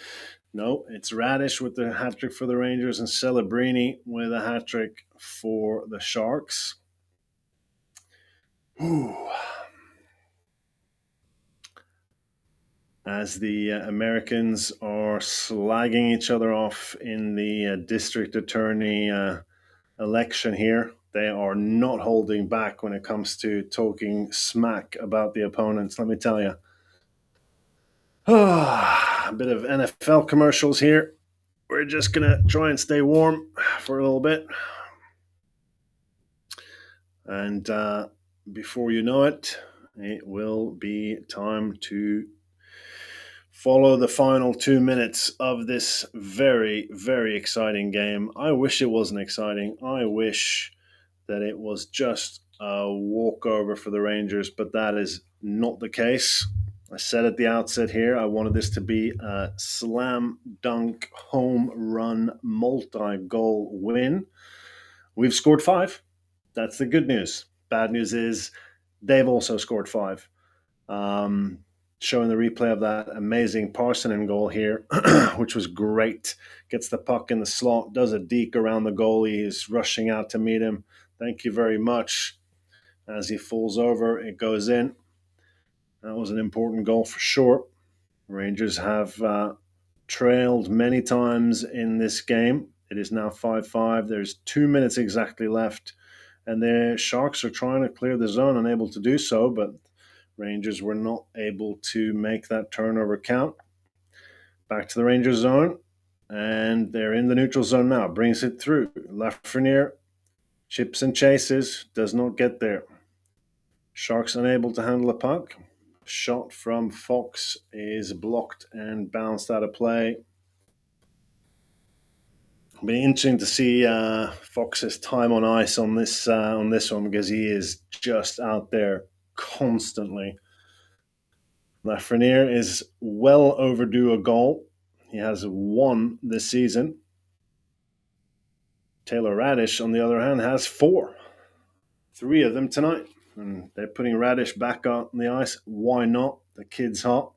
Speaker 1: No, it's Radish with the hat trick for the Rangers and Celebrini with a hat trick for the Sharks. Ooh. As the Americans are slagging each other off in the district attorney election here, they are not holding back when it comes to talking smack about the opponents, let me tell you. A bit of NFL commercials here. We're just going to try and stay warm for a little bit. And before you know it, it will be time to follow the final 2 minutes of this very, very exciting game. I wish it wasn't exciting. I wish that it was just a walkover for the Rangers, but that is not the case. I said at the outset here, I wanted this to be a slam dunk, home run, multi-goal win. We've scored 5. That's the good news. Bad news is they've also scored 5. Showing the replay of that amazing Parsonen goal here, which was great. Gets the puck in the slot, does a deke around the goalie. He's rushing out to meet him. Thank you very much. As he falls over, it goes in. That was an important goal for sure. Rangers have trailed many times in this game. It is now 5-5. There's 2 minutes exactly left. And the Sharks are trying to clear the zone, unable to do so, but Rangers were not able to make that turnover count. Back to the Rangers zone, and they're in the neutral zone now. Brings it through. Lafreniere chips and chases, does not get there. Sharks unable to handle the puck. Shot from Fox is blocked and bounced out of play. It'll be interesting to see Fox's time on ice on this one, because he is just out there constantly. Lafreniere is well overdue a goal. He has 1 this season. Taylor Radish, on the other hand, has 4. 3 of them tonight. And they're putting Radish back on the ice. Why not? The kid's hot.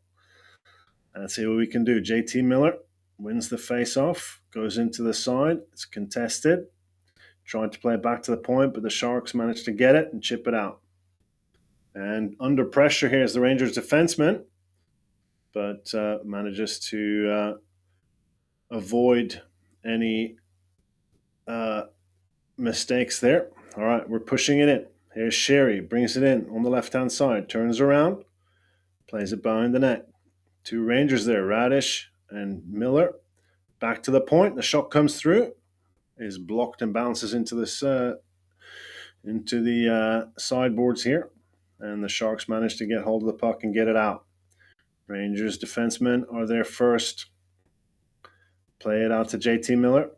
Speaker 1: Let's see what we can do. JT Miller wins the face-off, goes into the side. It's contested. Trying to play it back to the point, but the Sharks manage to get it and chip it out. And under pressure here is the Rangers defenseman, but manages to avoid any mistakes there. All right, we're pushing it in. Here's Sherry, brings it in on the left-hand side, turns around, plays it behind the net. 2 Rangers there, Radish and Miller. Back to the point. The shot comes through, is blocked and bounces into the sideboards here. And the Sharks manage to get hold of the puck and get it out. Rangers defensemen are there first. Play it out to JT Miller.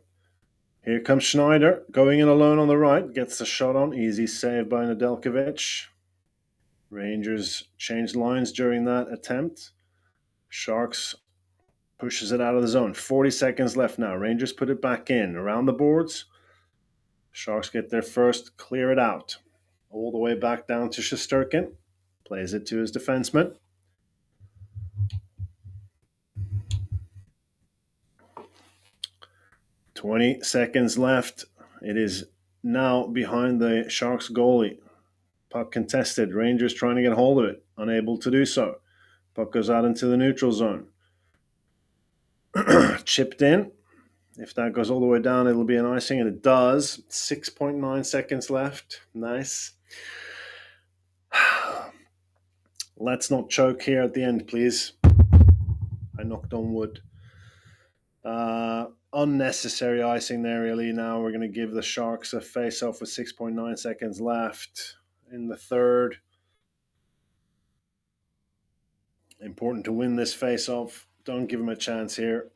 Speaker 1: Here comes Schneider, going in alone on the right, gets the shot on. Easy save by Nedeljkovic. Rangers changed lines during that attempt. Sharks pushes it out of the zone. 40 seconds left now. Rangers put it back in. Around the boards. Sharks get their first, clear it out. All the way back down to Shesterkin. Plays it to his defenseman. Twenty seconds left. It is now behind the Sharks goalie. Puck contested. Rangers trying to get hold of it. Unable to do so. Puck goes out into the neutral zone. Chipped in. If that goes all the way down, it'll be an icing, and it does. 6.9 seconds left. Nice. Let's not choke here at the end, please. I knocked on wood. Unnecessary icing there, really. Now we're going to give the Sharks a face-off with 6.9 seconds left in the third. Important to win this face-off. Don't give them a chance here.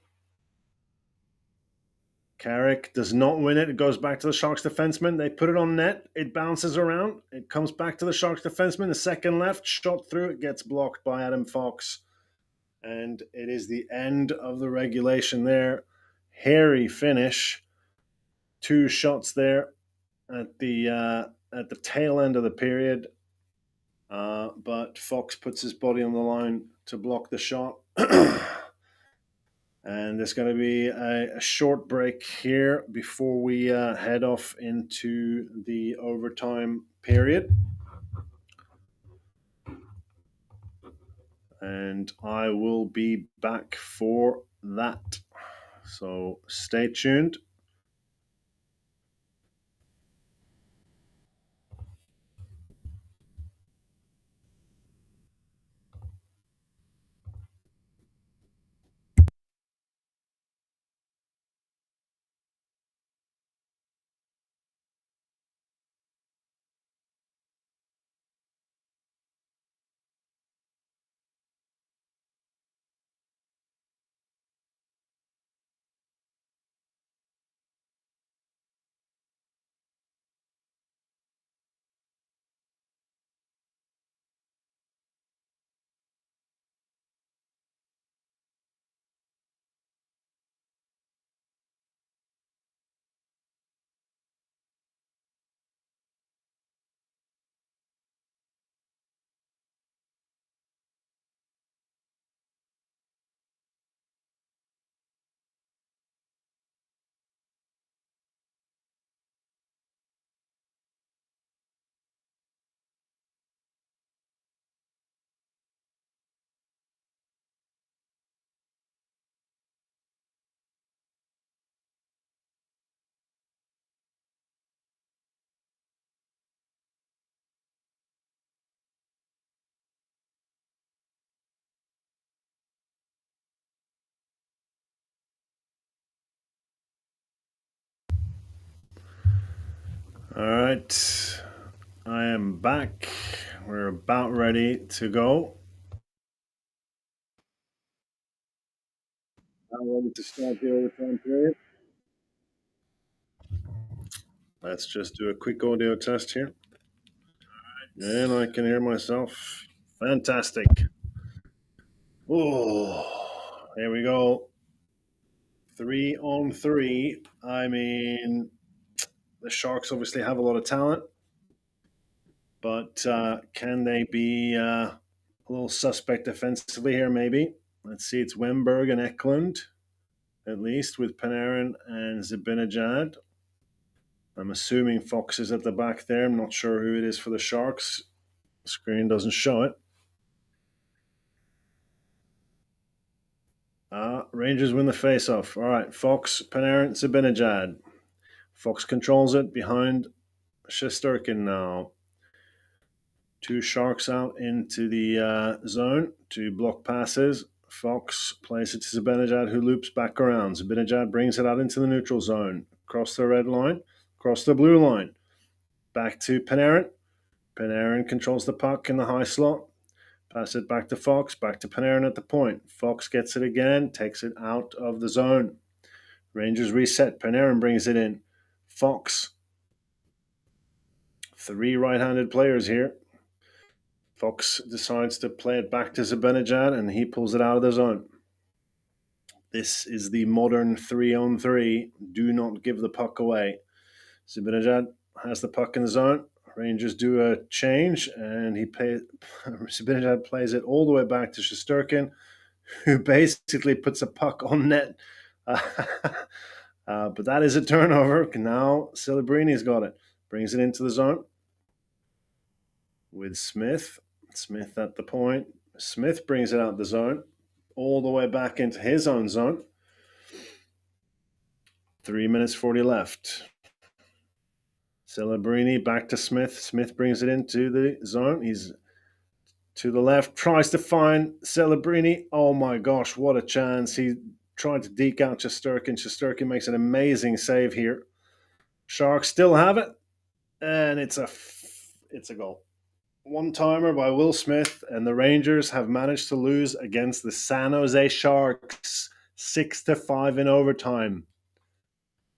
Speaker 1: Carrick does not win it. It goes back to the Sharks defenseman. They put it on net. It bounces around. It comes back to the Sharks defenseman. The second left, shot through. It gets blocked by Adam Fox. And it is the end of the regulation there. Hairy finish. Two shots there at the tail end of the period. But Fox puts his body on the line to block the shot. And there's going to be a short break here before we head off into the overtime period. And I will be back for that. So stay tuned. All right. I am back. We're about ready to go. Now ready to start the overtime period. Let's just do a quick audio test here. And I can hear myself. Fantastic. Oh, here we go. 3-on-3. I mean, the Sharks obviously have a lot of talent, but can they be a little suspect defensively here, maybe? Let's see, it's Wemberg and Eklund, at least, with Panarin and Zibanejad. I'm assuming Fox is at the back there. I'm not sure who it is for the Sharks. The screen doesn't show it. Rangers win the faceoff. All right, Fox, Panarin, Zibanejad. Fox controls it behind Shesterkin now. Two Sharks out into the zone to block passes. Fox plays it to Zibanejad, who loops back around. Zibanejad brings it out into the neutral zone. Across the red line, across the blue line. Back to Panarin. Panarin controls the puck in the high slot. Pass it back to Fox, back to Panarin at the point. Fox gets it again, takes it out of the zone. Rangers reset. Panarin brings it in. Fox. 3 right-handed players here. Fox decides to play it back to Zibanejad, and he pulls it out of the zone. This is the modern 3-on-3. Do not give the puck away. Zibanejad has the puck in the zone. Rangers do a change, and Zibanejad plays it all the way back to Shesterkin, who basically puts a puck on net. But that is a turnover. Now Celebrini's got it. Brings it into the zone with Smith. Smith at the point. Smith brings it out the zone, all the way back into his own zone. 3 minutes 40 left. Celebrini back to Smith. Smith brings it into the zone. He's to the left, tries to find Celebrini. Oh my gosh, what a chance. He tried to deke out Shesterkin. Shesterkin makes an amazing save here. Sharks still have it, and it's a goal. One-timer by Will Smith, and the Rangers have managed to lose against the San Jose Sharks 6-5 in overtime.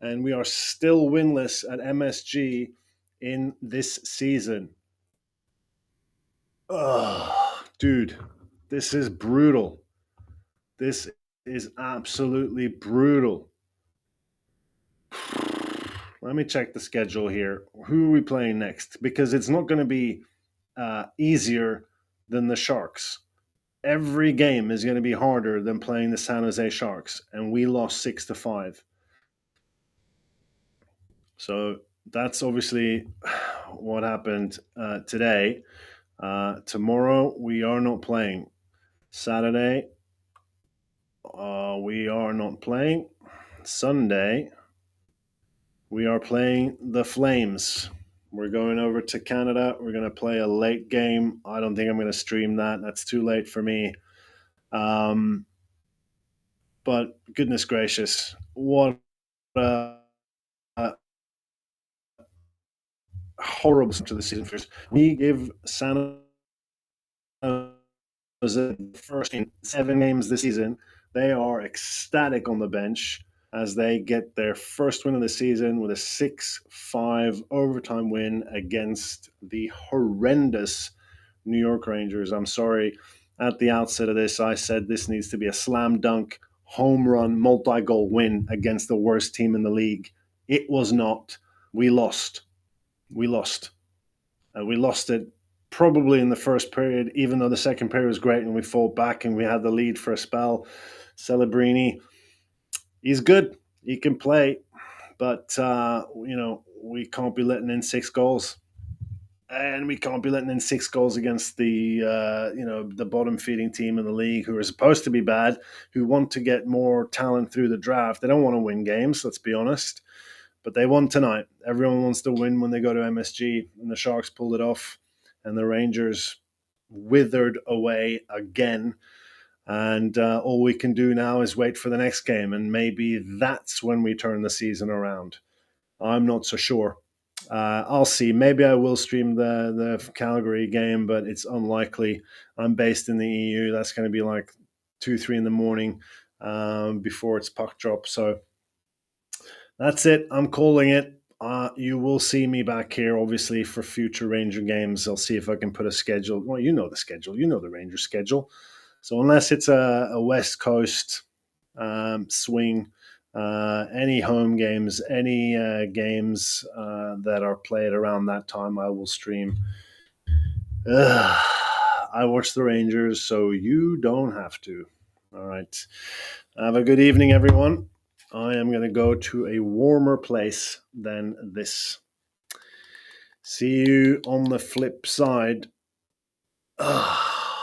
Speaker 1: And we are still winless at MSG in this season. Oh, dude, this is brutal. This is absolutely brutal. Let me check the schedule here. Who are we playing next? Because it's not going to be easier than the Sharks. Every game is going to be harder than playing the San Jose Sharks, and we lost 6-5. So that's obviously what happened today. Tomorrow we are not playing. Saturday we are not playing. Sunday we are playing the Flames. We're going over to Canada. We're going to play a late game. I don't think I'm going to stream that. That's too late for me. But goodness gracious, what a horrible start to the season. We give San Jose the first in 7 games this season. They are ecstatic on the bench as they get their first win of the season with a 6-5 overtime win against the horrendous New York Rangers. I'm sorry, at the outset of this, I said this needs to be a slam dunk, home run, multi-goal win against the worst team in the league. It was not. We lost. We lost it probably in the first period, even though the second period was great and we fought back and we had the lead for a spell. Celebrini, he's good. He can play, but we can't be letting in 6 goals, and we can't be letting in 6 goals against the bottom feeding team in the league, who are supposed to be bad, who want to get more talent through the draft. They don't want to win games. Let's be honest. But they won tonight. Everyone wants to win when they go to MSG, and the Sharks pulled it off, and the Rangers withered away again. And all we can do now is wait for the next game, and maybe that's when we turn the season around. I'm not so sure. I'll see. Maybe I will stream the Calgary game, but it's unlikely. I'm based in the EU. That's going to be like 2-3 in the morning before it's puck drop. So that's it. I'm calling it. You will see me back here, obviously, for future Ranger games. I'll see if I can put a schedule. Well, you know the schedule. You know the Ranger schedule. So unless it's a West Coast swing, any home games, any games that are played around that time, I will stream. I watch the Rangers, so you don't have to. All right. Have a good evening, everyone. I am going to go to a warmer place than this. See you on the flip side.